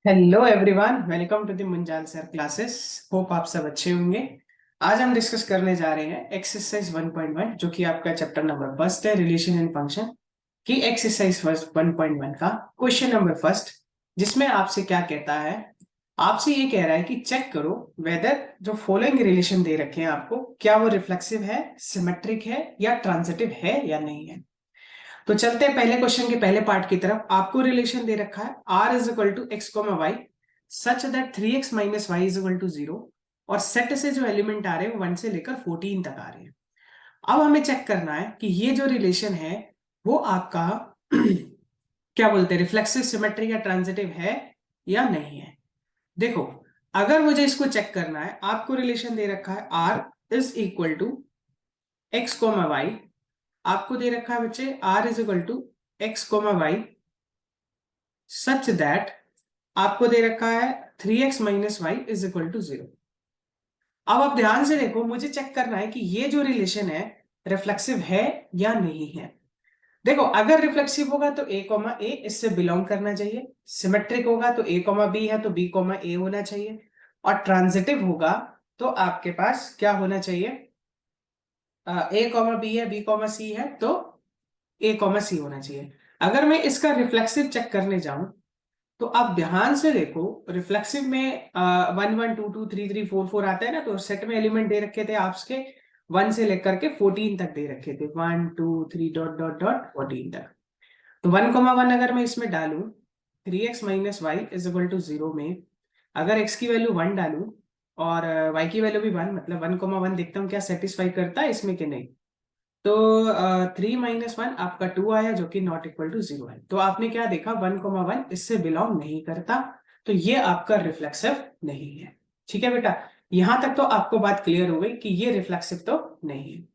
Hello everyone, welcome to the Munjal sir classes. Hope आप सब अच्छे होंगे। आज हम डिस्कस करने जा रहे हैं एक्सरसाइज 1.1 जो कि आपका चैप्टर नंबर फर्स्ट है, रिलेशन एंड फंक्शन की एक्सरसाइज 1.1 का क्वेश्चन नंबर फर्स्ट, जिसमें आपसे क्या कहता है। आपसे ये कह रहा है कि चेक करो वेदर जो फॉलोइंग रिलेशन दे रखे हैं आपको, क्या वो रिफ्लेक्सिव है, सिमेट्रिक है या ट्रांजिटिव है या नहीं है। तो चलते हैं पहले क्वेश्चन के पहले पार्ट की तरफ। आपको रिलेशन दे रखा है r is equal to x comma y such that 3x minus Y is equal to 0, और सेट से जो एलिमेंट आ रहे हैं वो 1 से लेकर 14 तक आ रहे हैं। अब हमें चेक करना है कि ये जो रिलेशन है वो आपका क्या बोलते हैं, रिफ्लेक्सिव, सिमेट्रिक या ट्रांजिटिव है या नहीं है। देखो, अगर मुझे इसको चेक करना है, आपको रिलेशन दे रखा है r is equal to x comma y, आपको दे रखा है बच्चे r is equal to x comma y such that आपको दे रखा है 3x minus Y is equal to 0। अब आप ध्यान से देखो, मुझे चेक करना है कि ये जो रिलेशन है रिफ्लेक्सिव है या नहीं है। देखो, अगर रिफ्लेक्सिव होगा तो a कॉमा ए इससे बिलोंग करना चाहिए, सिमेट्रिक होगा तो a कॉमा बी है तो b कॉमा ए होना चाहिए, और ट्रांजिटिव होगा तो आपके पास क्या होना चाहिए, a कॉमा बी है, b कॉमा सी है तो a कॉमा सी होना चाहिए। अगर मैं इसका रिफ्लेक्सिव चेक करने जाऊं तो आप ध्यान से देखो, रिफ्लेक्सिव में 1 1 2 2 3 3 4 4 आता है ना, तो सेट में एलिमेंट दे रखे थे आपके 1 से लेकर के 14 तक दे रखे थे, 1 2 3 डॉट डॉट डॉट 14 तक। तो 1 1 अगर मैं इसमें डालूं 3x minus Y is equal to 0 में, अगर x की वैल्यू 1 डालूं और y की वैल्यू भी 1, मतलब 1 1 देखता हूँ क्या सेटिस्फाई करता है इसमें कि नहीं। तो 3 - 1 आपका 2 आया, जो कि नॉट इक्वल टू 0 है। तो आपने क्या देखा, 1 1 इससे बिलोंग नहीं करता, तो ये आपका रिफ्लेक्सिव नहीं है। ठीक है बेटा, यहां तक तो आपको बात क्लियर हो गई कि ये रिफ्लेक्सिव तो नहीं है।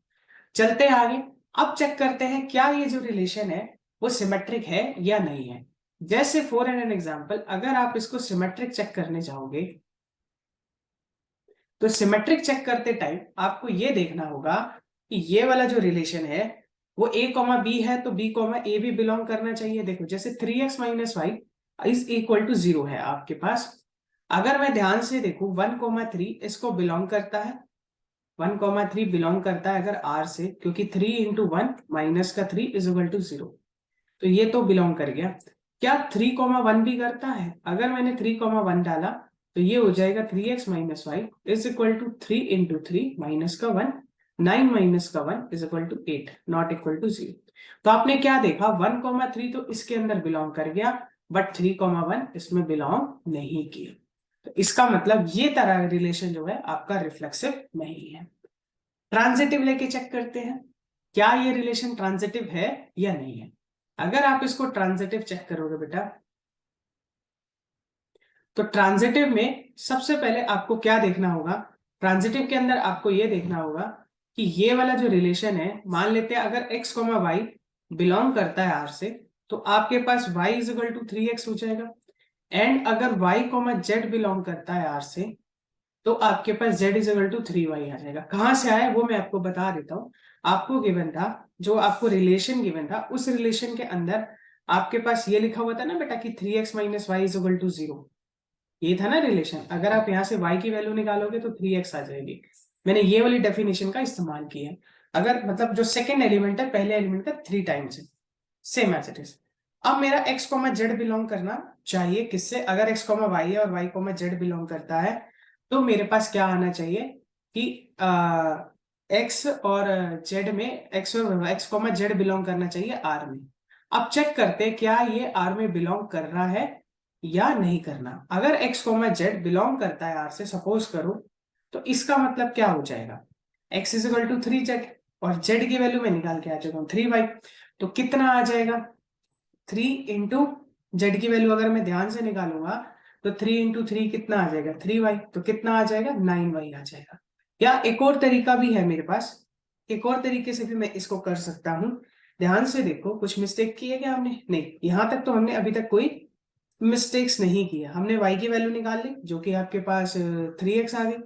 चलते हैं आगे। अब चेक करते हैं क्या ये जो रिलेशन है वो सिमेट्रिक है या नहीं है। जैसे फॉर एन एग्जांपल, अगर आप इसको सिमेट्रिक चेक करने जाओगे तो सिमेट्रिक चेक करते टाइम आपको ये देखना होगा कि ये वाला जो रिलेशन है वो a कॉमा बी है तो b कॉमा ए भी बिलोंग करना चाहिए। देखो, जैसे 3x minus Y is equal to 0 है आपके पास। अगर मैं ध्यान से देखूं 1 3 इसको बिलोंग करता है, 1 3 बिलोंग करता है अगर r से, क्योंकि 3 × 1 माइनस का 3 इज इक्वल टू 0, तो ये तो बिलोंग कर गया। क्या 3 1 भी करता है? अगर मैंने 3 1 डाला तो ये हो जाएगा 3x minus Y is equal to 3 × 3 minus का 1, 9 माइनस का 1 is equal to 8, not equal to 0। तो आपने क्या देखा, 1 3 तो इसके अंदर बिलोंग कर गया, बट 3 1 इसमें बिलोंग नहीं किया। तो इसका मतलब ये तरह रिलेशन जो है आपका रिफ्लेक्सिव नहीं है। ट्रांजिटिव लेके चेक करते हैं, क्या ये रिलेशन ट्रांजिटिव है या नहीं है। अगर आप इसको ट्रांजिटिव चेक करोगे बेटा, तो ट्रांजिटिव में सबसे पहले आपको क्या देखना होगा, ट्रांजिटिव के अंदर आपको ये देखना होगा कि ये वाला जो रिलेशन है, मान लेते हैं अगर x वाई बिलोंग करता है r से, तो आपके पास y is equal to 3x हो जाएगा। एंड अगर y z बिलोंग करता है r से, तो आपके पास z is equal to 3y आ जाएगा। कहां से आया वो मैं आपको बता देता हूँ। आपको गिवन था, जो आपको रिलेशन गिवन था, उस रिलेशन के अंदर आपके पास ये लिखा हुआ था ना बेटा कि 3x minus Y is equal to 0। ये था ना रिलेशन। अगर आप यहाँ से y की वैल्यू निकालोगे तो 3x आ जाएगी। मैंने ये वाली डेफिनेशन का इस्तेमाल किया है। अगर मतलब जो सेकेंड एलिमेंट है पहले एलिमेंट का 3 टाइम्स है, सेम एज इट इज। अब मेरा x z बिलोंग करना चाहिए किससे, अगर x y है और y z बिलोंग करता है, तो मेरे पास क्या आना चाहिए कि x और z में, x और z बिलोंग करना चाहिए r में। अब चेक करते हैं क्या ये r में बिलोंग कर रहा है या नहीं करना। अगर x z बिलोंग करता है r से, सपोज करो, तो इसका मतलब क्या हो जाएगा, x is equal to 3z, और z की वैल्यू मैं निकाल के आ चुका हूँ 3y। तो कितना आ जाएगा, 3 इंटू जेड की वैल्यू अगर मैं ध्यान से निकालूंगा तो 3 × 3 कितना आ जाएगा, 3y। तो कितना आ जाएगा, 9y आ जाएगा। या एक और तरीका भी है मेरे पास, एक और तरीके से भी मैं इसको कर सकता हूं। ध्यान से देखो, कुछ मिस्टेक की है क्या हमने? नहीं, यहां तक तो हमने अभी तक कोई मिस्टेक्स नहीं किया। हमने y की वैल्यू निकाल ली जो कि आपके पास 3x आ गई,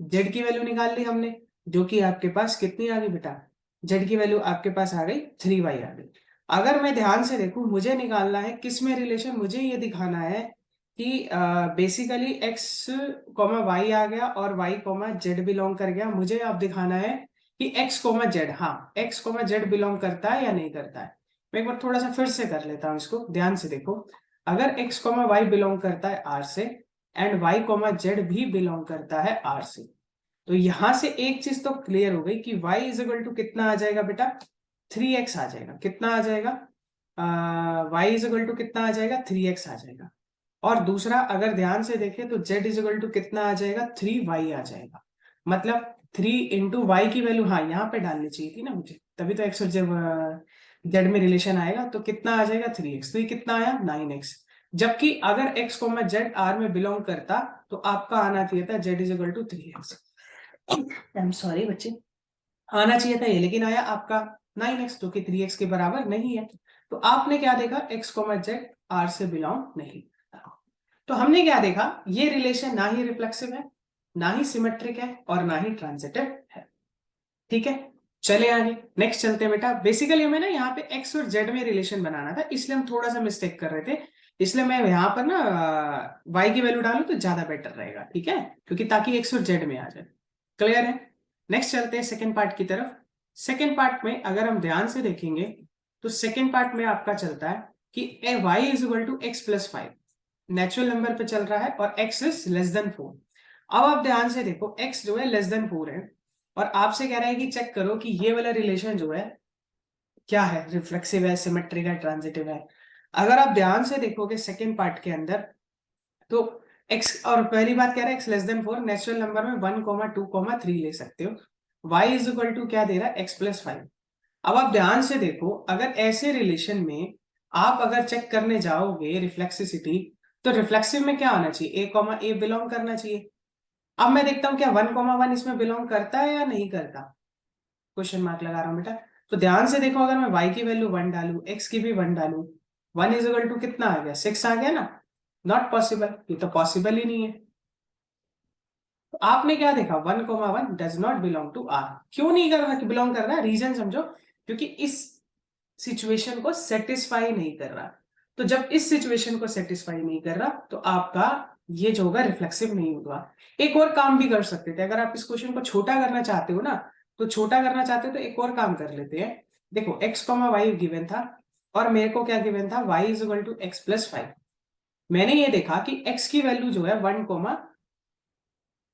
z की वैल्यू निकाल ली हमने जो कि आपके पास कितनी आ गई बेटा, z की वैल्यू आपके पास आ गई 3y आ गई। अगर मैं ध्यान से देखूं, मुझे निकालना है किस में रिलेशन, मुझे ये दिखाना है कि बेसिकली एक्स कॉमा वाई आ गया और वाई कॉमा जेड बिलोंग कर गया। मुझे अब दिखाना है कि एक्स कॉमा जेड, हाँ एक्स कॉमा जेड बिलोंग करता है या नहीं करता है। मैं एक बार थोड़ा सा फिर से कर लेता हूँ इसको, ध्यान से देखो। अगर एक्स कॉमा वाई बिलोंग करता है आर से एंड वाई कॉमा जेड भी बिलोंग करता है आर से, तो यहां से एक चीज तो क्लियर हो गई कि y इज इक्वल टू कितना आ जाएगा बेटा, 3x आ जाएगा। कितना आ जाएगा, y इज इक्वल टू कितना आ जाएगा, 3x आ जाएगा। और दूसरा अगर ध्यान से देखें तो z इज इक्वल टू कितना आ जाएगा, 3y आ जाएगा। मतलब 3 × y की वैल्यू हाँ यहाँ पे डालनी चाहिए थी ना मुझे, तभी तो x और z में रिलेशन आएगा। तो कितना आ जाएगा, 3x। तो ये कितना आया, 9x। जबकि अगर x कॉमा जेड आर में बिलोंग करता तो आपका आना चाहिए था z is equal to 3x। I am sorry बच्चे, आना चाहिए था ये, लेकिन आया आपका 9x, जो कि 3x के बराबर नहीं है। तो आपने क्या देखा, x कॉमा जेड आर से बिलोंग नहीं। तो हमने क्या देखा, ये रिलेशन ना ही रिफ्लेक्सिव है, ना ही सिमेट्रिक है और ना ही ट्रांजिटिव है। ठीक है, चले आगे नेक्स्ट चलते हैं बेटा। बेसिकली हमें ना यहाँ पे x और z में रिलेशन बनाना था, इसलिए हम थोड़ा सा मिस्टेक कर रहे थे। इसलिए मैं यहाँ पर ना y की वैल्यू डालूं तो ज्यादा बेटर रहेगा, ठीक है, क्योंकि ताकि x और z में आ जाए। क्लियर है, नेक्स्ट चलते हैं सेकेंड पार्ट की तरफ। सेकेंड पार्ट में अगर हम ध्यान से देखेंगे तो सेकेंड पार्ट में आपका चलता है कि y is equal to X plus 5, natural number पे चल रहा है और x इज लेस देन 4। अब आप ध्यान से देखो, x जो है लेस देन 4 है और आपसे कह रहा है कि चेक करो कि ये वाला रिलेशन जो है क्या है, रिफ्लेक्सिव है, सिमेट्रिक है, ट्रांजिटिव है। अगर आप ध्यान से देखोगे सेकेंड पार्ट के अंदर तो x, और पहली बात कह रहा है x less than 4, natural number में 1, 2, 3 ले सकते हो। y इज इक्वल टू क्या दे रहा है, x प्लस 5। अब आप ध्यान से देखो, अगर ऐसे रिलेशन में आप अगर चेक करने जाओगे रिफ्लेक्सिसिटी, तो रिफ्लेक्सिव में क्या आना चाहिए, a कॉमा ए बिलोंग करना चाहिए। अब मैं देखता हूं क्या 1, 1 इसमें बिलोंग करता है या नहीं करता, क्वेश्चन मार्क लगा रहा हूं बेटा। तो ध्यान से देखो, अगर मैं y की वैल्यू 1 डालू, x की भी 1 डालू, 1 इज इक्वल टू कितना आ गया, 6 आ गया ना। नॉट पॉसिबल, ये तो पॉसिबल ही नहीं है। तो आपने क्या देखा, 1, 1 does not belong to R. क्यों नहीं कर रहा, बिलोंग कर रहा है, रीजन समझो। क्योंकि इस सिचुएशन को सेटिस्फाई नहीं कर रहा। तो जब इस सिचुएशन को सेटिस्फाई नहीं कर रहा तो आपका ये जो होगा रिफ्लेक्सिव नहीं होगा। एक और काम भी कर सकते थे, अगर आप इस क्वेश्चन को छोटा करना चाहते हो ना, तो छोटा करना चाहते हो तो एक और काम कर लेते हैं। देखो x कॉमा वाई गिवन था और मेरे को क्या गिवन था, y is equal to X plus 5। मैंने ये देखा कि x की वैल्यू जो है 1,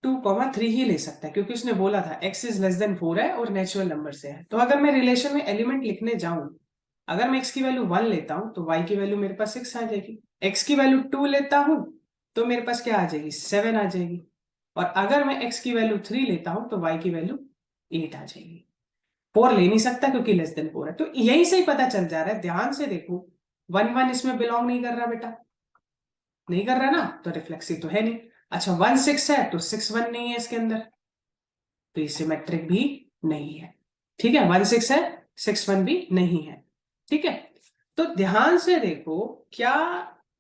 2, 3 ही ले सकता है, क्योंकि उसने बोला था x इज लेस देन 4 है और नेचुरल नंबर से है। तो अगर मैं रिलेशन में एलिमेंट लिखने जाऊं, अगर मैं x की वैल्यू 1 लेता हूं तो y की वैल्यू मेरे पास 6 आ जाएगी। x की वैल्यू 2 लेता हूं तो मेरे पास क्या आ जाएगी, 7 आ जाएगी। और अगर मैं x की वैल्यू 3 लेता हूं तो y की वैल्यू 8 आ जाएगी। 4 ले नहीं सकता क्योंकि लेस देन 4 है। तो यही से ही पता चल जा रहा है, ध्यान से देखो, 1, 1 इसमें बिलोंग नहीं कर रहा बेटा, नहीं कर रहा ना, तो रिफ्लेक्सिव तो है नहीं। अच्छा 1, 6 है तो 6, 1 नहीं है इसके अंदर, तो ये सिमेट्रिक भी नहीं है। ठीक है, 1, 6 है, 6, 1 भी नहीं है। ठीक है, तो ध्यान से देखो, क्या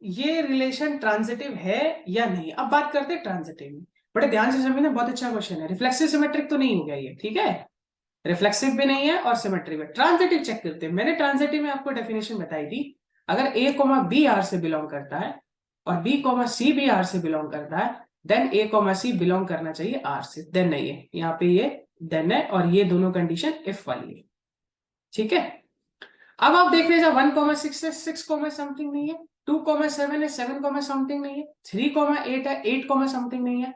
ये रिलेशन ट्रांजिटिव है या नहीं। अब बात करते हैं ट्रांजिटिव में। बड़े ध्यान से समझना, बहुत अच्छा क्वेश्चन है। रिफ्लेक्सिव सिमेट्रिक तो नहीं हो गया ये, ठीक है, रिफ्लेक्सिव भी नहीं है और सिमेट्रिक है। ट्रांजिटिव चेक करते हैं। मैंने ट्रांजिटिव में आपको डेफिनेशन बताई थी, अगर a कॉमा बी आर से बिलोंग करता है और b कॉमा सी भी आर से बिलोंग करता है, then a comma C belong करना चाहिए आर से। देन नहीं है, यहाँ पे ये देन है और ये दोनों कंडीशन इफ वाली है। ठीक है, अब आप देख रहे 1, 6 है, 6, समथिंग नहीं है, 2, 7 है, 7, समथिंग नहीं है, 3, 8 है, 8, समथिंग नहीं है।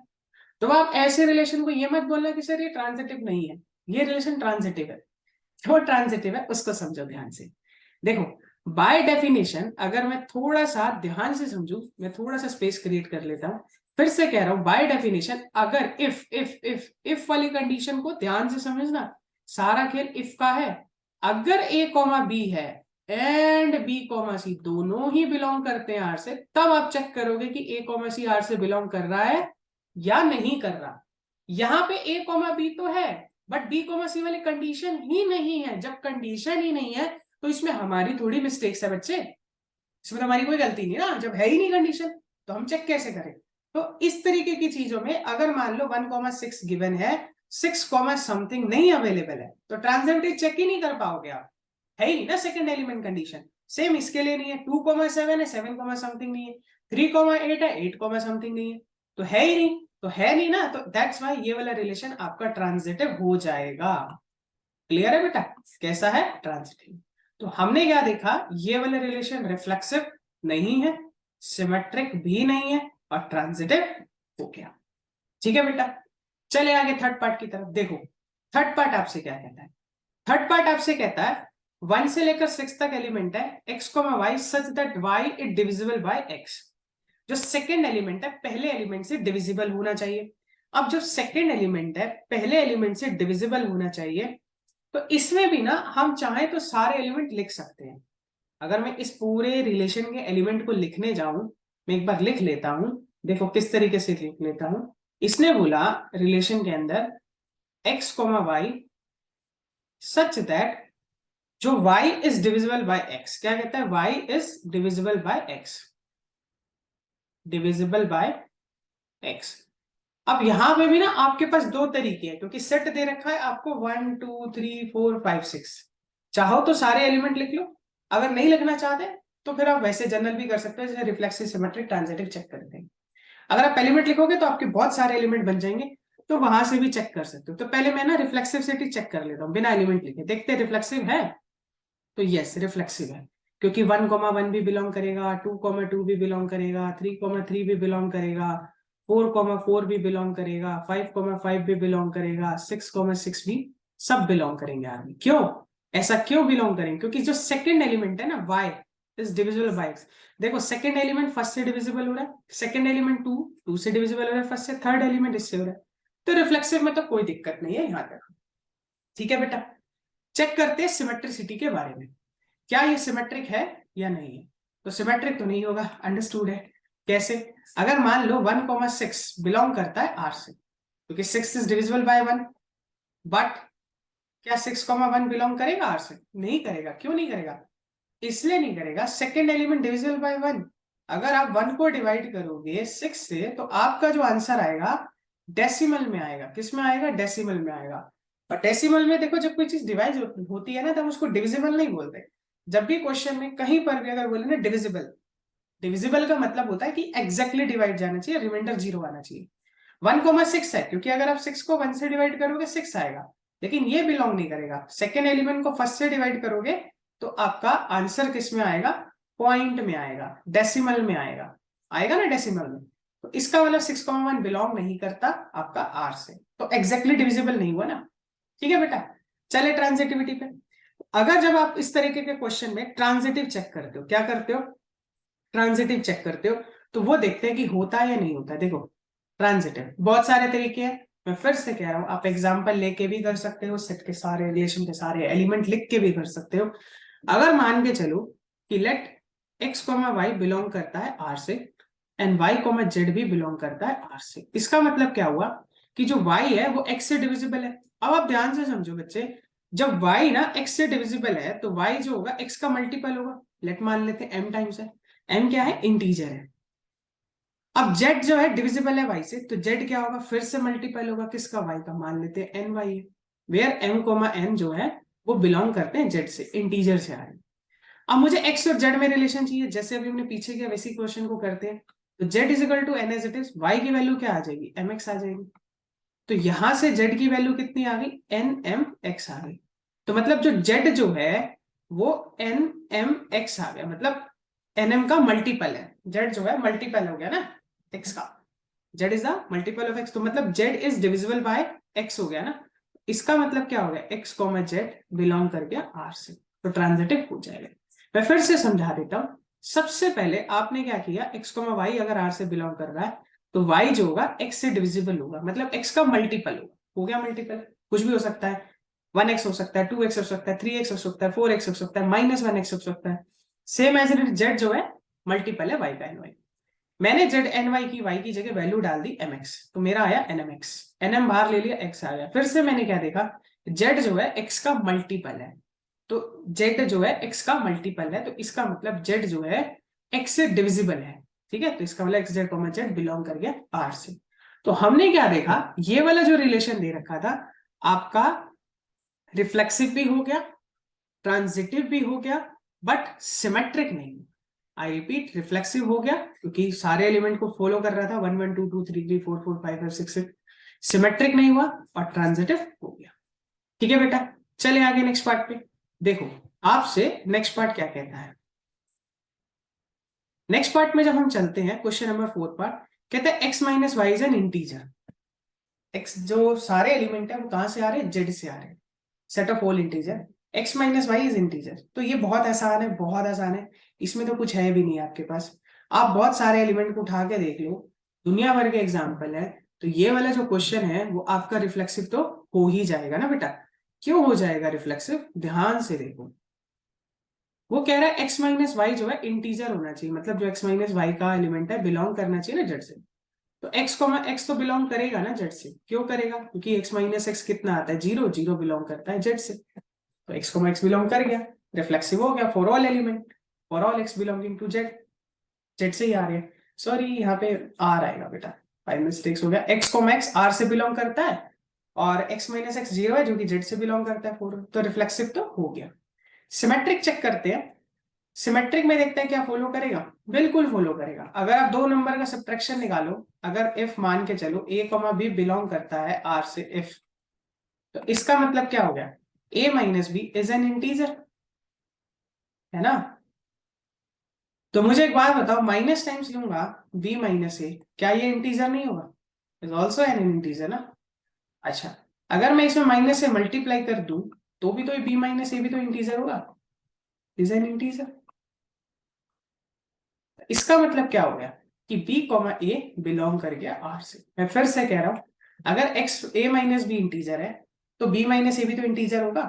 तो आप ऐसे रिलेशन को ये मत बोलना कि सर ये ट्रांजिटिव नहीं है, ये रिलेशन ट्रांजिटिव है। जो ट्रांजिटिव है उसको समझो ध्यान से। देखो, बाय डेफिनेशन, अगर मैं थोड़ा सा ध्यान से समझू, मैं थोड़ा सा स्पेस क्रिएट कर लेता हूं, फिर से कह रहा हूं, बाय डेफिनेशन अगर इफ वाली कंडीशन को ध्यान से समझना, सारा खेल इफ का है। अगर a कॉमा बी है एंड b कॉमा सी दोनों ही बिलोंग करते हैं आर से, तब आप चेक करोगे कि a कॉमा सी आर से बिलोंग कर रहा है या नहीं कर रहा। यहां पे a कॉमा बी तो है, बट b कॉमा सी वाली कंडीशन ही नहीं है। जब कंडीशन ही नहीं है तो इसमें हमारी थोड़ी मिस्टेक्स है बच्चे, इसमें तो हमारी कोई गलती नहीं ना। जब है ही नहीं कंडीशन तो हम चेक कैसे करें। तो इस तरीके की चीजों में अगर मान लो 1, 6 गिवन है, 6, समथिंग नहीं अवेलेबल है, तो ट्रांजिटिव चेक ही नहीं कर पाओगे आप, है ही नहीं ना सेकंड एलिमेंट कंडीशन। सेम इसके लिए नहीं है, 2,7 है, 7, समथिंग नहीं है, 3,8 है, 8, समथिंग नहीं है, तो है ही नहीं, तो है नहीं ना, तो दैट्स वाई ये वाला रिलेशन आपका ट्रांजिटिव हो जाएगा। क्लियर है बेटा, कैसा है, ट्रांजिटिव। तो हमने क्या देखा, ये वाला रिलेशन रिफ्लेक्सिव नहीं है, सिमेट्रिक भी नहीं है, और ट्रांजिटिव हो गया। ठीक है बेटा, चले आगे थर्ड पार्ट की तरफ। देखो थर्ड पार्ट आपसे क्या कहता है, थर्ड पार्ट आपसे कहता है 1 से लेकर 6 तक एलिमेंट है x, y such that y is divisible by x। जो सेकंड एलिमेंट है पहले एलिमेंट से डिविजिबल होना चाहिए। अब जो सेकंड एलिमेंट है पहले एलिमेंट से डिविजिबल होना चाहिए, तो इसमें भी ना हम चाहें तो सारे एलिमेंट लिख सकते हैं। अगर मैं इस पूरे रिलेशन के एलिमेंट को लिखने जाऊं, मैं एक बार लिख लेता हूं, देखो किस तरीके से लिख लेता हूं। इसने बोला रिलेशन के अंदर x, y सच दैट जो y is divisible by x, क्या कहता है, y is divisible by x, divisible by x। अब यहां पे भी ना आपके पास दो तरीके हैं, क्योंकि सेट दे रखा है आपको 1 2 3 4 5 6। चाहो तो सारे एलिमेंट लिख लो, अगर नहीं लिखना चाहते तो फिर आप वैसे जनरल भी कर सकते हो, जैसे रिफ्लेक्सिव, सिमेट्रिक, ट्रांजिटिव चेक करते हैं। अगर आप एलिमेंट लिखोगे तो आपके बहुत सारे एलिमेंट बन जाएंगे, तो वहां से भी चेक कर सकते हो। तो पहले मैं ना रिफ्लेक्सिविटी चेक कर लेता हूँ बिना एलिमेंट लिखे, देखते हैं रिफ्लेक्सिव है। तो यस रिफ्लेक्सिव है, क्योंकि 1,1 भी बिलोंग करेगा, 2,2 भी बिलोंग करेगा, 3,3 भी बिलोंग करेगा, 4,4 भी बिलोंग करेगा, 5,5 भी बिलोंग करेगा, 6,6 भी सब बिलोंग करेंगे आर्मी। क्यों ऐसा क्यों बिलोंग करेंगे, क्योंकि जो सेकंड एलिमेंट है ना y is divisible by x। देखो सेकंड एलिमेंट फर्स्ट से डिविजिबल हो रहा है, सेकंड एलिमेंट 2 से डिविजिबल हो रहा है फर्स्ट से, थर्ड एलिमेंट इससे हो रहा है, तो रिफ्लेक्सिव में तो कोई दिक्कत नहीं है यहां तक। ठीक है बेटा, चेक करते हैं सिमेट्रिसिटी के बारे में, क्या ये सिमेट्रिक है या नहीं है। तो सिमेट्रिक तो नहीं होगा, अंडरस्टूड है। कैसे, अगर मान लो 1,6 बिलोंग करता है R से, क्योंकि 6 इज डिविजिबल बाय 1, बट क्या 6,1 बिलोंग करेगा R से, नहीं करेगा। क्यों नहीं करेगा, इसलिए नहीं करेगा, सेकेंड एलिमेंट डिविजिबल बाय 1। अगर आप 1 को डिवाइड करोगे 6 से, तो आपका जो आंसर आएगा डेसिमल में आएगा। किस में आएगा, डेसिमल में आएगा। और डेसिमल में देखो, जब कोई चीज डिवाइड होती है ना, तब उसको डिविजिबल नहीं बोलते। जब भी क्वेश्चन में कहीं पर भी अगर बोले ना डिविजिबल, डिविजिबल का मतलब होता है कि एग्जैक्टली डिवाइड जाना चाहिए, रिमाइंडर 0 आना चाहिए। 1,6 है, क्योंकि अगर आप 6 को 1 से डिवाइड करोगे 6 आएगा, लेकिन ये बिलोंग नहीं करेगा। सेकेंड एलिमेंट को फर्स्ट से डिवाइड करोगे तो आपका आंसर किस में आएगा, पॉइंट में आएगा, डेसिमल में आएगा, आएगा ना डेसिमल में। तो इसका मतलब 6,1 बिलोंग नहीं करता आपका R से, तो एग्जैक्टली डिविजिबल नहीं हुआ ना। ठीक है बेटा, चले ट्रांजिटिविटी पे। अगर जब आप इस तरीके के क्वेश्चन में ट्रांजिटिव चेक करते हो, क्या करते हो, ट्रांजिटिव चेक करते हो, तो वो देखते हैं कि होता है या नहीं होता है। देखो ट्रांजिटिव बहुत सारे तरीके हैं, मैं फिर से कह रहा हूं, आप एग्जांपल लेके भी कर सकते हो, सेट के सारे रिलेशन के सारे एलिमेंट लिख के भी कर सकते हो। अगर मान के चलो कि लेट x, y बिलोंग करता है R से, एंड y, z भी बिलोंग करता है R से, इसका मतलब क्या हुआ कि जो y है वो x से डिविजिबल है। अब आप ध्यान से समझो बच्चे, जब y ना x से डिविजिबल है, तो y जो होगा x का मल्टीपल होगा। लेट मान लेते हैं m टाइम्स है, m क्या है, इंटीजर है। अब z जो है डिविजिबल है y से, तो z क्या होगा, फिर से मल्टीपल होगा किसका, y का, मान लेते हैं ny है, वेयर m, n जो है वो बिलोंग करते हैं z से, इंटीजर से आ रहे हैं। अब मुझे x और z में रिलेशन चाहिए, जैसे अभी हमने पीछे किया वैसी क्वेश्चन को करते हैं। तो z is equal to n as it is, y की वैल्यू क्या आ जाएगी, mx आ जाएगी। तो यहां से z की वैल्यू कितनी आ गई, nmx आ गई। तो मतलब जो z जो है वो nmx आ गया, मतलब nm का मल्टीपल है। z जो है मल्टीपल हो गया ना x का, z is the multiple of x, तो मतलब z is divisible by x हो गया ना। इसका मतलब क्या हो गया, x, z बिलोंग कर गया R से, तो ट्रांजिटिव हो जाएगा। मैं फिर से समझा देता हूं। सबसे पहले आपने क्या किया, x, y अगर R से बिलोंग कर रहा है, तो y जो होगा x से डिविजिबल होगा, मतलब x का मल्टीपल होगा। हो गया मल्टीपल, कुछ भी हो सकता है, 1x हो सकता है, 2x हो सकता है, 3x हो सकता है, 4x हो सकता है, -1x हो सकता है। सेम एज इट z जो है मल्टीपल है y का ny। मैंने z ny की y की जगह वैल्यू डाल दी mx, तो मेरा आया nmx, nm बाहर ले लिया, x आ गया। फिर से मैंने क्या देखा, z जो है x का मल्टीपल है, तो z जो है x का मल्टीपल है, तो इसका मतलब z जो है x से डिविजिबल है। ठीक है, तो इसका मतलब x, z बिलोंग कर गया R से। तो हमने क्या देखा, ये वाला जो रिलेशन दे रखा था आपका रिफ्लेक्सिव भी हो गया, ट्रांजिटिव भी हो गया, बट सिमेट्रिक नहीं। आई रिपीट, रिफ्लेक्सिव हो गया क्योंकि सारे एलिमेंट को फॉलो कर रहा था, 1 1 2 2 3 3 4 4 5 5 6 6। सिमेट्रिक नहीं हुआ और ट्रांजिटिव हो गया। ठीक है बेटा, चले आगे नेक्स्ट पार्ट पे। देखो आपसे नेक्स्ट पार्ट क्या कहता है। नेक्स्ट पार्ट में जब हम चलते हैं, क्वेश्चन नंबर 4 पार्ट कहता है x minus Y is an integer. x जो सारे एलिमेंट है वो कहां से आ रहे हैं, जेड से आ रहे हैं, set of all integer. x minus Y is integer, तो ये बहुत आसान है, बहुत आसान है, इसमें तो कुछ है भी नहीं आपके पास। आप बहुत सारे एलिमेंट को उठा के देख लो, दुनिया भर के एग्जाम्पल है, तो ये वाला जो क्वेश्चन है वो आपका रिफ्लेक्सिव तो हो ही जाएगा ना बेटा। क्यों हो जाएगा रिफ्लेक्सिव, ध्यान से देखो। वो कह रहा है x माइनस वाई जो है इंटीजर होना चाहिए, मतलब जो x माइनस वाई का एलिमेंट है बिलोंग करना चाहिए ना जेड से। तो x x तो बिलोंग करेगा ना जेड से, क्यों करेगा, क्योंकि x माइनस एक्स कितना आता है, जीरो, जीरो बिलोंग करता है जेड से, तो x x बिलोंग कर गया, रिफ्लेक्सिव हो गया for all element, for all x belonging to Z, Z से ही आ रहे हैं। सॉरी यहाँ पे आर आएगा बेटा, फाइव मिस्टेक्स हो गया। x x आर से बिलोंग करता है और x माइनस एक्स जीरो है जो कि जेड से बिलोंग करता है, फोर, तो रिफ्लेक्सिव तो हो गया। सिमेट्रिक चेक करते हैं, सिमेट्रिक में देखते हैं क्या फॉलो करेगा, बिल्कुल फॉलो करेगा। अगर आप दो नंबर का सब्ट्रैक्शन निकालो, अगर इफ मान के चलो a b बिलोंग करता है r से, इफ, तो इसका मतलब क्या हो गया, a minus B is an integer, है ना। तो मुझे एक बात बताओ, माइनस टाइम्स लूंगा b माइनस ए, क्या ये इंटीजर नहीं होगा, इज ऑल्सो एन इंटीजर ना। अच्छा, अगर मैं इसमें माइनस से मल्टीप्लाई कर दूं तो भी तो b माइनस ए भी तो इंटीजर होगा, इज एन इंटीजर। इसका मतलब क्या हो गया कि b a बिलोंग कर गया r से। मैं फिर से कह रहा हूं, अगर x a minus B integer है तो b माइनस ए भी तो इंटीजर होगा।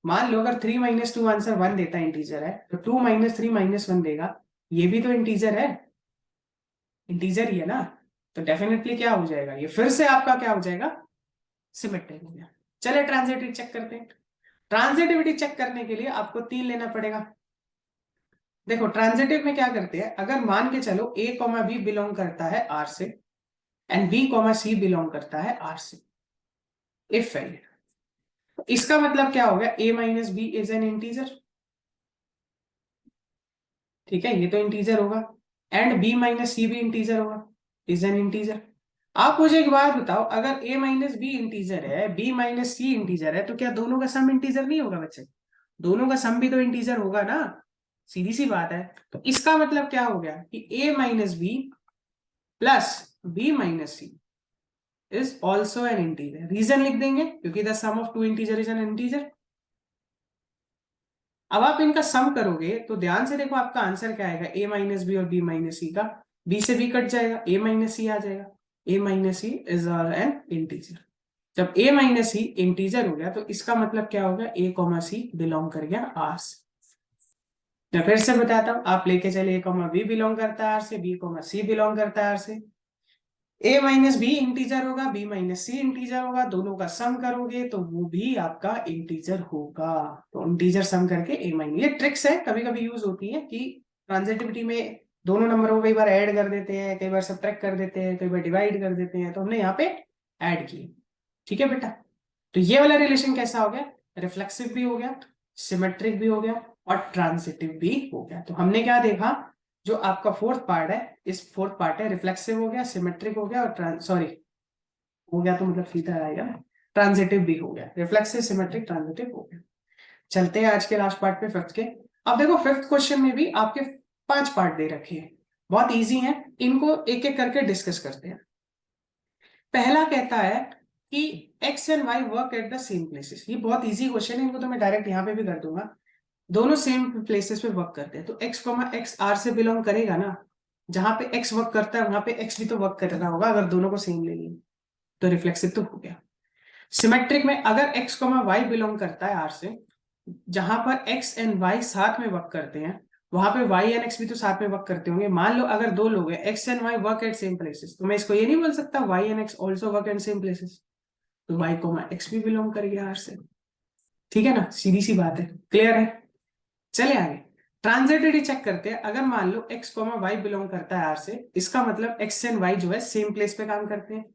मान लो अगर 3 माइनस 2 आंसर 1 देता है, इंटीजर है, तो 2 माइनस 3 माइनस 1 देगा, ये भी तो इंटीजर है, इंटीजर ही है ना। तो डेफिनेटली क्या हो जाएगा, ये फिर से आपका क्या हो जाएगा, सिमेट्रिक हो गया। चले ट्रांजिटिविटी चेक करते हैं। ट्रांजिटिविटी चेक करने के लिए आपको 3 लेना पड़ेगा। देखो ट्रांजिटिव में क्या करते हैं, अगर मान के चलो a b बिलोंग करता है r से एंड b c बिलोंग करता है r से, इफ है, तो इसका मतलब क्या हो गया, a minus B is an integer, ठीक है, ये तो इंटीजर होगा, एंड b माइनस सी भी इंटीजर होगा, इज एन इंटीजर। आप मुझे एक बात बताओ, अगर a माइनस बी इंटीजर है, b माइनस सी इंटीजर है, तो क्या दोनों का सम इंटीजर नहीं होगा बच्चे, दोनों का सम भी तो इंटीजर होगा ना, सीधी सी बात है। तो इसका मतलब क्या हो गया कि a minus B plus b minus C is also an integer. Reason लिख देंगे, क्योंकि the sum of two integer is an integer. अब आप इनका सम करोगे तो ध्यान से देखो आपका आंसर क्या आएगा, a माइनस बी और b माइनस सी का, b से b कट जाएगा, a माइनस सी आ जाएगा, a minus C is an integer. जब a माइनस सी इंटीजर हो गया तो इसका मतलब क्या हो गया, a c बिलोंग कर गया r से। मैं फिर से बताता हूं, आप लेके चले a b बिलोंग करता है r से, b c बिलोंग करता है r से, a माइनस बी इंटीजर होगा, b माइनस सी इंटीजर होगा, दोनों का सम करोगे तो वो भी आपका इंटीजर होगा। तो इंटीजर सम करके a माइनस, ये ट्रिक्स है, कभी कभी यूज होती है कि ट्रांजिटिविटी में दोनों नंबरों को कई बार ऐड कर देते हैं, कई बार सब्ट्रैक्ट कर देते हैं, कई बार डिवाइड कर देते हैं, तो हमने यहाँ पे ऐड किए। ठीक है बेटा, तो ये वाला रिलेशन कैसा हो गया, रिफ्लेक्सिव भी हो गया, सिमेट्रिक भी हो गया और ट्रांजिटिव भी हो गया। तो हमने क्या देखा, जो आपका फोर्थ पार्ट है, इस फोर्थ पार्ट है, रिफ्लेक्सिव हो गया, सिमेट्रिक हो गया और सॉरी हो गया तो मतलब सीधा आएगा, ट्रांजिटिव भी हो गया, रिफ्लेक्सिव सिमेट्रिक ट्रांजिटिव हो गया। चलते हैं आज के लास्ट पार्ट पे, फिफ्थ के। अब देखो फिफ्थ क्वेश्चन में भी आपके 5 पार्ट दे रखे हैं, बहुत इजी हैं, इनको एक एक करके डिस्कस करते हैं। पहला कहता है कि x and y work at the same places, ये बहुत इजी क्वेश्चन है, इनको तो मैं डायरेक्ट यहाँ पे भी कर दूंगा। दोनों सेम प्लेसेस पे वर्क करते हैं, तो x r से बिलोंग करेगा ना, जहां पे x वर्क करता है वहां पे x भी तो वर्क कर रहा होगा, अगर दोनों को सेम ले लिए तो रिफ्लेक्सिव तो हो गया। सिमेट्रिक में अगर x y बिलोंग करता है r से, जहां पर x एंड y साथ में वर्क करते हैं वहां पे y एंड x भी तो साथ में वर्क करते होंगे। मान लो अगर दो लोग हैं, x and y work at same places, तो मैं इसको ये नहीं बोल सकता y and x also work at same places, तो y x भी बिलोंग कर गया r से। ठीक है ना, सीधी सी बात है, क्लियर है। चले आगे, ट्रांजिटिविटी चेक करते हैं। अगर मान लो x y बिलोंग करता है r से, इसका मतलब x एंड y जो है सेम प्लेस पे काम करते हैं।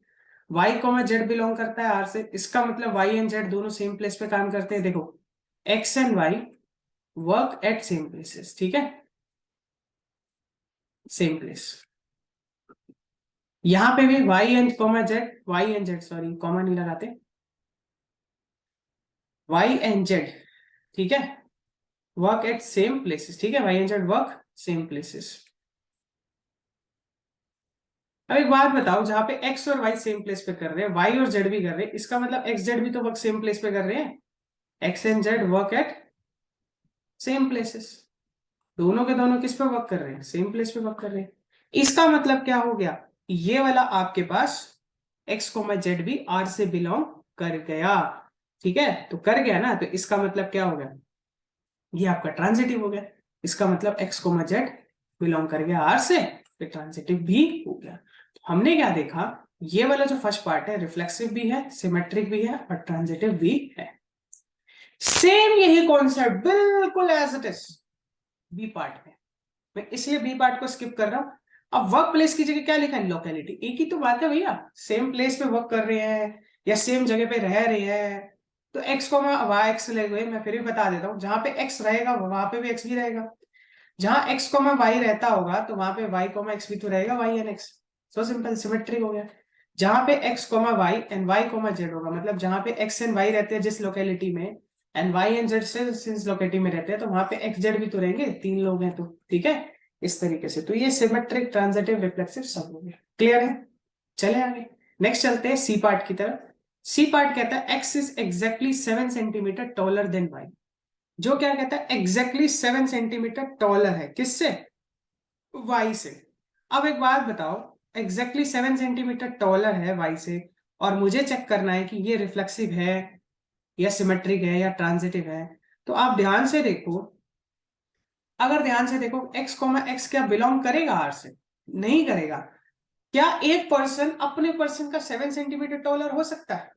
y z बिलोंग करता है r से, इसका मतलब y एंड z दोनों सेम प्लेस पे काम करते हैं। देखो x and y work at same places, ठीक है, सेम प्लेस। यहां पे भी Y and comma Z, Y and Z, sorry comma नहीं लगाते, वाई एंड जेड, ठीक है, वर्क एट सेम प्लेसेस, ठीक है, Y and Z work same places. अब एक बात बताओ, जहां पे एक्स और वाई सेम प्लेस पे कर रहे हैं, वाई और जेड भी कर रहे हैं, इसका मतलब एक्स जेड भी तो वर्क सेम प्लेस पे कर रहे हैं, x and Z work at same places. दोनों के दोनों किस पे वर्क कर रहे हैं, सेम प्लेस पे वर्क कर रहे हैं। इसका मतलब क्या हो गया, ये वाला आपके पास एक्स कोमा जेड भी आर से बिलोंग कर गया, ठीक है, तो कर गया ना, तो इसका मतलब क्या हो गया, ये आपका ट्रांजिटिव हो गया। इसका मतलब एक्स कोमा जेड बिलोंग कर गया आर से, तो ट्रांजिटिव भी हो गया। तो हमने क्या देखा, ये वाला जो फर्स्ट पार्ट है रिफ्लेक्सिव भी है, सिमेट्रिक भी है और ट्रांजिटिव भी है। सेम यही कॉन्सेप्ट बिल्कुल as it is B part में, मैं इसलिए बी पार्ट को स्किप कर रहा हूं। अब वर्क प्लेस की जगह क्या लिखा है, लोकेलिटी, एक ही तो बात है भैया, सेम प्लेस पे वर्क कर रहे हैं या सेम जगह पे रह रहे हैं, तो एक्स को मैं वाई एक्स ले गए, मैं फिर भी बता देता हूँ, जहां पे एक्स रहेगा वहां पे भी एक्स भी रहेगा, जहां एक्स को मैं वाई रहता होगा तो वहां पे वाई को मैं एक्स भी तो रहेगा, Y and X, so simple, symmetry हो गया। जहां पे X comma Y and Y comma Z होगा, मतलब जहां पे एक्स एंड वाई रहते हैं जिस लोकेलिटी में, एंड वाई एंड जेड से जिस लोकेलिटी में रहते हैं, तो वहां पे एक्स जेड भी तो रहेंगे, तीन लोग हैं तो, ठीक है, इस तरीके से। तो ये सिमेट्रिक, ट्रांजिटिव, रिफ्लेक्सिव सब हो गया, क्लियर है। चले आगे, नेक्स्ट चलते हैं सी पार्ट की तरफ। सी पार्ट कहता है X is exactly 7 centimetre taller than Y. जो क्या कहता है, एग्जैक्टली 7 सेंटीमीटर टॉलर है, किससे, वाई से। अब एक बात बताओ, एग्जैक्टली 7 सेंटीमीटर टॉलर है वाई से, और मुझे चेक करना है कि ये रिफ्लेक्सिव है या सिमेट्रिक है या ट्रांजिटिव है। तो आप ध्यान से देखो, अगर ध्यान से देखो, एक्स कोमा एक्स क्या बिलोंग करेगा आर से, नहीं करेगा। क्या एक पर्सन अपने पर्सन का 7 सेंटीमीटर टॉलर हो सकता है,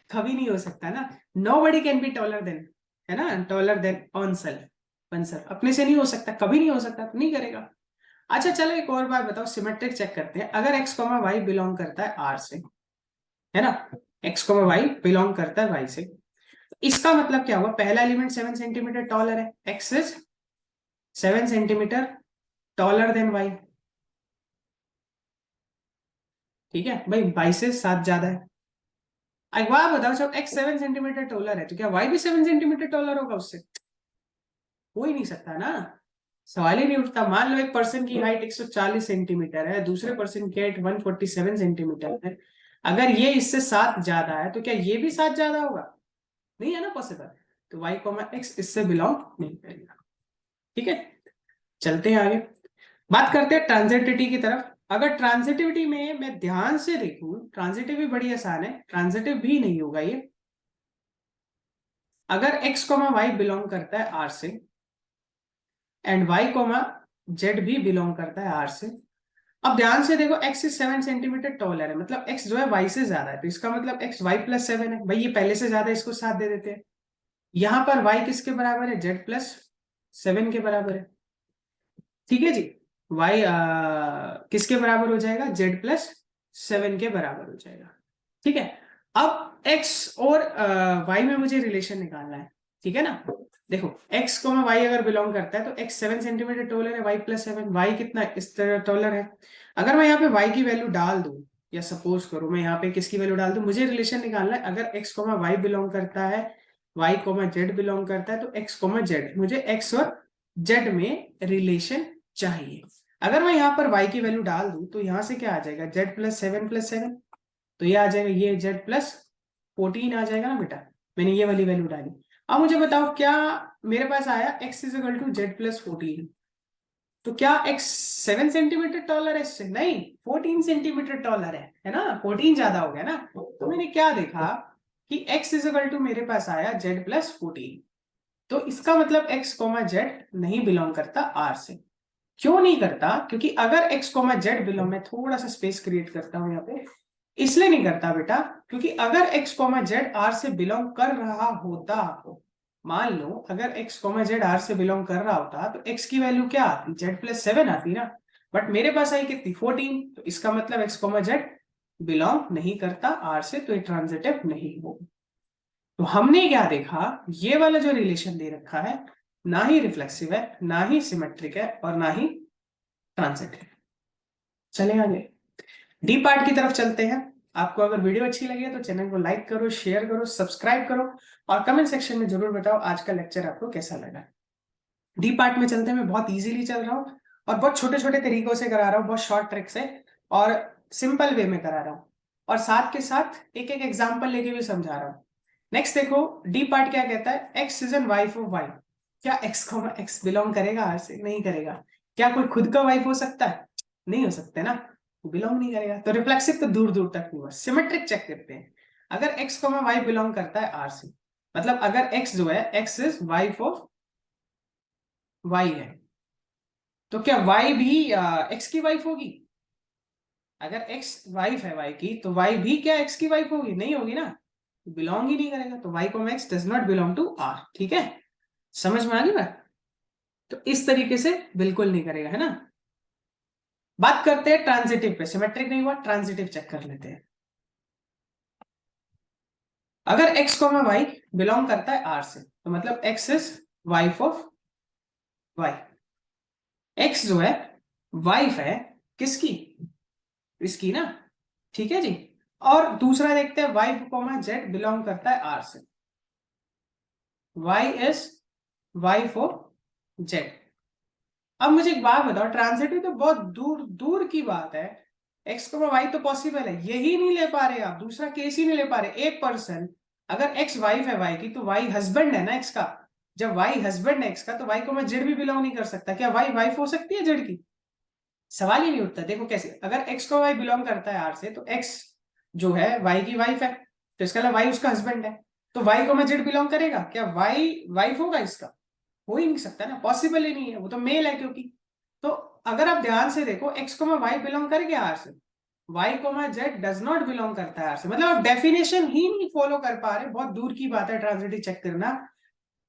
कभी नहीं हो सकता ना। Nobody can be taller than, है ना, taller than on self, one self, अपने से नहीं हो सकता, कभी नहीं हो सकता, तो नहीं करेगा। अच्छा चलो एक और बात बताओ, सिमेट्रिक चेक करते हैं। अगर एक्स कोमा वाई बिलोंग करता है आर से, है ना, एक्स कोमा वाई बिलोंग करता है वाई से, तो इसका मतलब क्या हुआ, पहला एलिमेंट 7 सेंटीमीटर टॉलर है, X is 7 centimetre taller than Y, ठीक है भाई, वाई से 7 ज्यादा है। एक बात बताओ, जब एक्स 7 सेंटीमीटर टॉलर है तो क्या वाई भी 7 सेंटीमीटर टॉलर होगा उससे, हो ही नहीं सकता ना, सवाल ही नहीं उठता। मान लो एक पर्सन की हाइट 140 सेंटीमीटर है, दूसरे पर्सन की हाइट 147 सेंटीमीटर है, अगर ये इससे 7 ज्यादा है तो क्या ये भी 7 ज्यादा होगा, नहीं है ना पॉसिबल, तो y कॉमा एक्स इससे बिलोंग नहीं करेगा, ठीक है। चलते हैं आगे, बात करते हैं ट्रांजिटिविटी की तरफ। अगर ट्रांजिटिविटी में मैं ध्यान से देखूं, ट्रांजिटिव भी बड़ी आसान है, ट्रांजिटिव भी नहीं होगा ये। अगर x कॉमा वाई बिलोंग करता है r से एंड y कॉमा जेड भी बिलोंग करता है r से, अब ध्यान से देखो, x इज 7 सेंटीमीटर टॉलर है, मतलब x जो है y से ज्यादा है, तो इसका मतलब x y प्लस 7 है, भाई ये पहले से ज्यादा है, इसको 7 दे देते हैं। यहां पर y किसके बराबर है, z प्लस 7 के बराबर है, ठीक है जी। y किसके बराबर हो जाएगा, z प्लस 7 के बराबर हो जाएगा, ठीक है। अब x और y में मुझे रिलेशन निकालना है, ठीक है ना। देखो x को y अगर बिलोंग करता है तो x 7 सेंटीमीटर टॉलर है, y प्लस 7, y कितना इस तरह टॉलर है। अगर मैं यहाँ पे y की वैल्यू डाल दूं, या सपोज करो मैं यहाँ पे किसकी वैल्यू डाल दूं, मुझे रिलेशन निकालना है, अगर x y बिलोंग करता है, y z बिलोंग करता है, तो x z, मुझे x और z में रिलेशन चाहिए। अगर मैं यहाँ पर y की वैल्यू डाल दूं तो यहाँ से क्या आ जाएगा, z प्लस 7, तो ये आ जाएगा, ये z प्लस 14 आ जाएगा ना बेटा, मैंने ये वाली वैल्यू डाली। अब मुझे बताओ, क्या मेरे पास आया x is equal to Z plus 14, तो क्या x 7 सेंटीमीटर टॉलर है इससे, नहीं, 14 सेंटीमीटर टॉलर है ना, 14 ज्यादा हो गया ना। तो मैंने क्या देखा कि x इज इक्वल टू मेरे पास आया z प्लस 14, तो इसका मतलब x कोमा जेड नहीं बिलोंग करता r से। क्यों नहीं करता, क्योंकि अगर x कोमा जेड बिलोंग, मैं थोड़ा सा स्पेस क्रिएट करता हूं यहाँ पे, इसलिए नहीं करता बेटा, क्योंकि अगर x कोमा जेड r से बिलोंग कर रहा होता, मान लो अगर x कोमा जेड r से बिलोंग कर रहा होता, तो x की वैल्यू क्या आती, z प्लस 7 आती ना, बट मेरे पास आई कितनी, 14, तो इसका मतलब x कोमा जेड बिलोंग नहीं करता r से, तो ये ट्रांजिटिव नहीं होगा। तो हमने क्या देखा, ये वाला जो रिलेशन दे रखा है, ना ही रिफ्लेक्सिव है, ना ही सिमेट्रिक है, और ना ही ट्रांजिटिव। चलें आगे डी पार्ट की तरफ चलते हैं। आपको अगर वीडियो अच्छी लगी है तो चैनल को लाइक करो, शेयर करो, सब्सक्राइब करो, और कमेंट सेक्शन में जरूर बताओ आज का लेक्चर आपको कैसा लगा। डी पार्ट में चलते हैं, मैं बहुत इजीली चल रहा हूँ और बहुत छोटे छोटे तरीकों से करा रहा हूँ, बहुत शॉर्ट ट्रिक से और सिंपल वे में करा रहा हूँ, और साथ के साथ एक एक एग्जाम्पल लेके भी समझा रहा हूँ। नेक्स्ट देखो डी पार्ट क्या कहता है, X is an wife of Y. क्या एक्स को एक्स बिलोंग करेगा आर से? नहीं करेगा। क्या कोई खुद का वाइफ हो सकता है? नहीं हो सकते ना, बिलोंग नहीं करेगा। तो रिफ्लेक्सिव तो दूर दूर तक नहीं हुआ। सिमेट्रिक चेक करते हैं। अगर एक्स को वाई बिलोंग करता है आर से, मतलब अगर एक्स जो है, X is wife of Y है, तो क्या वाई भी एक्स की वाइफ होगी? अगर एक्स वाइफ है वाई की, तो वाई भी क्या एक्स की वाइफ होगी? नहीं होगी ना, बिलोंग ही नहीं करेगा। तो वाई को X does not belong to R. ठीक है, समझ में आ गई बात? तो इस तरीके से बिल्कुल नहीं करेगा, है ना। बात करते हैं ट्रांजिटिव पे। सिमेट्रिक नहीं हुआ, ट्रांजिटिव चेक कर लेते हैं। अगर एक्स को वाई बिलोंग करता है आर से, तो मतलब X is wife of Y. X जो है वाइफ है किसकी? इसकी ना। ठीक है जी। और दूसरा देखते हैं, वाई कोमा जेड बिलोंग करता है आर से। Y is wife of Z. अब मुझे एक बात बताओ, ट्रांजिटिव तो बहुत दूर दूर की बात है। एक्स को वाई तो पॉसिबल है, यही नहीं ले पा रहे आप, दूसरा केस ही नहीं ले पा रहे। एक पर्सन, अगर एक्स वाइफ है वाई की, तो वाई हस्बैंड है ना एक्स का। जब वाई हस्बैंड है एक्स का, तो वाई को मैं जेड भी बिलोंग नहीं कर सकता। क्या वाई वाइफ हो सकती है जेड की? सवाल ही नहीं उठता। देखो कैसे, अगर एक्स को वाई बिलोंग करता है आर से, तो एक्स जो है वाई की वाइफ है, तो इसका मतलब वाई उसका हस्बैंड है। तो वाई को मैं जेड बिलोंग करेगा? क्या वाई वाइफ होगा इसका? हो ही नहीं सकता ना, पॉसिबल ही नहीं है, वो तो मेल है क्योंकि। तो अगर आप ध्यान से देखो, एक्स को मैं वाई बिलोंग कर गया आर से, वाई को मैं जेड डज नॉट बिलोंग करता है आर से। मतलब आप डेफिनेशन ही नहीं फॉलो कर पा रहे, बहुत दूर की बात है ट्रांजिटिव चेक करना।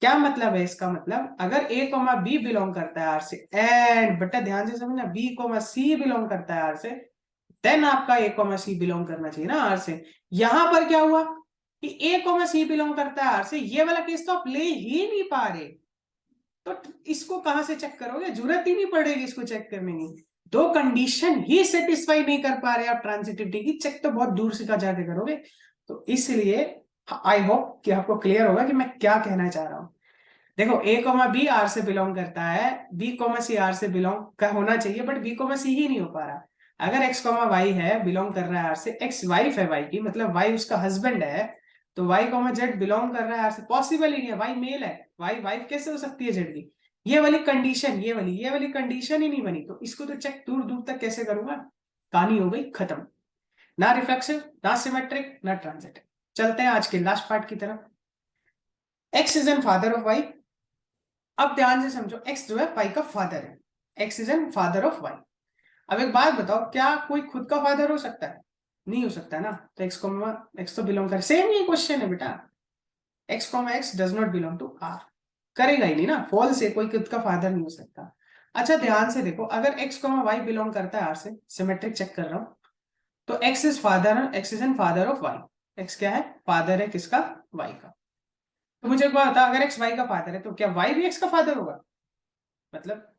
क्या मतलब है इसका? मतलब अगर ए कोमा बी बिलोंग करता है आर से, एंड बेटा ध्यान से समझना, बी कोमा सी बिलोंग करता है आर से, देन आपका ए कोमा सी बिलोंग करना चाहिए ना आर से। यहां पर क्या हुआ कि ए कोमा सी बिलोंग करता है आर से, ये वाला केस तो आप ले ही नहीं पा रहे। तो इसको कहां से चेक करोगे? जरूरत ही नहीं पड़ेगी इसको चेक करने की। दो कंडीशन ही सेटिस्फाई नहीं कर पा रहे आप ट्रांजिटिविटी की, चेक तो बहुत दूर से का जाके करोगे। तो इसलिए आई होप कि आपको क्लियर होगा कि मैं क्या कहना चाह रहा हूं। देखो ए कोमा बी आर से बिलोंग करता है, बी कोमा सी आर से बिलोंग का होना चाहिए, बट बी कोमा सी ही नहीं हो पा रहा। अगर एक्स कोमा वाई है, बिलोंग कर रहा है आर से, एक्स वाइफ है वाई की, मतलब वाई उसका हस्बैंड है, तो वाई कोमा जेड बिलोंग कर रहा है आर से, पॉसिबल ही नहीं है। वाई मेल है, वाई वाइफ कैसे हो सकती है जेड की? ये वाली कंडीशन, ये वाली कंडीशन ही नहीं बनी, तो इसको तो चेक दूर दूर तक कैसे करूंगा? कहानी हो गई खत्म। ना रिफ्लेक्सिव, ना सिमेट्रिक, ना ट्रांजिटिव। चलते हैं आज के लास्ट पार्ट की तरफ। X is an father of Y. अब ध्यान से समझो, एक्स जो है वाई का फादर है, X is an father of Y. अब एक बात बताओ, क्या कोई खुद का फादर हो सकता है? नहीं हो सकता ना। तो एक्स तो बिलोंग कर, सेम ये क्वेश्चन है बेटा, X comma X does not belong to R. करेगा ही नहीं ना, फॉल्स है, कोई खुद का फादर नहीं हो सकता। अच्छा ध्यान से देखो, अगर एक्स कॉमा वाई बिलोंग करता है आर से, सिमेट्रिक चेक कर रहा हूं, तो X is father, X is an father of Y. X क्या है? फादर है किसका? वाई का। तो मुझे एक बात बता, अगर एक्स वाई का फादर है, तो क्या वाई भी एक्स का फादर होगा? मतलब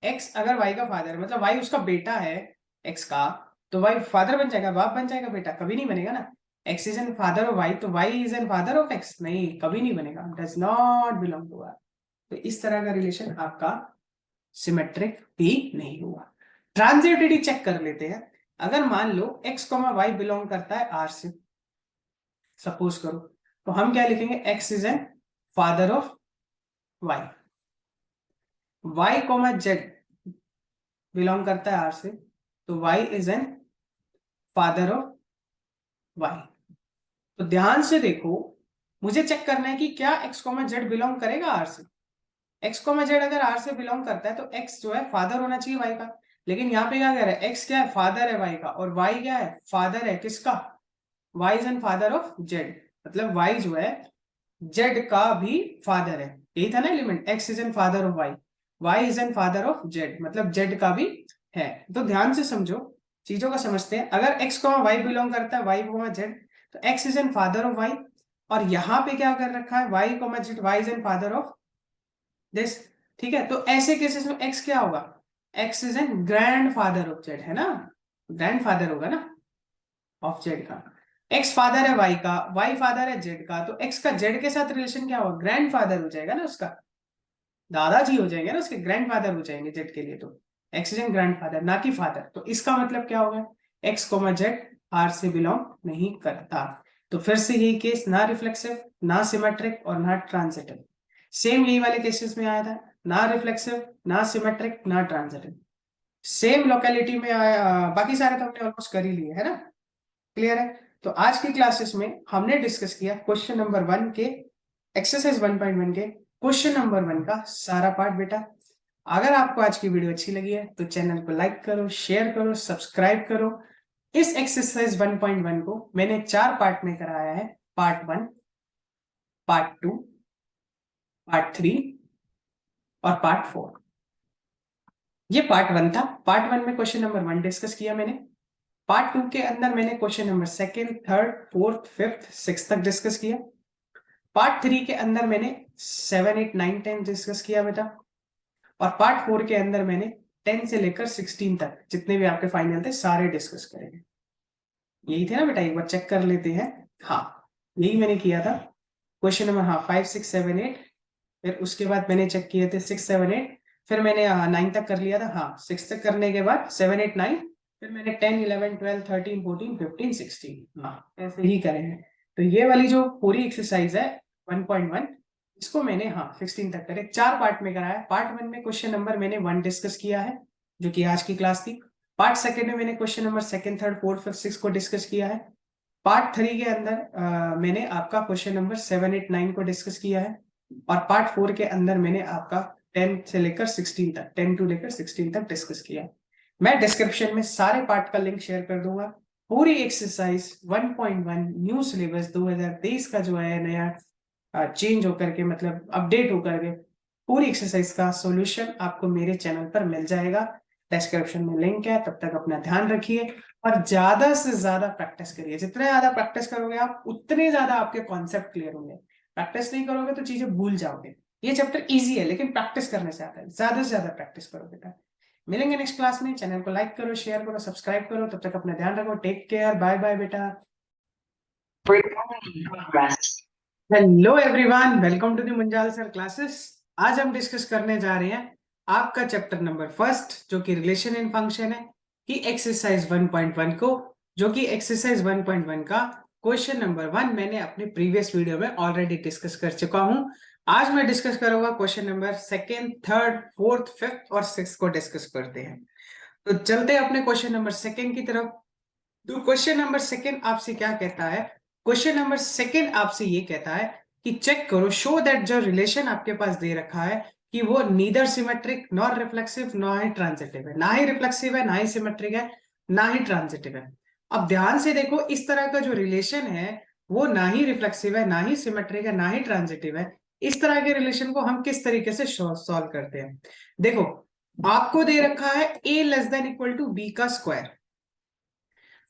एक्स अगर वाई का फादर है, मतलब वाई उसका बेटा है एक्स का, तो वाई फादर बन जाएगा, बाप बन जाएगा? बेटा कभी नहीं बनेगा ना। X is an father of Y, तो Y is an father of X? नहीं, कभी नहीं बनेगा, does not belong to R. तो इस तरह का रिलेशन आपका सिमेट्रिक भी नहीं हुआ। ट्रांजिटिविटी चेक कर लेते हैं। अगर मान लो एक्स कॉमा वाई बिलोंग करता है आर से, सपोज करो, तो हम क्या लिखेंगे? X is an father of Y. Y comma Z belong करता है आर से, तो Y is an father of Y. तो ध्यान से देखो, मुझे चेक करना है कि क्या एक्स कॉमा जेड बिलोंग करेगा आर से। एक्स कॉमा जेड अगर आर से बिलोंग करता है, तो एक्स जो है फादर होना चाहिए वाई का। लेकिन यहाँ पे क्या कह रहा है? एक्स क्या है? फादर है वाई का, और वाई क्या है? फादर है किसका? Y is an father of Z. मतलब वाई जो है जेड का भी फादर है। यही था ना element, X is an father of Y, Y is an father of Z, मतलब जेड का भी है। तो ध्यान से समझो, चीजों को समझते हैं। अगर एक्स को वाई बिलोंग करता है, वाई को जेड, तो X is an father of Y, और यहां पे क्या कर रखा है? वाई को Z, Y is an father of this, ठीक है। तो ऐसे केसेस में एक्स क्या होगा, X is an grandfather of Z, है ना, ग्रैंडफादर होगा ना ऑफ जेड का। एक्स फादर है वाई का, वाई फादर है जेड का, तो एक्स का जेड के साथ रिलेशन क्या होगा, ग्रैंडफादर हो जाएगा ना उसका, दादाजी हो जाएंगे ना उसके, ग्रैंडफादर हो जाएंगे जेड के लिए। तो एक्स इज एन ग्रैंडफादर ना कि फादर, तो इसका मतलब क्या होगा, एक्स कोमा जेड आर से बिलोंग नहीं करता। तो फिर से यही केस, ना रिफ्लेक्सिव, ना सिमेट्रिक और ना ट्रांजिटिव। सेम यही वाले केसेस में आया था, ना रिफ्लेक्सिव, ना सिमेट्रिक, ना ट्रांजिटिव। सेम लोकेलिटी में आया, बाकी सारे तो हमने ऑलमोस्ट कर ही लिए, है ना, क्लियर है। तो आज की क्लासेस में हमने डिस्कस किया क्वेश्चन नंबर 1 के, एक्सरसाइज 1.1 के क्वेश्चन नंबर 1 का सारा पार्ट बेटा। अगर आपको आज की वीडियो अच्छी लगी है तो चैनल को लाइक करो, शेयर करो, सब्सक्राइब करो। इस एक्सरसाइज 1.1 को मैंने 4 पार्ट में कराया है, पार्ट 1, पार्ट 2, पार्ट 3 और पार्ट 4। ये पार्ट 1 था। पार्ट 1 में क्वेश्चन नंबर 1 डिस्कस किया मैंने। पार्ट 2 के अंदर मैंने question number 2nd, 3rd, 4th, 5th, 6th तक डिस्कस किया। पार्ट 3 के अंदर मैंने 7, 8, 9, 10 डिस्कस किया बेटा। और पार्ट 4 के अंदर मैंने 10 से लेकर 16 तक जितने भी आपके फाइनल थे सारे डिस्कस करेंगे। यही थे ना बेटा, एक बार चेक कर लेते हैं। हाँ, यही मैंने किया था क्वेश्चन नंबर, हाँ 5, 6, 7, 8। फिर उसके बाद मैंने चेक किए थे 6, 7, 8। फिर मैंने 9 तक कर लिया था, हाँ 6 तक करने के बाद 7, 8, 9। फिर मैंने 10, 11, 12, 13, 14, 15, 16, हाँ ऐसे ही करेंगे। तो ये वाली जो पूरी एक्सरसाइज है 1.1, इसको मैंने हाँ 16 तक करे, 4 पार्ट में कराया। पार्ट 1 में क्वेश्चन नंबर मैंने 1 डिस्कस किया है, जो कि आज की क्लास थी। पार्ट 2 में मैंने question number 2nd, 3rd, 4th, 5th, 6 को डिस्कस किया है। पार्ट 3 के अंदर मैंने आपका क्वेश्चन नंबर 7, 8, 9 को डिस्कस किया है। और पार्ट 4 के अंदर मैंने आपका 10 से लेकर 16 तक, 10 टू लेकर 16 तक डिस्कस किया। मैं डिस्क्रिप्शन में सारे पार्ट का लिंक शेयर कर दूंगा। पूरी एक्सरसाइज 1.1 न्यू सिलेबस 2023 का जो है नया चेंज होकर के, मतलब अपडेट होकर के, पूरी एक्सरसाइज का सॉल्यूशन आपको मेरे चैनल पर मिल जाएगा। डिस्क्रिप्शन में लिंक है। तब तक अपना ध्यान रखिए और ज्यादा से ज्यादा प्रैक्टिस करिए। जितने ज्यादा प्रैक्टिस करोगे आप, उतने ज्यादा आपके कॉन्सेप्ट क्लियर होंगे। प्रैक्टिस नहीं करोगे तो चीजें भूल जाओगे। ये चैप्टर इजी है लेकिन प्रैक्टिस करने से आता है। ज्यादा से ज्यादा प्रैक्टिस करो बेटा। मिलेंगे नेक्स्ट क्लास में। चैनल को लाइक करो, शेयर करो, सब्सक्राइब करो। तब तक अपना ध्यान रखो। टेक केयर, बाय बाय बेटा। Hello everyone, welcome to the Munjal sir classes. आज हम डिस्कस करने जा रहे हैं आपका चैप्टर नंबर 1, जो कि रिलेशन इन फंक्शन है, कि एक्सरसाइज 1.1 को, जो कि एक्सरसाइज 1.1 का क्वेश्चन नंबर 1 मैंने अपने प्रीवियस वीडियो में ऑलरेडी डिस्कस कर चुका हूं। आज मैं डिस्कस करूंगा question number 2nd, 3rd, 4th, 5th और 6th को डिस्कस करते हैं। तो चलते हैं अपने क्वेश्चन नंबर 2nd की तरफ। तो क्वेश्चन नंबर 2 आपसे क्या कहता है, क्वेश्चन नंबर 2 आपसे ये कहता है कि चेक करो, शो दैट जो रिलेशन आपके पास दे रखा है कि वो neither symmetric nor reflexive nor ही ट्रांजिटिव है। ना ही रिफ्लेक्सिव है, ना ही सिमेट्रिक है, ना ही ट्रांजिटिव है। अब ध्यान से देखो, इस तरह का जो रिलेशन है वो ना ही रिफ्लेक्सिव है, ना ही सिमेट्रिक है, ना ही ट्रांजिटिव है। इस तरह के रिलेशन को हम किस तरीके से सॉल्व करते हैं। देखो, आपको दे रखा है a less than equal to b का स्क्वायर।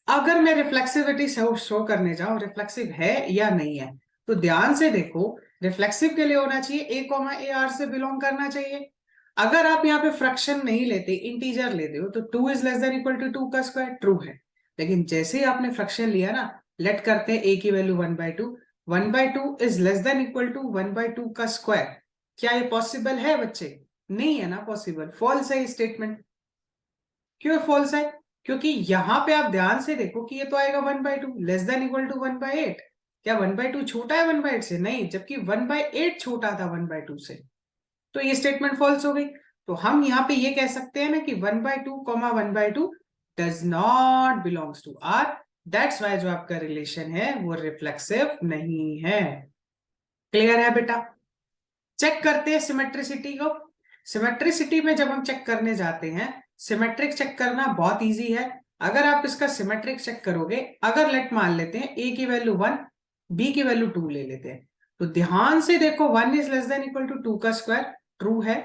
अगर मैं रिफ्लेक्सिविटी शो करने जाऊं, रिफ्लेक्सिव है या नहीं है, तो ध्यान से देखो, रिफ्लेक्सिव के लिए होना चाहिए a कॉमा ए आर से बिलोंग करना चाहिए। अगर आप यहाँ पे फ्रैक्शन नहीं लेते, इंटीजर लेते हो, तो 2 is less than equal to 2 का स्क्वायर ट्रू है। लेकिन जैसे ही आपने फ्रैक्शन लिया ना, लेट करते हैं a की value 1/2, 1/2 is less than equal to 1/2 का स्क्वायर। क्या ये पॉसिबल है बच्चे? नहीं है ना पॉसिबल, फॉल्स है स्टेटमेंट। क्यों फॉल्स है? क्योंकि यहां पे आप ध्यान से देखो कि ये तो आएगा 1/2 लेस देन इक्वल टू 1/8। क्या 1/2 छोटा है 1/8 से? नहीं, जबकि 1/8 छोटा था 1/2 से। तो ये स्टेटमेंट फॉल्स हो गई। तो हम यहाँ पे ये कह सकते हैं ना कि 1/2 1/2 does not belongs to R. That's why जो आपका रिलेशन है वो रिफ्लेक्सिव नहीं है। क्लियर है बेटा? चेक करते हैं सिमेट्रिसिटी को। सिमेट्रिसिटी में जब हम चेक करने जाते हैं, सिमेट्रिक चेक करना बहुत इजी है। अगर आप इसका सिमेट्रिक चेक करोगे, अगर लेट मान लेते हैं a की वैल्यू 1, b की वैल्यू 2 ले लेते हैं, तो ध्यान से देखो 1 is less than equal to 2 का स्क्वायर ट्रू है।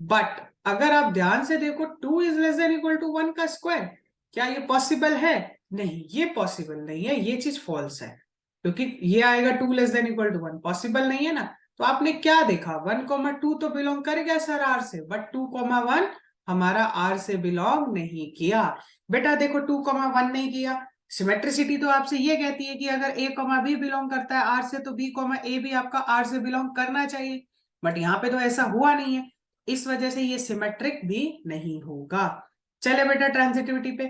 बट अगर आप ध्यान से देखो 2 is less than equal to 1 का स्क्वायर, क्या ये पॉसिबल है? नहीं, ये पॉसिबल नहीं है, ये चीज फॉल्स है। क्योंकि ये आएगा 2 less than equal to 1, possible नहीं है ना। तो आपने क्या देखा, 1,2 तो बिलोंग कर गया सर आर से, बट 2,1 हमारा आर से बिलोंग नहीं किया। बेटा देखो 2,1 नहीं किया, सिमेट्रिसिटी तो आपसे ये कहती है कि अगर ए कॉमा बी बिलोंग करता है आर से तो बी कॉमा ए भी आपका आर से बिलोंग करना चाहिए, बट यहाँ पे तो ऐसा हुआ नहीं है, इस वजह से ये सिमेट्रिक भी नहीं होगा। चले बेटा ट्रांजिटिविटी पे,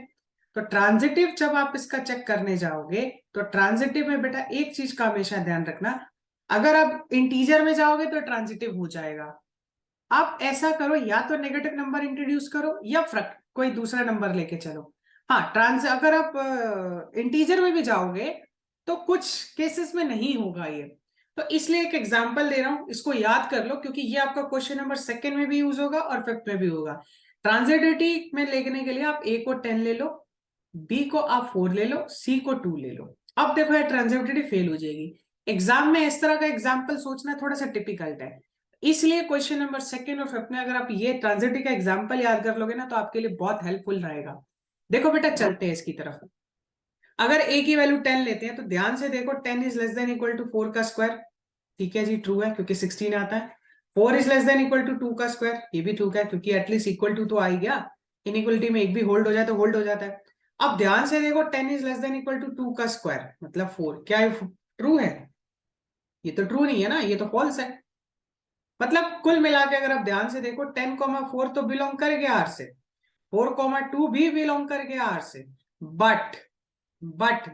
तो ट्रांजिटिव जब आप इसका चेक करने जाओगे तो ट्रांजिटिव में बेटा एक चीज का हमेशा ध्यान रखना, अगर आप इंटीजर में जाओगे तो ट्रांजिटिव हो जाएगा। आप ऐसा करो, या तो नेगेटिव नंबर इंट्रोड्यूस करो या कोई दूसरा नंबर लेके चलो। हाँ अगर आप इंटीजर में भी जाओगे तो कुछ केसेस में नहीं होगा ये, तो इसलिए एक एग्जांपल दे रहा हूं, इसको याद कर लो क्योंकि ये आपका क्वेश्चन नंबर 2 में भी यूज होगा और 5th में भी होगा। ट्रांजिटिविटी में लिखने के लिए आप ए को 10 ले लो, बी को आप 4 ले लो, सी को 2 ले लो। अब देखो ये ट्रांजिटिविटी फेल हो जाएगी। एग्जाम में इस तरह का एग्जाम्पल सोचना थोड़ा सा टिपिकल्ट है, इसलिए क्वेश्चन नंबर 2 और 5th में अगर आप ये ट्रांजिटिव का एग्जाम्पल याद कर लोगे ना तो आपके लिए बहुत हेल्पफुल रहेगा। देखो बेटा चलते हैं इसकी तरफ। अगर a की वैल्यू 10 लेते हैं तो ध्यान से देखो, 10 is less than equal to 4 का स्क्वायर, ठीक है जी, ट्रू है क्योंकि 16 आता है। 4 is less than equal to 2 का स्क्वायर, ये भी ट्रू है क्योंकि एटलीस्ट इक्वल टू तो आ ही गया, इनइक्वलिटी में एक भी होल्ड हो जाए तो होल्ड हो जाता है। अब ध्यान से देखो 10 is less than equal to 2 का स्क्वायर मतलब 4, क्या ये ट्रू है? ये तो ट्रू नहीं है ना, ये तो फॉल्स है। मतलब कुल मिला के अगर आप ध्यान से देखो 10,4 तो बिलोंग कर गया आर से, 4,2 भी बिलोंग कर गया आर से, बट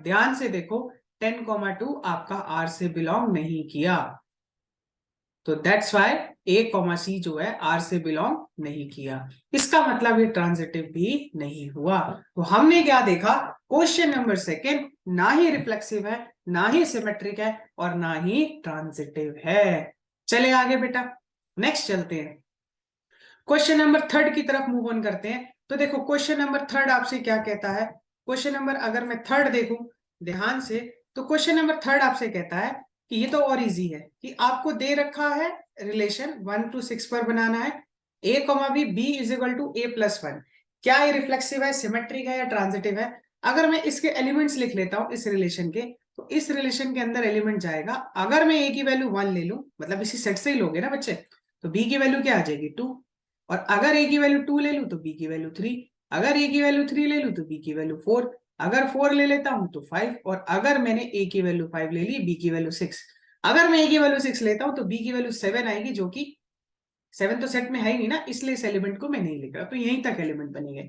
ध्यान से देखो 10,2 आपका आर से बिलोंग नहीं किया, तो दैट्स वाई ए कॉमा सी जो है आर से बिलोंग नहीं किया, इसका मतलब ये ट्रांजिटिव भी नहीं हुआ। तो हमने क्या देखा, क्वेश्चन नंबर 2 ना ही रिफ्लेक्सिव है, ना ही सिमेट्रिक है और ना ही ट्रांजिटिव है। चले आगे बेटा, नेक्स्ट चलते हैं, क्वेश्चन नंबर 3 की तरफ मूव ऑन करते हैं। तो देखो क्वेश्चन नंबर 3 आपसे क्या कहता है, क्वेश्चन नंबर अगर मैं 3 देखूं ध्यान से, तो क्वेश्चन नंबर 3 आपसे कहता है कि ये तो और इजी है कि आपको दे रखा है रिलेशन 1 to 6 पर बनाना है, a comma B B is equal to a plus 1। क्या ये रिफ्लेक्सिव है, सिमेट्रिक है या ट्रांजिटिव है? अगर मैं इसके एलिमेंट्स लिख लेता हूं इस रिलेशन के, तो इस रिलेशन के अंदर एलिमेंट जाएगा, अगर मैं a की वैल्यू 1 ले लूं, मतलब इसी सेट से ही लोगे ना बच्चे, तो b की वैल्यू क्या आ जाएगी 2, और अगर a की वैल्यू 2 ले लूं तो b की वैल्यू 3, अगर a की वैल्यू 3 ले लूं तो b की वैल्यू 4, अगर 4 ले लेता हूं तो 5, और अगर मैंने a की वैल्यू 5 ले ली, b की वैल्यू 6, अगर मैं a की वैल्यू 6 लेता हूं तो b की वैल्यू 7 आएगी, जो कि 7 तो सेट में है ही नहीं ना, इसलिए इस एलिमेंट को मैं नहीं लिख रहा, तो यहीं तक एलिमेंट बनेंगे।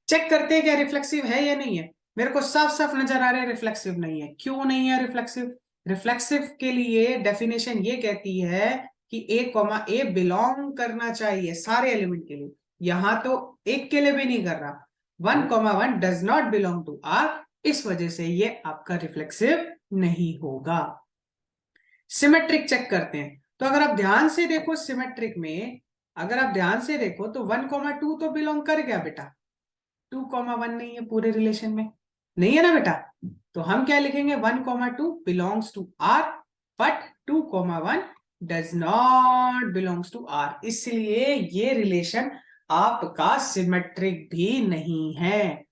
चेक करते हैं क्या रिफ्लेक्सिव है या नहीं है। मेरे को साफ साफ नजर आ रहा है रिफ्लेक्सिव नहीं है। क्यों नहीं है रिफ्लेक्सिव? रिफ्लेक्सिव के लिए डेफिनेशन ये कहती है कि a कॉमा ए बिलोंग करना चाहिए सारे एलिमेंट के लिए, यहां तो एक के लिए भी नहीं कर रहा, 1,1 does not belong to R, इस वजह से ये आपका रिफ्लेक्सिव नहीं होगा। सिमेट्रिक चेक करते हैं, तो अगर आप ध्यान से देखो सिमेट्रिक में, अगर आप ध्यान से देखो तो 1,2 तो बिलोंग कर गया बेटा, 2,1 नहीं है पूरे रिलेशन में, नहीं है ना बेटा, तो हम क्या लिखेंगे 1,2 belongs to R, but 2,1 does not belongs to R, इसलिए ये रिलेशन आपका सिमेट्रिक भी नहीं है।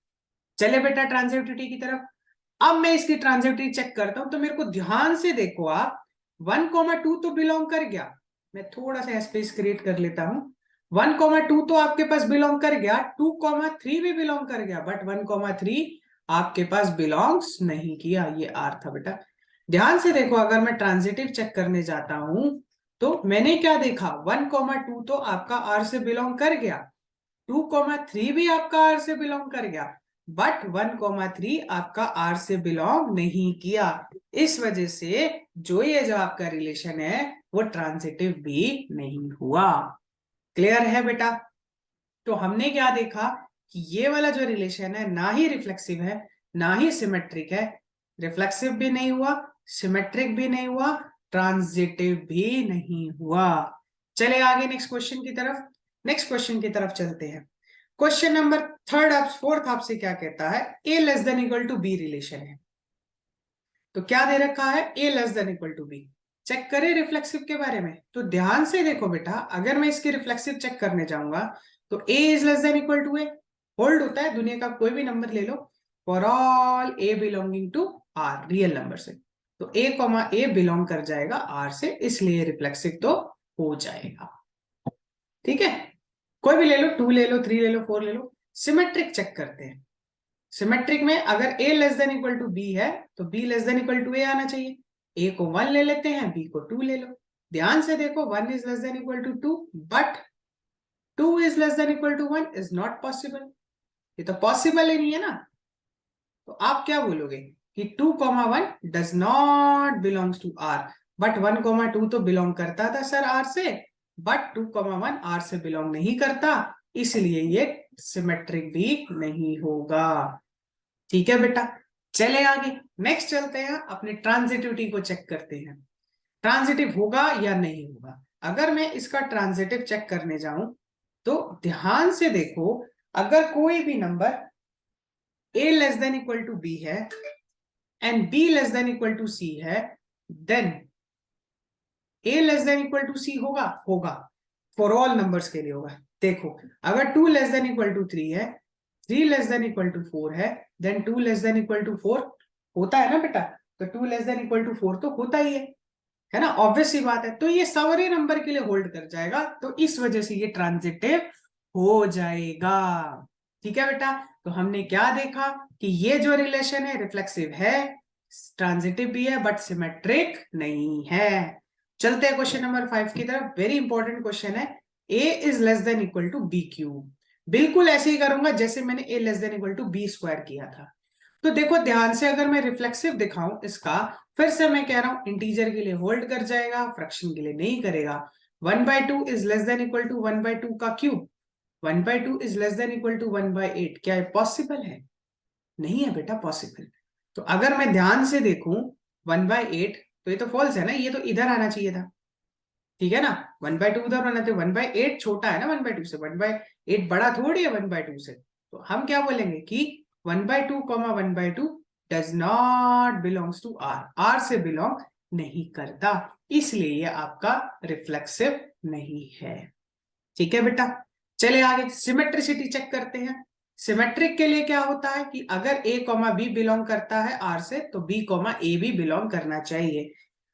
चले बेटा ट्रांजिटिविटी की तरफ, अब मैं इसकी ट्रांजिटिविटी चेक करता हूं, तो मेरे को ध्यान से देखो आप 1,2 तो बिलोंग कर गया, मैं थोड़ा सा स्पेस क्रिएट कर लेता हूं, 1,2 तो आपके पास बिलोंग कर गया, 2,3 भी बिलोंग कर गया, बट 1,3 आपके पास बिलोंग्स नहीं किया, ये आर था बेटा। ध्यान से देखो, अगर मैं ट्रांजिटिव चेक करने जाता हूं तो मैंने क्या देखा, 1,2 तो आपका आर से बिलोंग कर गया, 2,3 भी आपका आर से बिलोंग कर गया, बट 1,3 आपका आर से बिलोंग नहीं किया, इस वजह से जो आपका रिलेशन है वो ट्रांजिटिव भी नहीं हुआ। क्लियर है बेटा? तो हमने क्या देखा कि ये वाला जो रिलेशन है ना ही रिफ्लेक्सिव है ना ही सिमेट्रिक है, रिफ्लेक्सिव भी नहीं हुआ, सिमेट्रिक भी नहीं हुआ, ट्रांजिटिव भी नहीं हुआ। चले आगे नेक्स्ट क्वेश्चन की तरफ, नेक्स्ट क्वेश्चन की तरफ चलते हैं। क्वेश्चन नंबर 4th आपसे क्या कहता है, a less than equal to B relation है, तो क्या दे रखा है a less than equal to B. Check करें रिफ्लेक्सिव के बारे में, तो ध्यान से देखो बेटा, अगर मैं इसकी रिफ्लेक्सिव चेक करने जाऊंगा तो a is less than equal to a, hold होता है दुनिया का कोई भी नंबर ले लो, for all a belonging to R real number से, तो ए कॉमा ए बिलोंग कर जाएगा आर से, इसलिए रिफ्लेक्सिव तो हो जाएगा। ठीक है, कोई भी ले लो, 2 ले लो, 3 ले लो, 4 ले लो। सिमेट्रिक चेक करते हैं। सिमेट्रिक में अगर a less than equal to B है तो b less than equal to a आना चाहिए। a को 1 ले लेते हैं, b को 2 ले लो। ध्यान से देखो, 1 is less than equal to 2, but 2 is less than equal to 1 is not possible. ये तो पॉसिबल ही नहीं है ना। तो आप क्या बोलोगे कि 2,1 does not belongs to r, but 1,2 तो बिलोंग करता था सर r से, बट 2,1 r से बिलोंग नहीं करता, इसलिए ये सिमेट्रिक भी नहीं होगा। ठीक है बेटा, चले आगे। नेक्स्ट चलते हैं, अपने ट्रांजिटिविटी को चेक करते हैं। ट्रांजिटिव होगा या नहीं होगा। अगर मैं इसका ट्रांजिटिव चेक करने जाऊं तो ध्यान से देखो, अगर कोई भी number a less than equal to b है and b less than equal to c है, then a less than equal to c होगा, होगा फॉर ऑल नंबर्स के लिए होगा। देखो, अगर 2 लेस देन इक्वल टू 3 है, 3 लेस देन इक्वल टू 4 है, then 2 less than equal to 4 होता है ना बेटा। तो 2 लेस देन इक्वल टू 4 तो होता ही है ना, ऑब्वियस सी बात है। तो ये सारे नंबर के लिए होल्ड कर जाएगा, तो इस वजह से ये ट्रांजिटिव हो जाएगा। ठीक है बेटा, तो हमने क्या देखा कि ये जो रिलेशन है रिफ्लेक्सिव है, ट्रांजिटिव भी है, बट सिमेट्रिक नहीं है। चलते हैं क्वेश्चन नंबर 5 की तरफ। वेरी इंपॉर्टेंट क्वेश्चन है, a is less than equal to B cube. बिल्कुल ऐसे ही करूंगा जैसे मैंने a less than equal to B square किया था। तो देखो ध्यान से, अगर मैं रिफ्लेक्सिव दिखाऊं इसका, फिर से मैं कह रहा हूं इंटीजर के लिए होल्ड कर जाएगा, फ्रैक्शन के लिए नहीं करेगा। 1/2 is less than equal to 1/2 का cube. 1/2 is less than equal to 1/8। क्या ये पॉसिबल है? नहीं है बेटा पॉसिबल। तो अगर मैं ध्यान से देखूं 1/8, तो ये तो फॉल्स है ना, ये तो इधर आना चाहिए था। ठीक है ना, 1/2 उधर होना चाहिए। 1/8 छोटा है ना 1/2 से, 1/8 बड़ा थोड़ी है 1/2 से। तो हम क्या बोलेंगे कि 1/2 1/2 does not belongs to R, R से बिलोंग नहीं करता, इसलिए ये आपका रिफ्लेक्सिव नहीं है। ठीक है बेटा, चले आगे सिमेट्रिसिटी चेक करते हैं। सिमेट्रिक के लिए क्या होता है कि अगर a कॉमा बी बिलोंग करता है r से, तो b कॉमा ए भी बिलोंग करना चाहिए।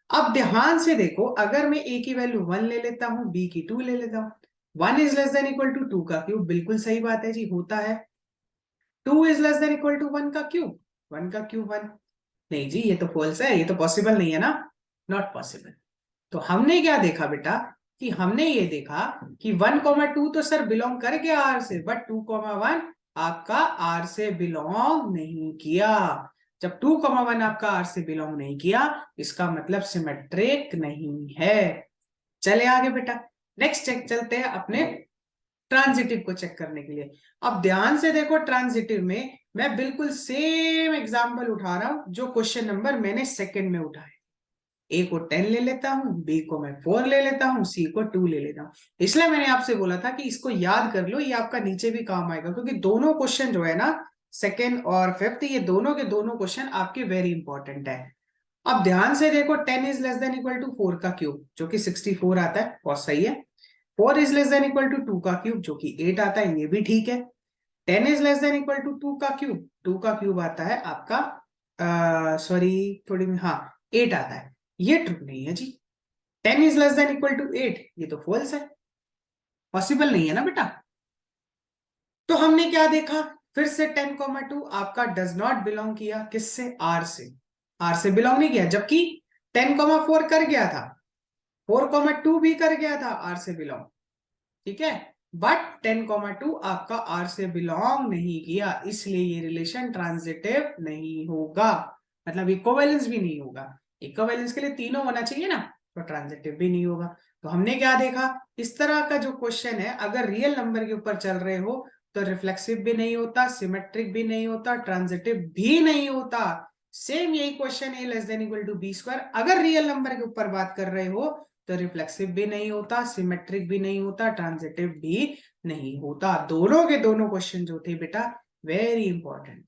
अब ध्यान से देखो, अगर मैं a की वैल्यू 1 ले लेता हूं, b की 2 ले लेता हूं। 1 is less than equal to 2 का क्यूब, बिल्कुल सही बात है जी, होता है। 2 is less than equal to 1 का क्यूब, 1 का क्यूब 1। नहीं जी, ये तो फॉल्स है, ये तो पॉसिबल नहीं है ना, नॉट पॉसिबल। तो हमने क्या देखा बेटा कि हमने ये देखा कि 1,2 तो सर बिलोंग कर गया आर से, बट 2,1 आपका आर से बिलोंग नहीं किया। जब 2,1 आपका आर से बिलोंग नहीं किया, इसका मतलब सिमेट्रिक नहीं है। चले आगे बेटा, नेक्स्ट चेक चलते हैं अपने ट्रांजिटिव को चेक करने के लिए। अब ध्यान से देखो, ट्रांजिटिव में मैं बिल्कुल सेम एग्जांपल उठा रहा हूं जो क्वेश्चन नंबर मैंने सेकंड में उठाया। ए को 10 ले लेता हूं, बी को मैं 4 ले लेता हूं, सी को 2 ले लेता हूं। इसलिए मैंने आपसे बोला था कि इसको याद कर लो, ये आपका नीचे भी काम आएगा, क्योंकि दोनों क्वेश्चन जो है ना, सेकेंड और फिफ्थ, ये दोनों के दोनों क्वेश्चन आपके वेरी इंपॉर्टेंट है। अब ध्यान से देखो, 10 is less than equal to 4 का क्यूब, जो कि 64 आता है, बहुत सही है। 4 is less than equal to 2 का क्यूब, जो कि 8 आता है, ये भी ठीक है। 10 is less than equal to 2 का क्यूब, 2 का क्यूब आता है आपका, सॉरी थोड़ी, हाँ 8 आता है, ये ट्रू नहीं है जी। 10 is less than equal to 8, ये तो फॉल्स है, पॉसिबल नहीं है ना बेटा। तो हमने क्या देखा, फिर से 10,2 आपका डज नॉट बिलोंग किया, किससे? आर से। आर से बिलोंग नहीं किया, जबकि 10,4 कर गया था, 4,2 भी कर गया था आर से बिलोंग। ठीक है, बट 10,2 आपका आर से बिलोंग नहीं किया, इसलिए ये रिलेशन ट्रांजिटिव नहीं होगा, मतलब इक्विवेलेंस भी नहीं होगा। इक्विवेलेंस के लिए तीनों होना चाहिए ना, तो ट्रांजिटिव भी नहीं होगा। तो हमने क्या देखा, इस तरह का जो क्वेश्चन है, अगर रियल नंबर के ऊपर चल रहे हो तो रिफ्लेक्सिव भी नहीं होता, सिमेट्रिक भी नहीं होता, ट्रांजिटिव भी नहीं होता। सेम यही question A less than equal to B square, अगर रियल नंबर के ऊपर बात कर रहे हो तो रिफ्लेक्सिव भी नहीं होता, सिमेट्रिक भी नहीं होता, ट्रांजिटिव भी नहीं होता। दोनों के दोनों क्वेश्चन जो थे बेटा वेरी इंपॉर्टेंट।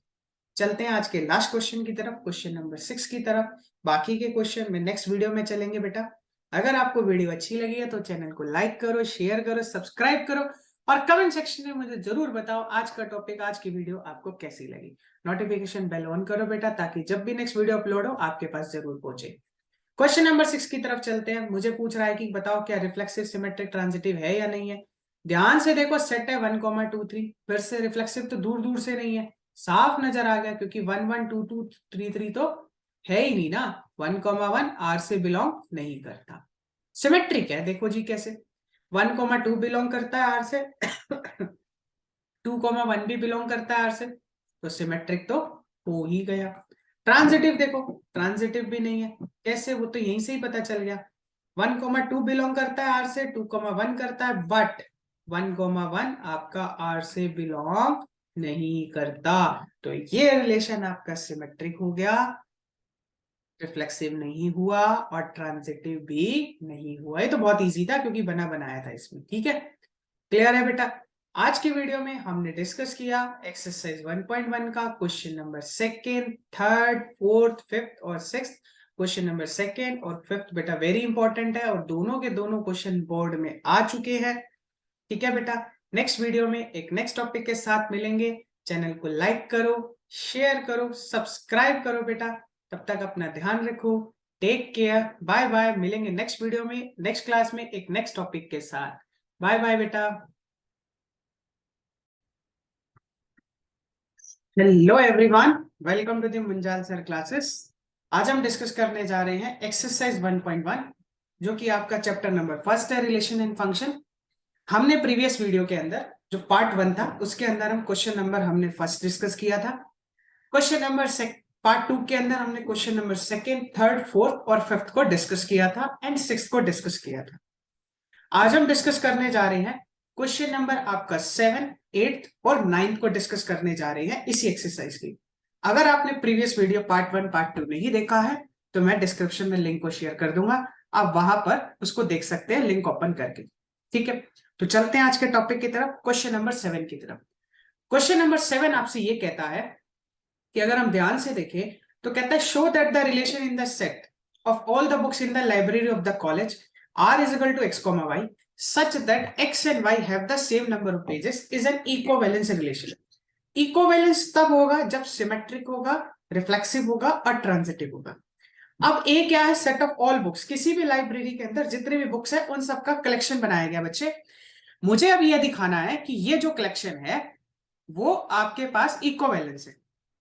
चलते हैं आज के लास्ट क्वेश्चन की तरफ, क्वेश्चन नंबर 6 की तरफ। बाकी के क्वेश्चन में नेक्स्ट वीडियो में चलेंगे बेटा। अगर आपको वीडियो अच्छी लगी है तो चैनल को लाइक करो, शेयर करो, सब्सक्राइब करो, और कमेंट सेक्शन में मुझे जरूर बताओ आज का टॉपिक, आज की वीडियो आपको कैसी लगी। नोटिफिकेशन बेल ऑन करो बेटा, ताकि जब भी नेक्स्ट वीडियो अपलोड हो आपके पास जरूर पहुंचे। क्वेश्चन नंबर 6 की तरफ चलते हैं। मुझे पूछ रहा है कि बताओ क्या रिफ्लेक्सिव सिमेट्रिक ट्रांजिटिव है या नहीं है। ध्यान से देखो, सेट है 1, 2, 3। फिर से रिफ्लेक्सिव तो दूर दूर से नहीं है, साफ नजर आ गया, क्योंकि 1, 1, 2, 2, 3, 3 तो है ही नहीं ना। 1, 1 आर से बिलोंग नहीं करता। सिमेट्रिक है, देखो जी कैसे। 1, 2 बिलोंग करता है आर से 2, 1 भी बिलोंग करता है आर से, तो सिमेट्रिक तो हो ही गया। ट्रांजिटिव देखो, ट्रांजिटिव भी नहीं है। कैसे? वो तो यहीं से ही पता चल गया। 1, 2 बिलोंग करता है आर से, 2, 1 करता है, बट 1, 1 आपका आर से बिलोंग नहीं करता। तो ये रिलेशन आपका सिमेट्रिक हो गया, रिफ्लेक्सिव नहीं हुआ और ट्रांजिटिव भी नहीं हुआ। ये तो बहुत इजी था क्योंकि बना बनाया था इसमें। ठीक है, क्लियर है बेटा। आज की वीडियो में हमने डिस्कस किया एक्सरसाइज 1.1 का question number 2nd, 3rd, 4th, 5th और 6th। क्वेश्चन नंबर 2nd और 5th बेटा वेरी इंपॉर्टेंट है और दोनों के दोनों क्वेश्चन बोर्ड में आ चुके हैं। ठीक है बेटा, नेक्स्ट वीडियो में एक नेक्स्ट टॉपिक के साथ मिलेंगे। चैनल को लाइक करो, शेयर करो, सब्सक्राइब करो बेटा। तब तक अपना ध्यान रखो। Take care, bye bye. मिलेंगे नेक्स्ट वीडियो में, नेक्स्ट क्लास में एक नेक्स्ट टॉपिक के साथ। बाय बाय बेटा। Hello everyone, welcome to the Munjal sir classes. आज हम डिस्कस करने जा रहे हैं एक्सरसाइज 1.1, जो कि आपका चैप्टर नंबर 1 है, रिलेशन एंड फंक्शन। हमने प्रीवियस वीडियो के अंदर जो पार्ट 1 था उसके अंदर हम क्वेश्चन नंबर हमने फर्स्ट डिस्कस किया था। क्वेश्चन नंबर पार्ट 2 के अंदर हमने question number 2nd, 3rd, 4th और 5th को डिस्कस किया था एंड 6th को डिस्कस किया था। आज हम डिस्कस करने जा रहे हैं क्वेश्चन नंबर आपका 7, 8th और 9th को डिस्कस करने जा रहे हैं इसी एक्सरसाइज की। अगर आपने प्रीवियस वीडियो पार्ट 1, पार्ट 2 नहीं देखा है तो मैं डिस्क्रिप्शन में लिंक को शेयर कर दूंगा, आप वहां पर उसको देख सकते हैं लिंक ओपन करके। ठीक है, तो चलते हैं आज के टॉपिक की तरफ, क्वेश्चन नंबर 7 की तरफ। क्वेश्चन नंबर 7 आपसे ये कहता है कि अगर हम ध्यान से देखें तो कहता है show that the relation in the set of all the books in the library of the college R is equal to x, y such that x and y have the same number of pages is an equivalence relation. Equivalence तब होगा जब symmetric होगा, reflexive होगा और transitive होगा। अब ए क्या है? सेट ऑफ ऑल बुक्स, किसी भी लाइब्रेरी के अंदर जितने भी बुक्स है उन सबका कलेक्शन बनाया गया बच्चे। मुझे अब यह दिखाना है कि ये जो कलेक्शन है वो आपके पास इक्विवेलेंस है।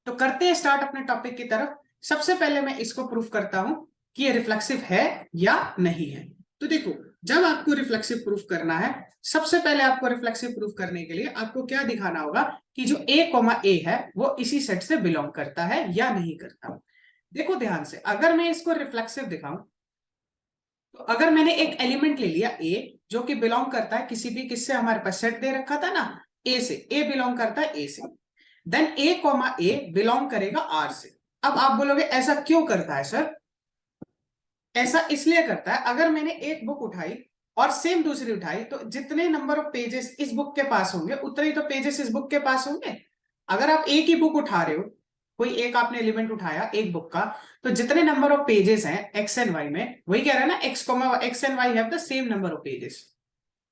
तो करते हैं स्टार्ट अपने टॉपिक की तरफ। सबसे पहले मैं इसको प्रूफ करता हूं कि ये रिफ्लेक्सिव है या नहीं है। तो देखो, जब आपको रिफ्लेक्सिव प्रूफ करना है, सबसे पहले आपको रिफ्लेक्सिव प्रूफ करने के लिए आपको क्या दिखाना होगा कि जो a, a है वो इसी सेट से बिलोंग करता है या नहीं करता। देखो ध्यान से, अगर मैं इसको रिफ्लेक्सिव दिखाऊं तो अगर मैंने एक एलिमेंट ले लिया a जो कि बिलोंग करता है किसी भी, किससे, हमारे पास सेट दे रखा था ना a से, a बिलोंग करता है a से, देन a, बिलोंग करेगा r से। अब आप बोलोगे ऐसा क्यों करता है सर? ऐसा इसलिए करता है, अगर मैंने एक बुक उठाई और सेम दूसरी उठाई तो जितने नंबर ऑफ पेजेस इस बुक के पास होंगे उतने ही तो पेजेस इस बुक के पास होंगे। अगर आप एक ही बुक उठा रहे हो, कोई एक आपने एलिमेंट उठाया एक बुक का, तो जितने नंबर ऑफ पेजेस हैं एक्स एंड वाई में, वही कह रहा है ना, x and why have the same number of pages.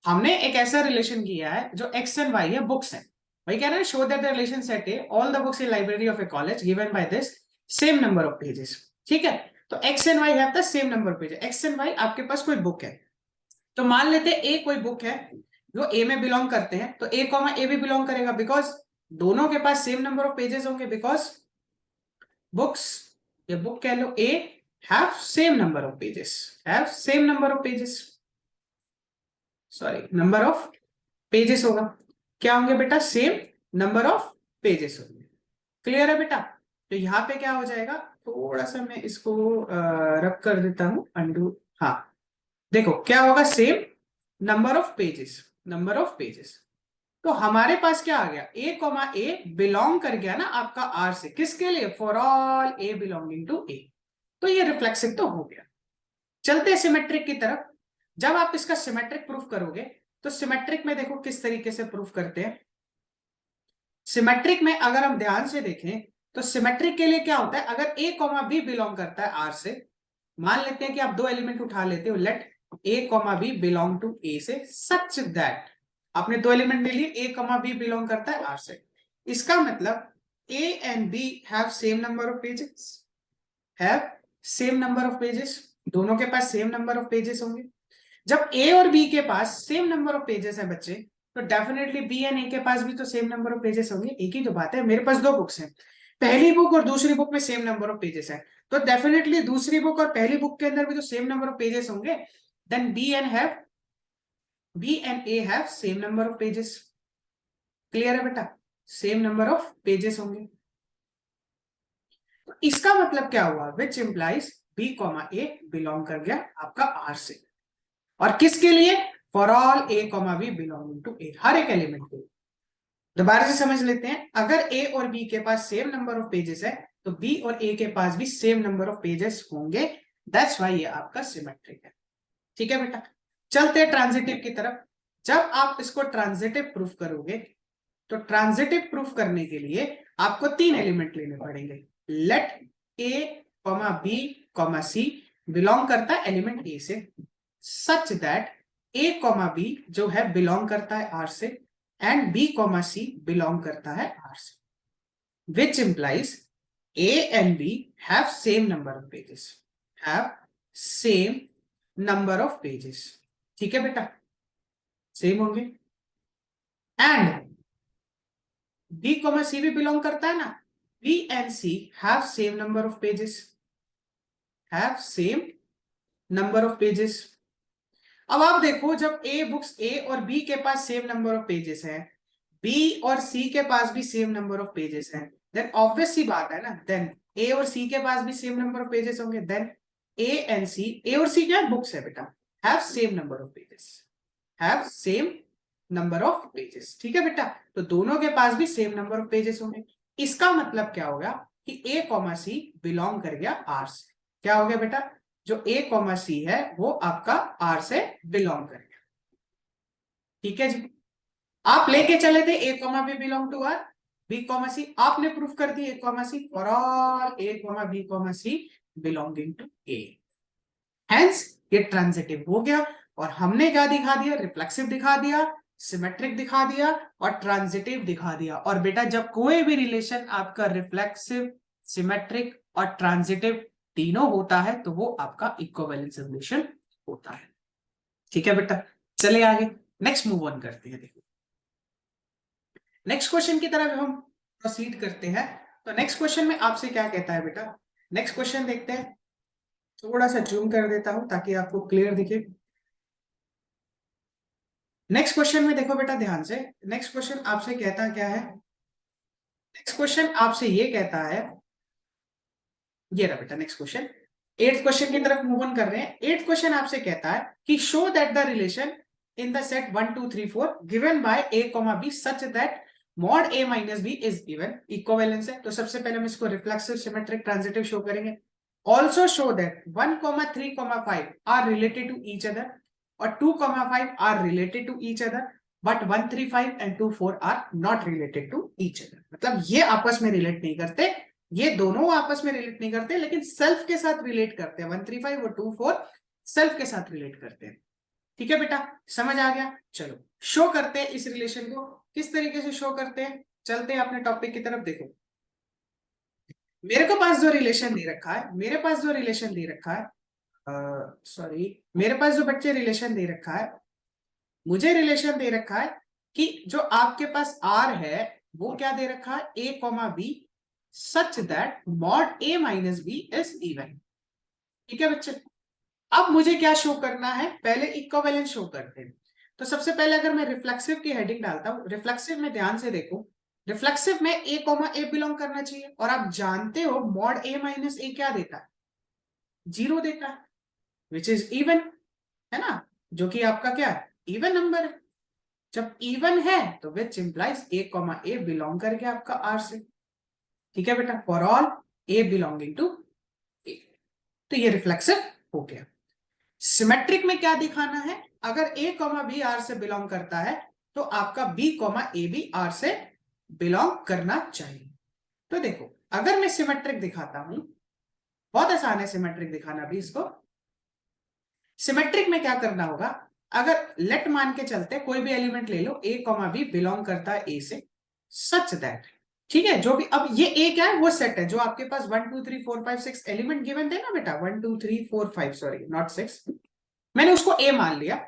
हमने एक ऐसा रिलेशन किया है जो एक्स एंड वाई है, बुक्स है। वही कह रहा है show that the relation set A all the books in library of A college given by this same number of pages. ठीक है, तो x and why have the same number of pages. X and Y आपके पास कोई book है, तो मान लेते हैं ए कोई बुक है जो ए में बिलोंग करते हैं, तो ए भी बिलोंग करेगा बिकॉज दोनों के पास सेम नंबर ऑफ पेजेस होंगे, बिकॉज बुक्स, ये बुक कह लो, A have same number of pages, have same number of pages, sorry number of pages होगा। क्या होंगे बेटा? सेम नंबर ऑफ पेजेस होंगे। क्लियर है बेटा? तो यहां पे क्या हो जाएगा, थोड़ा सा मैं इसको रब कर देता हूं, अंडू। हाँ देखो क्या होगा, same number of pages, number of pages. तो हमारे पास क्या आ गया, a, बिलोंग कर गया ना आपका आर से, किसके लिए? For all a belonging to a। तो ये रिफ्लेक्सिव तो हो गया। चलते हैं सिमेट्रिक की तरफ। जब आप इसका सिमेट्रिक प्रूफ करोगे तो सिमेट्रिक में देखो किस तरीके से प्रूफ करते हैं। सिमेट्रिक में अगर हम ध्यान से देखें तो सिमेट्रिक के लिए क्या होता है, अगर a, b बिलोंग करता है आर से, मान लेते हैं कि आप दो एलिमेंट उठा लेते हो, let a, b belong to a से, सच दैट आपने दो एलिमेंट ले लिए, ए कमा बी बिलोंग करता है आर से। इसका मतलब A and B have same number of pages, have same number of pages, दोनों के पास सेम नंबर ऑफ पेजेस होंगे। जब ए और बी के पास सेम नंबर ऑफ पेजेस है बच्चे, तो डेफिनेटली बी एंड ए के पास भी तो सेम नंबर ऑफ पेजेस होंगे। एक ही तो बात है, मेरे पास दो बुक्स हैं, पहली बुक और दूसरी बुक में सेम नंबर ऑफ पेजेस है, तो डेफिनेटली दूसरी बुक और पहली बुक के अंदर भी तो सेम नंबर ऑफ पेजेस होंगे। Then B and A have same number of pages. Clear है बेटा? सेम नंबर ऑफ पेजेस होंगे। तो इसका मतलब क्या हुआ? Which implies b comma a belong कर गया आपका आर से। और किसके लिए? For all a comma B belonging to A, हर एक एलिमेंट के लिए। दोबारा से समझ लेते हैं, अगर ए और बी के पास सेम नंबर ऑफ पेजेस है तो बी और ए के पास भी सेम नंबर ऑफ पेजेस होंगे। दैट्स व्हाई ये आपका सिमेट्रिक है। ठीक है बेटा, चलते हैं ट्रांजिटिव की तरफ। जब आप इसको ट्रांजिटिव प्रूफ करोगे, तो ट्रांजिटिव प्रूफ करने के लिए आपको तीन एलिमेंट लेने पड़ेंगे। Let A comma B comma C belong करता है एलिमेंट ए से, such that A comma B जो है बिलोंग करता है आर से, and B comma C belong करता है आर से, which implies A and B have same number of pages, have same number of pages. ठीक है बेटा, सेम होंगे। एंड बी कॉमा सी भी बिलोंग करता है ना, B and C have same number of pages, have same number of pages. अब आप देखो, जब बुक्स ए और बी के पास सेम नंबर ऑफ पेजेस है, बी और सी के पास भी सेम नंबर ऑफ पेजेस है, देन ऑब्वियस सी बात है ना, देन ए और सी के पास भी सेम नंबर ऑफ पेजेस होंगे। देन ए एंड सी, ए और सी क्या बुक्स है बेटा, have same number of pages, have same number of pages. ठीक है बेटा, तो दोनों के पास भी सेम नंबर ऑफ पेजेस होंगे। इसका मतलब क्या होगा कि ए कॉमा सी बिलोंग कर गया आर से। क्या हो गया बेटा? जो ए कॉमा सी है वो आपका आर से बिलोंग कर गया। ठीक है जी, आप लेके चले थे a comma B belong to R, b comma c आपने प्रूफ कर दी a comma c, for all a comma B comma C belonging to A. Hence ये ट्रांजिटिव हो गया, और हमने क्या दिखा दिया? रिफ्लेक्सिव दिखा दिया, सिमेट्रिक दिखा दिया और ट्रांजिटिव दिखा दिया। और बेटा जब कोई भी रिलेशन आपका रिफ्लेक्सिव, सिमेट्रिक और ट्रांजिटिव तीनों होता है तो वो आपका इक्विवेलेंस रिलेशन होता है। ठीक है बेटा, चले आगे, नेक्स्ट मूव ऑन करते हैं। देखो नेक्स्ट क्वेश्चन की तरफ हम प्रोसीड करते हैं। तो नेक्स्ट क्वेश्चन में आपसे क्या कहता है बेटा? नेक्स्ट क्वेश्चन देखते हैं, थोड़ा सा जूम कर देता हूं ताकि आपको क्लियर दिखे। नेक्स्ट क्वेश्चन में देखो बेटा ध्यान से, नेक्स्ट क्वेश्चन आपसे कहता क्या है? नेक्स्ट क्वेश्चन आपसे ये कहता है, ये रहा बेटा नेक्स्ट क्वेश्चन। एट्थ क्वेश्चन की तरफ मूव ऑन कर रहे हैं। एट्थ क्वेश्चन आपसे कहता है कि show that the relation in the set 1 2 3 4 given by a comma b such that mod a minus b is even. Equivalence है, तो सबसे पहले हम इसको रिफ्लेक्सिव, सिमेट्रिक, ट्रांजिटिव शो करेंगे। Also show that 1 3 5 are related to each other, और 2 5 are related to each other, but 1 3 5 and 2 4 are not related to each other. मतलब ये आपस में रिलेट नहीं करते, ये दोनों आपस में रिलेट नहीं करते, लेकिन सेल्फ के साथ रिलेट करते हैं। 1 3 5 और 2 4 सेल्फ के साथ रिलेट करते हैं। ठीक है बेटा, समझ आ गया? चलो शो करते हैं इस रिलेशन को। किस तरीके से शो करते हैं? चलते हैं अपने टॉपिक की तरफ। देखो मेरे को पास जो रिलेशन दे रखा है, मेरे पास जो रिलेशन दे रखा है, सॉरी, मेरे पास जो बच्चे रिलेशन दे रखा है, मुझे रिलेशन दे रखा है कि जो आपके पास आर है वो क्या दे रखा है? A comma b such that mod A minus B is even. ठीक है बच्चे, अब मुझे क्या शो करना है? पहले इक्विवेलेंस शो करते हैं। तो सबसे पहले अगर मैं रिफ्लेक्सिव की हेडिंग डालता हूं, रिफ्लेक्सिव में ध्यान से देखो, रिफ्लेक्सिव में ए कॉमा ए बिलोंग करना चाहिए, और आप जानते हो मॉड ए माइनस ए क्या देता है? 0 देता है, विच इज इवन, है ना, जो कि आपका क्या है? इवन नंबर है। जब इवन है तो which implies a comma a belong करके आपका आर से। ठीक है बेटा, for all a belonging to A. तो ये रिफ्लेक्सिव हो गया। सिमेट्रिक में क्या दिखाना है? अगर ए कॉमा बी आर से बिलोंग करता है तो आपका बी कॉमा ए भी आर से बिलोंग करना चाहिए। तो देखो अगर मैं सिमेट्रिक दिखाता हूं, बहुत आसान है सिमेट्रिक दिखाना भी इसको। सिमेट्रिक में क्या करना होगा? अगर लेट मान के चलते कोई भी एलिमेंट ले लो a कॉमा बी बिलोंग करता है a से, सच दैट, ठीक है, जो भी, अब ये a क्या है, वो सेट है जो आपके पास 1 2 3 4 5 6 एलिमेंट गिवन थे ना बेटा, 1 2 3 4 5, सॉरी नॉट 6, मैंने उसको a मान लिया,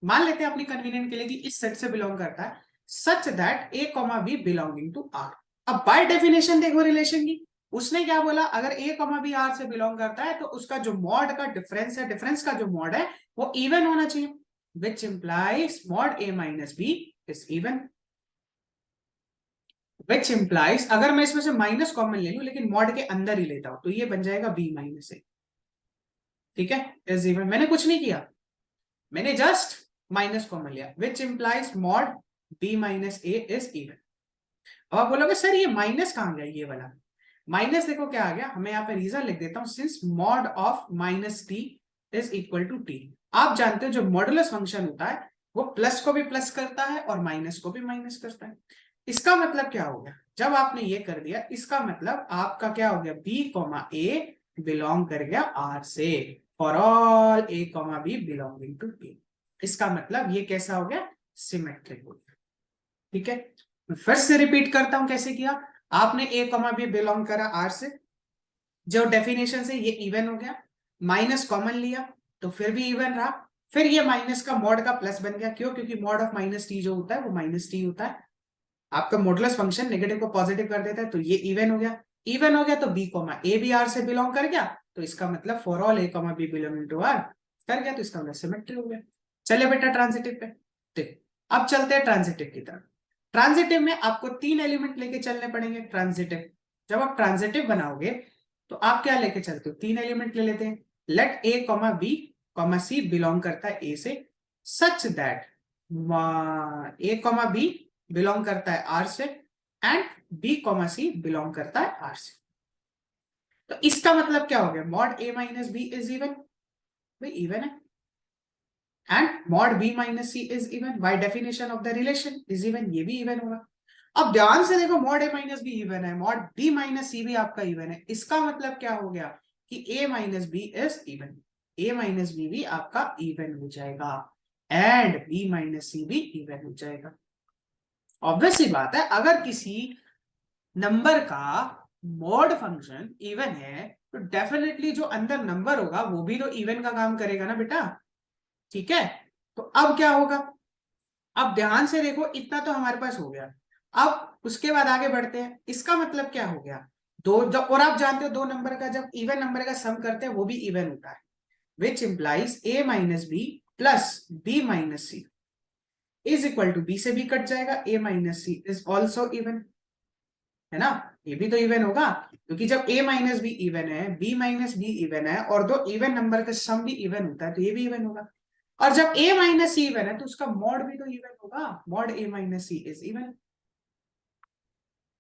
मान लेते हैं अपनी कन्वीनियंट के लिए कि इस सेट से बिलोंग करता है, such that a comma B belonging to r। अब बाय डेफिनेशन देखो रिलेशन की, उसने क्या बोला, अगर a कॉमा बी r से बिलोंग करता है तो उसका जो मॉड का डिफरेंस है, डिफरेंस का जो मॉड है वो इवन होना चाहिए, which implies mod a minus b is even, which implies अगर मैं इसमें से माइनस कॉमन ले लूं लेकिन मॉड के अंदर ही लेता हूं तो ये बन जाएगा b माइनस ए, ठीक है, इज इवन, मैंने कुछ नहीं किया, मैंने जस्ट माइनस कॉमन लिया, which implies mod b minus A is even. अब आप बोलोगे सर ये माइनस कहां गया, ये वाला माइनस देखो क्या आ गया, हमें यहाँ पे रीजन लिख देता हूं, since mod of minus T is equal to T. आप जानते हो जो मॉडुलस फंक्शन होता है वो प्लस को भी प्लस करता है और माइनस को भी माइनस करता है। इसका मतलब क्या हो गया, जब आपने ये कर दिया इसका मतलब आपका क्या हो गया, b कॉमा ए बिलोंग कर गया r से, for all a comma B belonging to p। इसका मतलब ये कैसा हो गया, सिमेट्रिक हो गया, ठीक है। फिर से रिपीट करता हूं कैसे किया, आपने a कॉमा बी बिलोंग करा r से, जो डेफिनेशन से ये इवन हो गया, माइनस कॉमन लिया तो फिर भी इवन रहा, फिर ये माइनस का मॉड का प्लस बन गया, क्यों, क्योंकि मॉड ऑफ माइनस टी जो होता है वो माइनस टी होता है, आपका मॉडुलस फंक्शन नेगेटिव को पॉजिटिव कर देता है, तो ये इवन हो गया, इवन हो गया तो b कॉमा ए भी r से बिलोंग कर गया, तो इसका मतलब for all a comma B belonging to r कर गया, तो इसका मतलब सिमेट्री हो गया। चलिए बेटा ट्रांजिटिव पे, देखो अब चलते हैं ट्रांजिटिव की तरफ। ट्रांजिटिव में आपको 3 एलिमेंट लेके चलने पड़ेंगे। ट्रांजिटिव, जब आप ट्रांजिटिव बनाओगे तो आप क्या लेके चलते हो, 3 एलिमेंट ले लेते हैं, let a comma B comma C belong करता है a से, such that a comma B belong करता है r से and b comma C belong करता है r से। तो इसका मतलब क्या हो गया, mod a minus B is even, भाई इवन है, and mod b minus C is even, by definition of the relation is even, ये भी इवन होगा। अब ध्यान से देखो, mod a minus B even है, मॉड b माइनस सी भी आपका इवन है, इसका मतलब क्या हो गया कि a minus B is even, a minus B भी आपका इवन हो जाएगा एंड b माइनस सी भी इवन हो जाएगा। ऑब्वियस सी बात है, अगर किसी नंबर का मॉड फंक्शन इवन है तो डेफिनेटली जो अंदर नंबर होगा वो भी तो इवन का काम करेगा ना बेटा, ठीक है। तो अब क्या होगा, अब ध्यान से देखो, इतना तो हमारे पास हो गया, अब उसके बाद आगे बढ़ते हैं, इसका मतलब क्या हो गया, दो जब, और आप जानते हो दो नंबर का जब इवन नंबर का सम करते हैं वो भी इवन होता है, which implies a minus B plus B minus C is equal to, B से बी कट जाएगा, a minus C is also even, है ना, ये भी तो इवन होगा, क्योंकि जब a माइनस बी इवन है, b माइनस बी इवन है और दो इवन नंबर का सम भी इवन होता है तो ये भी इवन होगा, और जब a माइनस सी इवन है तो उसका मॉड भी तो इवन होगा, mod a minus C is even,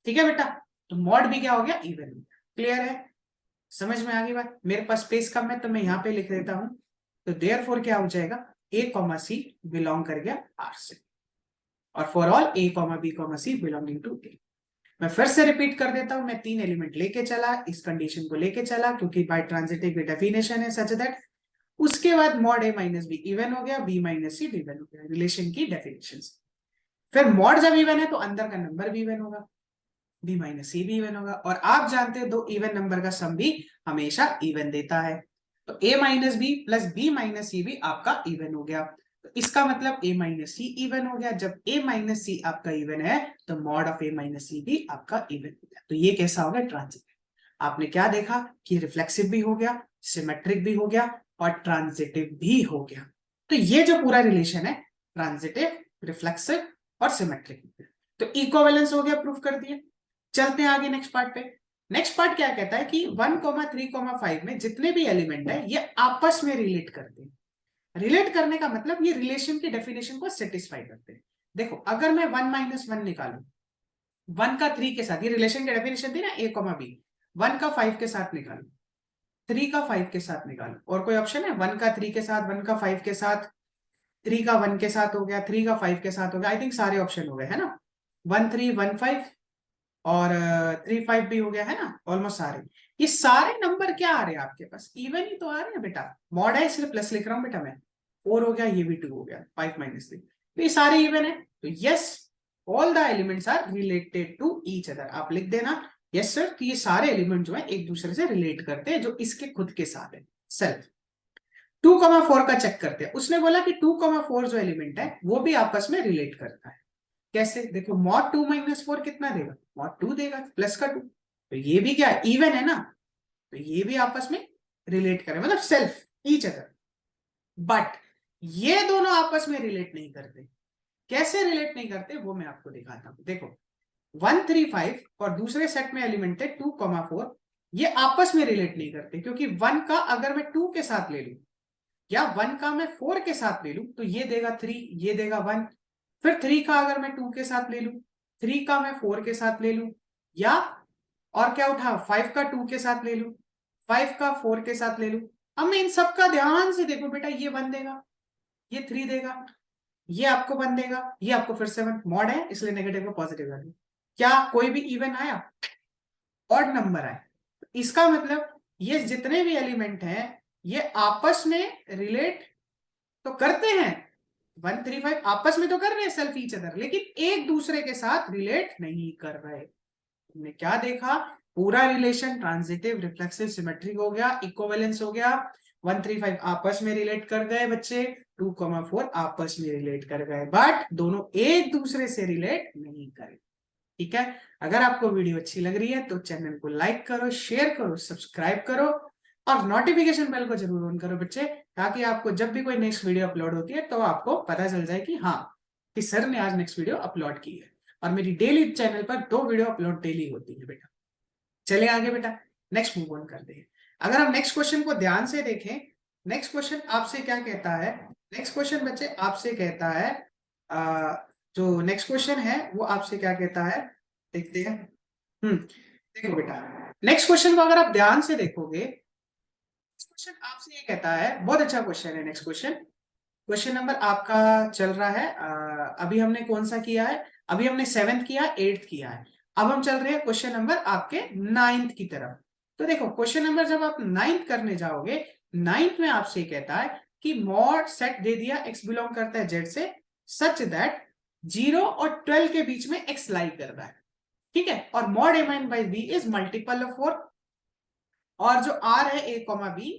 ठीक है बेटा, तो मॉड भी क्या हो गया, इवन। क्लियर है, समझ में आ गई बात, मेरे पास स्पेस कम है तो मैं यहाँ पे लिख देता हूं, तो देयरफॉर क्या हो जाएगा, a कॉमा सी बिलोंग कर गया r से, और for all a comma B comma C belonging to a। मैं फिर से रिपीट कर देता हूं, मैं 3 एलिमेंट लेके चला, इस कंडीशन को लेके चला क्योंकि बाय ट्रांजिटिव की डेफिनेशन है सच दैट, उसके बाद mod a minus B even हो गया, b माइनस सी इवन हो गया, रिलेशन की डेफिनेशन से। फिर मॉड जब इवन है तो अंदर का नंबर भी इवन होगा, b माइनस सी भी इवन होगा, और आप जानते हैं दो इवन नंबर का सम भी हमेशा इवन देता है, तो a minus B plus b minus सी भी आपका इवन हो गया, तो इसका मतलब a माइनस सी इवन हो गया, जब a माइनस सी आपका इवन है तो मॉड ऑफ a माइनस सी भी आपका इवन हो गया, तो ये कैसा हो गया, ट्रांजिटिव। आपने क्या देखा कि रिफ्लेक्सिव भी हो गया, सिमेट्रिक भी हो गया और ट्रांजिटिव भी हो गया, तो ये जो पूरा रिलेशन है ट्रांजिटिव, रिफ्लेक्सिव और सिमेट्रिक, तो इक्विवेलेंस हो गया, प्रूफ कर दिया। चलते हैं आगे नेक्स्ट पार्ट पे। नेक्स्ट पार्ट क्या कहता है कि 1,3,5 में जितने भी एलिमेंट है ये आपस में रिलेट करते हैं, रिलेट करने का मतलब ये रिलेशन की डेफिनेशन को सेटिस्फाई करते हैं। देखो अगर मैं 1 माइनस 1 निकालू, 1 का 3 के साथ, ये रिलेशन की डेफिनेशन थी ना a कॉमा बी, 1 का 5 के साथ निकालू, 3 का 5 के साथ निकालू, और कोई ऑप्शन है, 1 का 3 के साथ, 1 का 5 के साथ, 3 का 1 के साथ हो गया, 3 का 5 के साथ हो गया, आई थिंक सारे ऑप्शन हो गए, है ना, 1 3 1 5 और 3 5 भी हो गया, है ना, ऑलमोस्ट सारे। ये सारे नंबर क्या आ रहे हैं आपके पास, इवन ही तो आ रहे हैं बेटा, मॉड है इसलिए प्लस लिख रहा हूं बेटा मैं, 4 हो गया, ये भी 2 हो गया, 5 माइनस 3, तो ये सारे इवन है। तो yes, all the elements are related to each other. आप लिख देना यस सर कि ये सारे एलिमेंट जो है एक दूसरे से रिलेट करते हैं जो इसके खुद के साथ है। सेल्फ 2,4 का चेक करते हैं। उसने बोला कि 2,4 जो एलिमेंट है वो भी आपस में रिलेट करता है। कैसे? देखो मॉड 2 माइनस 4 कितना देगा? मॉड 2 देगा, प्लस का 2, तो ये भी क्या है? इवन है ना, तो ये भी आपस में रिलेट करे, मतलब सेल्फ ईच अदर। बट ये दोनों आपस में रिलेट नहीं करते। कैसे रिलेट नहीं करते वो मैं आपको दिखाता हूं। देखो 135 और दूसरे सेट में एलिमेंट है 2,4, ये आपस में रिलेट नहीं करते, क्योंकि 1 का अगर मैं 2 के साथ ले लूं या 1 का मैं 4 के साथ ले लूं तो ये देगा 3, ये देगा 1। फिर 3 का अगर मैं 2 के साथ ले लूं, 3 का मैं 4 के साथ ले लूं, या और क्या उठा, 5 का 2 के साथ ले लूं, 5 का 4 के साथ ले लूं। अब मैं इन सब का ध्यान से देखो बेटा, ये 1 देगा, ये 3 देगा, ये आपको 1 देगा, ये आपको फिर 7। मॉड है इसलिए नेगेटिव का पॉजिटिव वैल्यू। क्या कोई भी इवन आया? ऑड नंबर आए। इसका मतलब ये जितने भी एलिमेंट हैं ये आपस में रिलेट तो करते हैं, 135 आपस में तो कर रहे हैं सेल्फ ईच अदर, लेकिन एक दूसरे के साथ रिलेट नहीं कर रहे। हमने क्या देखा? पूरा रिलेशन ट्रांजिटिव, रिफ्लेक्सिव, सिमेट्रिक हो गया, इक्विवेलेंस हो गया। 135 आपस में रिलेट कर गए बच्चे, 2,4 आपस में रिलेट कर गए, बट दोनों एक दूसरे से रिलेट नहीं करे। ठीक है, अगर आपको वीडियो अच्छी लग रही है तो चैनल को लाइक करो, शेयर करो, सब्सक्राइब करो और नोटिफिकेशन बेल को जरूर ऑन करो बच्चे, ताकि आपको जब भी कोई नेक्स्ट वीडियो अपलोड होती है तो आपको पता चल जाए कि हाँ, कि सर ने आज नेक्स्ट वीडियो अपलोड की है। और मेरी डेली चैनल पर 2 वीडियो अपलोड डेली होती है बेटा। चले आगे बेटा, नेक्स्ट मूव ऑन करते हैं। अगर हम नेक्स्ट क्वेश्चन को ध्यान से देखें, नेक्स्ट क्वेश्चन आपसे क्या कहता है? नेक्स्ट क्वेश्चन बच्चे आपसे कहता है, जो नेक्स्ट क्वेश्चन है वो आपसे क्या कहता है, देखते हैं। देखो बेटा, नेक्स्ट क्वेश्चन को अगर आप ध्यान से देखोगे, क्वेश्चन आपसे ये कहता है, बहुत अच्छा क्वेश्चन है नेक्स्ट क्वेश्चन। क्वेश्चन नंबर आपका चल रहा है, अभी हमने कौन सा किया है? अभी हमने 7th किया, 8th किया है। अब हम चल रहे हैं क्वेश्चन नंबर आपके 9th की तरफ। तो देखो क्वेश्चन नंबर जब आप 9th करने जाओगे, 9th में आपसे कहता है कि मॉड सेट दे दिया x बिलोंग करता है z से, सच दैट 0 और 12 के बीच में x लाई कर रहा है। ठीक है, और mod a mine by b is multiple of 4, और जो r है a कॉमा b,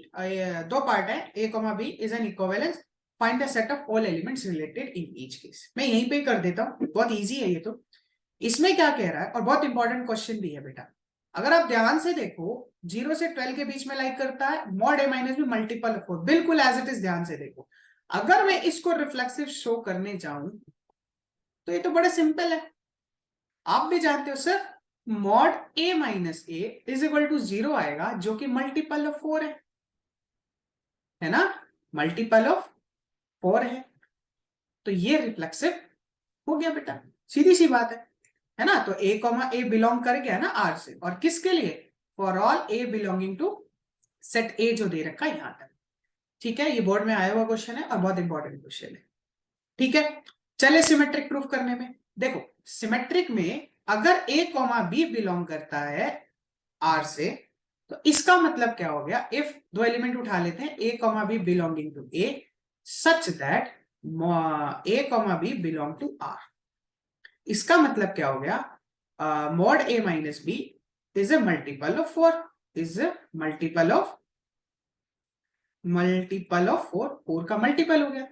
दो पार्ट है, a comma b is an equivalence, find the set of all elements related in each case. मैं यहीं पे कर देता हूं, बहुत इजी है ये तो। इसमें क्या कह रहा है, और बहुत इंपॉर्टेंट क्वेश्चन भी है बेटा, अगर आप ध्यान से देखो 0 से 12 के बीच में लाइक करता है, मॉड a माइनस भी मल्टीपल ऑफ 4, बिल्कुल एज इट इज। ध्यान से देखो, अगर मैं इसको रिफ्लेक्सिव शो करने जाऊं तो ये तो बड़ा सिंपल है, आप भी जानते हो sir, mod a minus A is equal to 0 आएगा, जो कि मल्टीपल ऑफ 4 है ना, मल्टीपल ऑफ 4 तो ये रिफ्लेक्सिव हो गया बेटा, सीधी सी बात है ना। तो a कॉमा ए बिलोंग कर गया ना r से, और किसके लिए? For all a belonging to set a जो दे रखा है यहां तक। ठीक है, ये बोर्ड में आया हुआ क्वेश्चन है और बहुत इंपॉर्टेंट क्वेश्चन है। ठीक है, चले सिमेट्रिक प्रूफ करने में। देखो सिमेट्रिक में अगर a कॉमा बी बिलोंग करता है r से, तो इसका मतलब क्या हो गया, इफ दो एलिमेंट उठा लेते हैं a comma B belonging to a such that a comma B belong to r, इसका मतलब क्या हो गया, mod a minus B is a multiple of 4, is multiple of 4, 4 का मल्टीपल हो गया।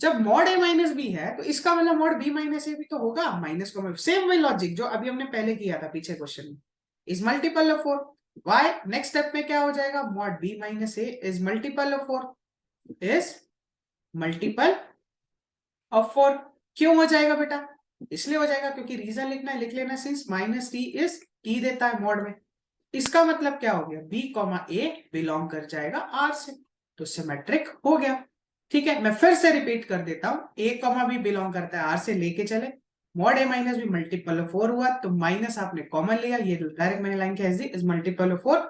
जब मॉड a माइनस बी है तो इसका मतलब मॉड b माइनस ए भी तो होगा, माइनस को सेम वही लॉजिक जो अभी हमने पहले किया था पीछे क्वेश्चन में, is multiple of 4। Why next step में क्या हो जाएगा, mod b minus A is multiple of 4, is multiple of 4। क्यों हो जाएगा बेटा? इसलिए हो जाएगा क्योंकि रीजन लिखना है, लिख लेना, since minus T is T देता है मॉड में। इसका मतलब क्या हो गया, b कॉमा ए बिलोंग कर जाएगा r से, तो सिमेट्रिक हो गया। ठीक है, मैं फिर से रिपीट कर देता हूं, a कॉमा बी बिलोंग करता है r से, लेके चले, mod a minus B multiple of 4 हुआ तो माइनस आपने कॉमन लिया, ये डायरेक्ट मैंने लाइन खींच दी, इज मल्टीपल ऑफ 4,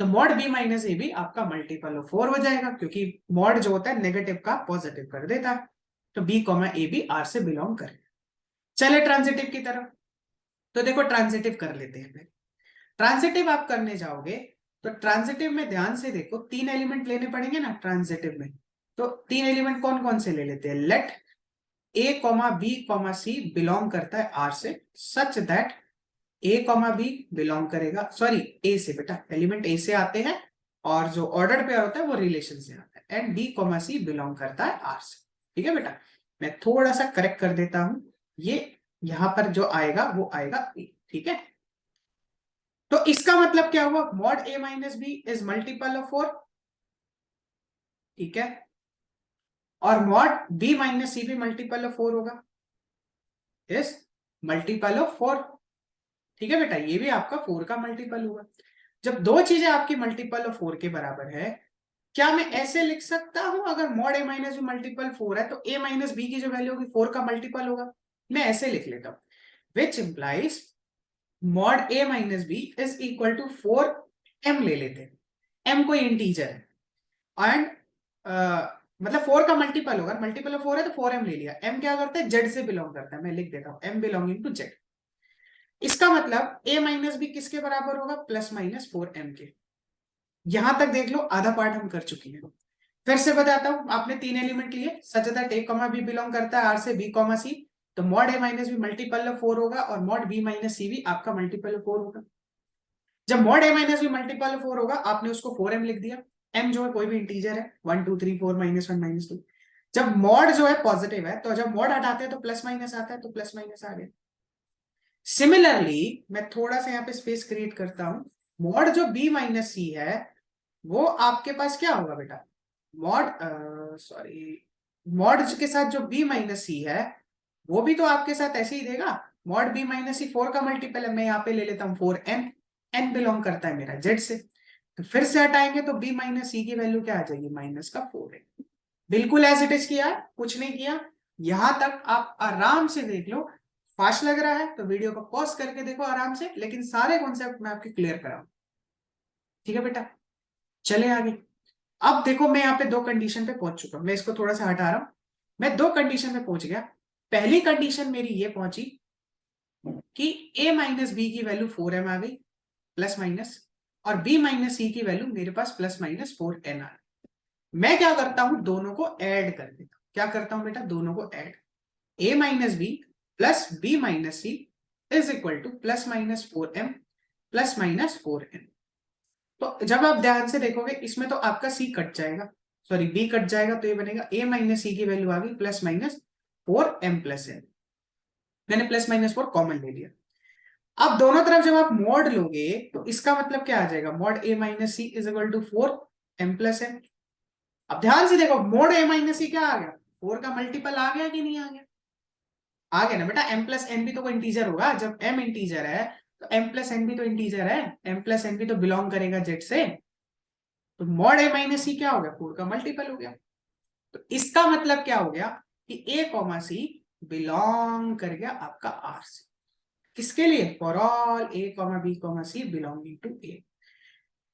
तो मॉड b माइनस ए भी आपका मल्टीपल ऑफ 4 हो जाएगा, क्योंकि मॉड जो होता है नेगेटिव का पॉजिटिव कर देता है, तो b कॉमा ए भी r से बिलोंग करे। चले ट्रांजिटिव की तरफ, तो देखो ट्रांजिटिव कर लेते हैं। ट्रांजिटिव आप करने जाओगे तो ट्रांजिटिव में ध्यान से देखो, 3 एलिमेंट लेने पड़ेंगे ना ट्रांजिटिव में, तो 3 एलिमेंट कौन कौन से ले लेते हैं। Let A comma B comma C belong करता है आर से, such that A comma B belong करेगा, सॉरी ए से, बेटा एलिमेंट ए से आते हैं और जो ऑर्डर पेयर होता है वो रिलेशन से आता है, and B comma C belong करता है आर से। ठीक है बेटा, मैं थोड़ा सा करेक्ट कर देता हूं, ये यहां पर जो आएगा वो आएगा ए। ठीक है, तो इसका मतलब क्या हुआ, mod A minus B is multiple of 4। ठीक है, और मॉड बी माइनस सी भी मल्टीपल ऑफ 4 होगा, यस मल्टीपल ऑफ 4। ठीक है बेटा, ये भी आपका 4 का मल्टीपल होगा। जब दो चीजें आपकी मल्टीपल ऑफ 4 के बराबर है, क्या मैं ऐसे लिख सकता हूं, अगर मॉड ए माइनस बी मल्टीपल 4 है तो ए माइनस बी की जो वैल्यू होगी 4 का मल्टीपल होगा। मैं ऐसे लिख लेता हूं, which implies mod A minus B is equal to 4m ले लेते हैं, m कोई इंटीजर है एंड मतलब 4 का मल्टीपल होगा, मल्टीपल ऑफ 4 है तो 4m ले लिया। m क्या करता है, z से बिलोंग करता है, मैं लिख देता हूं m बिलोंगिंग टू z। इसका मतलब a माइनस बी किसके बराबर होगा, प्लस माइनस 4m के। यहां तक देख लो, आधा पार्ट हम कर चुके हैं। फिर से बताता हूं, आपने 3 एलिमेंट लिए, such that a comma B belong करता है आर से b कॉमा सी, तो mod a minus B multiple of 4 होगा और मॉड b माइनस सी भी आपका मल्टीपल ऑफ 4 होगा। जब mod a minus B multiple of 4 होगा, आपने उसको 4m लिख दिया। m जो है कोई भी इंटीजर है, 1 2 3 4 -1 -2। जब मॉड जो है पॉजिटिव है, तो जब मॉड हटाते हैं तो प्लस माइनस आता है, तो प्लस माइनस आ गया। सिमिलरली मैं थोड़ा सा यहाँ पे स्पेस क्रिएट करता हूं, मॉड जो b माइनस सी है वो आपके पास क्या होगा बेटा, मॉड सॉरी मॉड के साथ जो b माइनस सी है वो भी तो आपके साथ ऐसे ही देगा। मॉड b माइनस सी 4 का मल्टीपल है, मैं यहाँ पे ले लेता हूँ 4n, n बिलोंग करता है मेरा z से, तो फिर से हटाएंगे तो b माइनस सी की वैल्यू क्या आ जाएगी, माइनस का 4 है। बिल्कुल एज इट इज किया, कुछ नहीं किया। यहां तक आप आराम से देख लो, फास्ट लग रहा है तो वीडियो को पॉज करके देखो आराम से, लेकिन सारे कॉन्सेप्ट मैं आपके क्लियर कराऊं। ठीक है बेटा, चले आगे। अब देखो, मैं यहाँ पे दो कंडीशन पे पहुंच चुका हूं, मैं इसको थोड़ा सा हटा रहा हूं, मैं दो कंडीशन पे पहुंच गया। पहली कंडीशन मेरी ये पहुंची कि a माइनस बी की वैल्यू 4m आ गई, प्लस माइनस, और b माइनस सी की वैल्यू मेरे पास प्लस माइनस 4n आ गई। मैं क्या करता हूं, दोनों को ऐड कर देता हूं। क्या करता हूं बेटा, दोनों को add, a minus B plus b minus C is equal to plus minus 4m plus minus 4n। तो जब आप ध्यान से देखोगे, इसमें तो आपका c कट जाएगा, सॉरी b कट जाएगा, तो ये बनेगा a माइनस सी की वैल्यू आ गई plus minus 4m plus n। मैंने प्लस माइनस 4 कॉमन ले लिया। अब दोनों तरफ जब आप मॉड लोगे तो इसका मतलब क्या आ जाएगा, mod a minus C is equal to 4m plus n। अब ध्यान से देखो, मॉड a माइनस सी क्या आ गया, 4 का मल्टीपल आ गया कि नहीं आ गया, आ गया ना बेटा। m प्लस एन भी तो कोई इंटीजर होगा, जब m इंटीजर है तो m प्लस एन भी तो इंटीजर है, m प्लस एन भी तो बिलोंग करेगा z से, तो मॉड a माइनस सी क्या हो गया, 4 का मल्टीपल हो गया। तो इसका मतलब क्या हो गया कि a कॉमा सी बिलोंग कर गया आपका r से। किसके लिए, for all a comma B comma C belonging to a,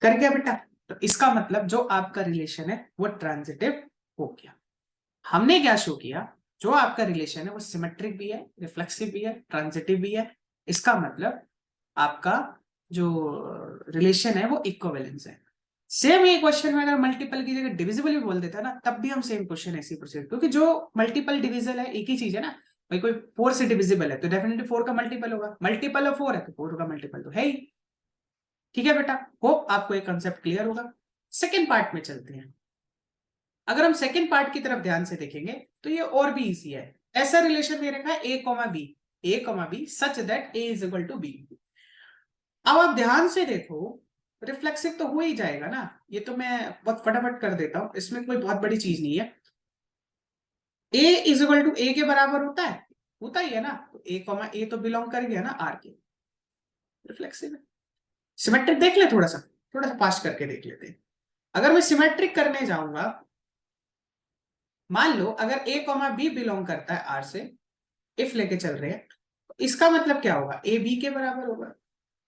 कर गया बेटा। तो इसका मतलब जो आपका रिलेशन है वो ट्रांजिटिव हो गया। हमने क्या शो किया, जो आपका रिलेशन है वो सिमेट्रिक भी है, रिफ्लेक्सिव भी है, ट्रांजिटिव भी है। इसका मतलब आपका जो रिलेशन है वो इक्विवेलेंस है। सेम ये क्वेश्चन में अगर मल्टीपल की जगह डिविजिबल भी बोल देता ना, तब भी हम सेम क्वेश्चन ऐसे ही प्रोसीड, क्योंकि जो मल्टीपल डिविजल है एक ही चीज है ना भाई। कोई 4 से डिविजिबल है तो डेफिनेटली 4 का मल्टीपल होगा, मल्टीपल ऑफ 4 है तो 4 का मल्टीपल तो है ही। ठीक है बेटा, होप आपको ये कंसेप्ट क्लियर होगा। सेकेंड पार्ट में चलते हैं। अगर हम सेकेंड पार्ट की तरफ ध्यान से देखेंगे तो ये और भी इजी है। ऐसा रिलेशन दे रखा है a comma b such that a is equal to b. अब आप ध्यान से देखो, रिफ्लेक्सिव तो हो ही जाएगा ना, ये तो मैं बहुत फटाफट कर देता हूं, इसमें कोई बहुत बड़ी चीज नहीं है। ए इज इक्वल टू ए के बराबर होता ही है ना, तो ए कॉमा ए तो बिलोंग कर गया ना आर के, रिफ्लेक्सिव है। सिमेट्रिक देख ले, थोड़ा सा फास्ट करके देख लेते हैं। अगर मैं सिमेट्रिक करने जाऊंगा, मान लो अगर a कॉमा बी बिलोंग करता है आर से, इफ लेके चल रहे हैं, तो इसका मतलब क्या होगा, a b के बराबर होगा,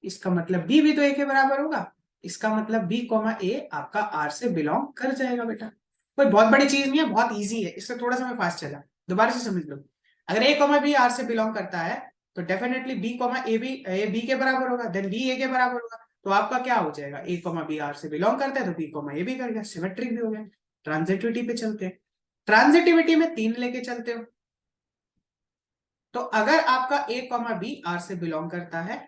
इसका मतलब b भी तो a के बराबर होगा, इसका मतलब b कॉमा a आपका r से बिलोंग कर जाएगा बेटा। कोई बहुत बड़ी चीज नहीं है, बहुत इजी है, इससे थोड़ा सा मैं फास्ट चला, दोबारा से समझ लो। अगर a कॉमा b r से बिलोंग करता है तो definitely b comma a b के बराबर होगा, देन b a के बराबर होगा, तो आपका क्या हो जाएगा, a कॉमा b r से बिलोंग करता है तो b कॉमा a भी कर गया, सिमेट्रिक भी हो गया। ट्रांजिटिविटी पे चलते हैं। ट्रांजिटिविटी में 3 लेके चलते हो, तो अगर आपका ए कॉमा बी आर से बिलोंग करता है,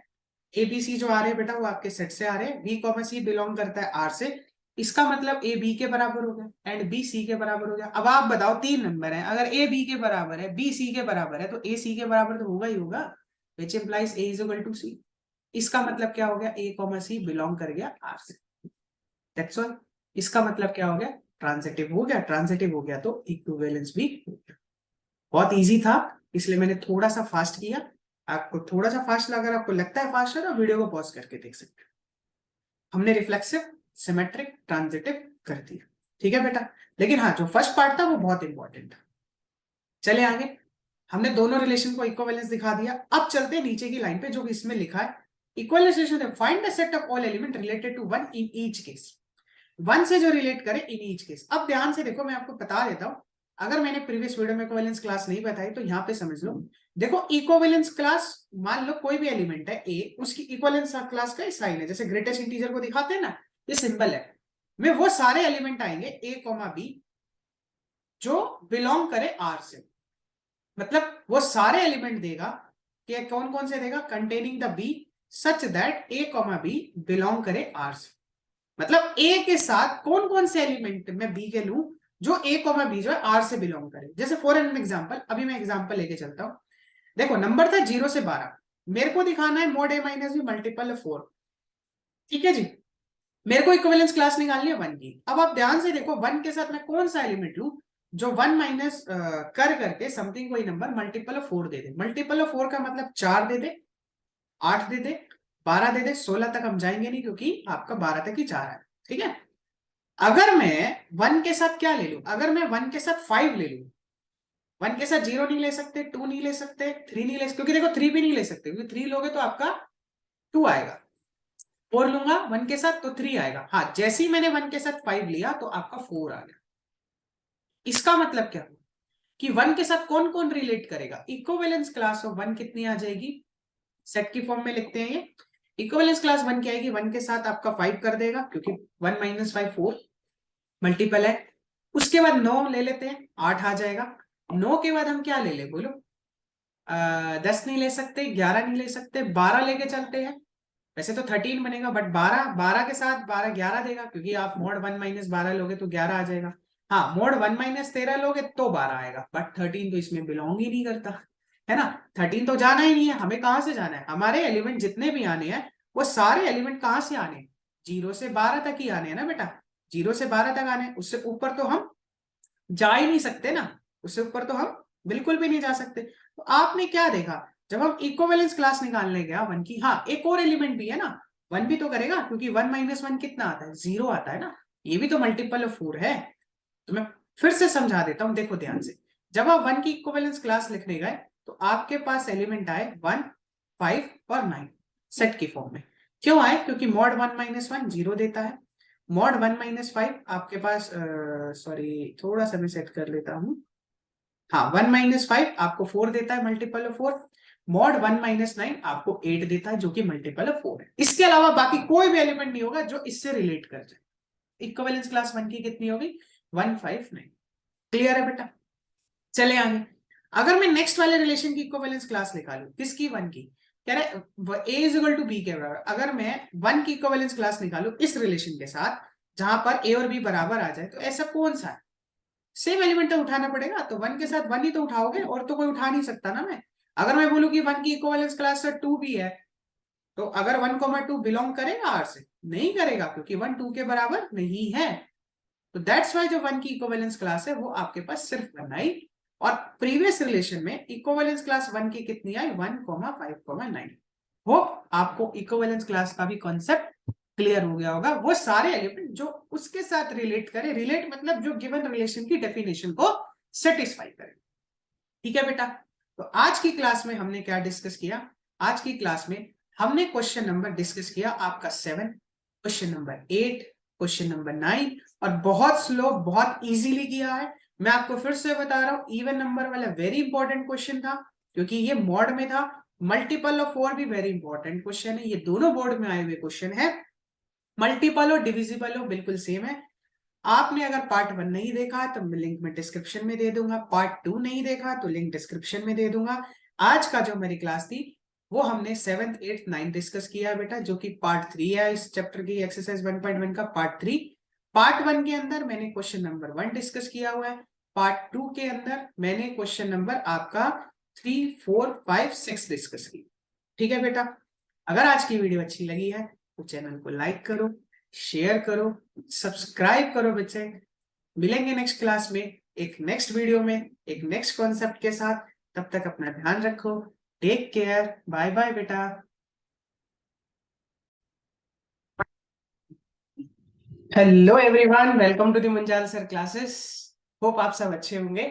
ए बी सी जो आ रहे हैं बेटा वो आपके सेट से आ रहे हैं, बी कॉमा सी बिलोंग करता है आर से, इसका मतलब ए बी के बराबर हो गया एंड बी सी के बराबर हो गया। अब आप बताओ 3 नंबर है, अगर ए बी के बराबर है, बी सी के बराबर है, तो ए सी के बराबर तो होगा ही होगा, which implies a is equal to c. इसका मतलब क्या हो गया, ए कॉमा सी बिलोंग कर गया आर से, दैट्स ऑल। इसका मतलब क्या हो गया, ट्रांजिटिव हो गया। ट्रांजिटिव हो गया तो इक्विवेलेंस भी हो गया। बहुत इजी था, इसलिए मैंने थोड़ा सा फास्ट किया। आपको थोड़ा सा फास्ट लगा, अगर आपको लगता है फास्ट है तो वीडियो को पॉज करके देख सकते हैं। हमने रिफ्लेक्सिव, सिमेट्रिक, ट्रांजिटिव कर दिया, ठीक है बेटा। लेकिन हाँ, जो फर्स्ट पार्ट था वो बहुत इंपॉर्टेंट था। चले आगे, हमने दोनों रिलेशन को इक्विवेलेंस दिखा दिया। अब चलते हैं नीचे की लाइन पे, जो इसमें लिखा है equivalence, find the set of all element related to one in each case. One से जो रिलेट करे इन ईच केस। अब ध्यान से देखो, मैं आपको बता देता हूं, अगर मैंने प्रीवियस वीडियो में इक्विवेलेंस क्लास नहीं बताई तो यहाँ पे समझ लो। देखो इक्विवेलेंस क्लास, मान लो कोई भी एलिमेंट है ए, उसकी इक्विवेलेंस क्लास का साइन है, जैसे ग्रेटेस्ट इंटीजर को दिखाते हैं ना, ये सिंबल है, में वो सारे एलिमेंट आएंगे ए कॉमा बी जो बिलोंग करे आर से। मतलब वो सारे एलिमेंट देगा कि कौन कौन से देगा, containing the B such that A comma B belong करे आर से। मतलब ए के साथ कौन कौन से एलिमेंट में बी के लूं जो ए कॉमा बी जो है आर से बिलोंग करे। जैसे फॉर एन एग्जांपल, अभी मैं एग्जांपल लेके चलता हूं। देखो नंबर था 0 से 12, मेरे को दिखाना है मॉड ए माइनस बी मल्टीपल 4, ठीक है जी। मेरे को इक्विवेलेंस क्लास निकालनी है 1 की। अब आप ध्यान से देखो 1 के साथ मैं कौन सा एलिमेंट लूं जो 1 माइनस कर करके समथिंग कोई नंबर मल्टीपल 4 दे दे। मल्टीपल 4 का मतलब 4 दे दे, 8 दे दे, 12 दे दे, 16 तक हम जाएंगे नहीं क्योंकि आपका 12 तक ही 4 है, ठीक है। अगर मैं 1 के साथ क्या ले लूं, अगर मैं 1 के साथ 5 ले लूं, 1 के साथ 0 नहीं ले सकते, 2 नहीं ले सकते, 3 नहीं ले सकते, क्योंकि देखो 3 भी नहीं ले सकते, क्योंकि 3 लोगे तो आपका 2 आएगा। 4 लूंगा 1 के साथ तो 3 आएगा। हाँ, जैसे ही मैंने 1 के साथ 5 लिया तो आपका 4 आ गया। इसका मतलब क्या हुआ कि 1 के साथ कौन कौन रिलेट करेगा, इक्विवेलेंस क्लास ऑफ 1 कितनी आ जाएगी, सेट की फॉर्म में लिखते हैं ये। इक्विवेलेंस क्लास 1 क्या आएगी, 1 के साथ आपका 5 कर देगा, क्योंकि 1 माइनस 5 4 मल्टीपल है। उसके बाद 9 ले लेते हैं, 8 आ जाएगा। 9 के बाद हम क्या ले ले बोलो, 10 नहीं ले सकते, 11 नहीं ले सकते, 12 लेके चलते हैं। वैसे तो 13 बनेगा, बट 12 के साथ 12 11 देगा, क्योंकि आप मोड 1 माइनस 12 लोगे तो 11 आ जाएगा। हाँ, मोड 1 माइनस 13 लोगे तो 12 आएगा, बट 13 तो इसमें बिलोंग ही नहीं करता, है ना। 13 तो जाना ही नहीं है। हमें कहां से जाना है, हमारे एलिमेंट जितने भी आने हैं वो सारे एलिमेंट कहां से आने हैं, 0 से 12 तक ही आने हैं ना बेटा। 0 से 12 तक आने, उससे ऊपर तो हम जा ही नहीं सकते ना, उससे ऊपर तो हम बिल्कुल भी नहीं जा सकते। तो आपने क्या देखा, जब हम इक्विवेलेंस क्लास निकालने गया 1 की, हाँ एक और एलिमेंट भी है ना, 1 भी तो करेगा, क्योंकि 1 माइनस 1 कितना आता है, 0 आता है ना, ये भी तो मल्टीपल ऑफ 4 है। तो मैं फिर से समझा देता हूं, देखो ध्यान से। जब आप 1 की इक्विवेलेंस क्लास लिखने गए तो आपके पास एलिमेंट आए 1, 5 और 9 सेट की फॉर्म में। क्यों आए, क्योंकि मॉड 1 माइनस 1 0 देता है, मॉड 1 माइनस 5 आपके पास, सॉरी थोड़ा सा मैं सेट कर लेता हूं, हाँ 1 माइनस 5 आपको 4 देता है मल्टीपल ऑफ 4, मॉड 1 माइनस 9 आपको 8 देता है जो कि मल्टीपल ऑफ 4 है। इसके अलावा बाकी कोई भी एलिमेंट नहीं होगा जो इससे रिलेट कर जाए। इक्विवेलेंस क्लास 1 की कितनी होगी, 1 5 9। क्लियर है बेटा, चले आगे। अगर मैं नेक्स्ट वाले रिलेशन की इक्विवेलेंस क्लास निकालू, किसकी, 1 की, कह रहे ए इज इक्वल टू बी के बराबर। अगर मैं 1 की इक्विवेलेंस क्लास निकालू इस रिलेशन के साथ जहां पर ए और बी बराबर आ जाए, तो ऐसा कौन सा है, सेम एलिमेंट तो उठाना पड़ेगा, तो 1 के साथ 1 ही तो उठाओगे, और तो कोई उठा नहीं सकता ना। मैं अगर मैं बोलूं कि 1 की इक्विवेलेंस क्लास 2 भी है, तो अगर 1,2 बिलोंग करेगा आर से, नहीं करेगा, क्योंकि 1 2 के बराबर नहीं है। तो दैट्स वाई जो 1 की इक्विवेलेंस क्लास है वो आपके पास सिर्फ 1 आई। और प्रीवियस रिलेशन में इक्विवेलेंस क्लास 1 की कितनी आई, 1, 5, 9। होप आपको इक्विवेलेंस क्लास का भी कॉन्सेप्ट क्लियर हो गया होगा। वो सारे एलिमेंट जो उसके साथ रिलेट करे, रिलेट मतलब जो गिवन रिलेशन की डेफिनेशन को सेटिस्फाई करे, ठीक है बेटा। तो आज की क्लास में हमने क्या डिस्कस किया, आज की क्लास में हमने क्वेश्चन नंबर डिस्कस किया आपका 7, क्वेश्चन नंबर 8, क्वेश्चन नंबर 9, और बहुत स्लो बहुत इजीली किया है। मैं आपको फिर से बता रहा हूं, इवन नंबर वाला वेरी इंपॉर्टेंट क्वेश्चन था, क्योंकि ये मॉड में था। मल्टीपल ऑफ 4 भी वेरी इंपॉर्टेंट क्वेश्चन है, ये दोनों बोर्ड में आए हुए क्वेश्चन है। मल्टीपल और डिविजिबल हो बिल्कुल सेम है। आपने अगर पार्ट 1 नहीं देखा तो मैं लिंक में डिस्क्रिप्शन में दे दूंगा, पार्ट 2 नहीं देखा तो लिंक डिस्क्रिप्शन में दे दूंगा। आज का जो मेरी क्लास थी वो हमने 7th 8th 9th डिस्कस किया है बेटा, जो कि पार्ट 3 है इस चैप्टर की एक्सरसाइज 1.1 का पार्ट 3। पार्ट 1 के अंदर मैंने क्वेश्चन नंबर 1 डिस्कस किया हुआ है, पार्ट 2 के अंदर मैंने क्वेश्चन नंबर आपका 3 4 5 6 डिस्कस की। ठीक है बेटा, अगर आज की वीडियो अच्छी लगी है तो चैनल को लाइक करो, शेयर करो, सब्सक्राइब करो बच्चे। मिलेंगे नेक्स्ट क्लास में, एक नेक्स्ट वीडियो में, एक नेक्स्ट कॉन्सेप्ट के साथ। तब तक अपना ध्यान रखो, टेक केयर, बाय बाय बेटा। Hello everyone, welcome to the Munjal sir classes. Hope आप सब अच्छे होंगे।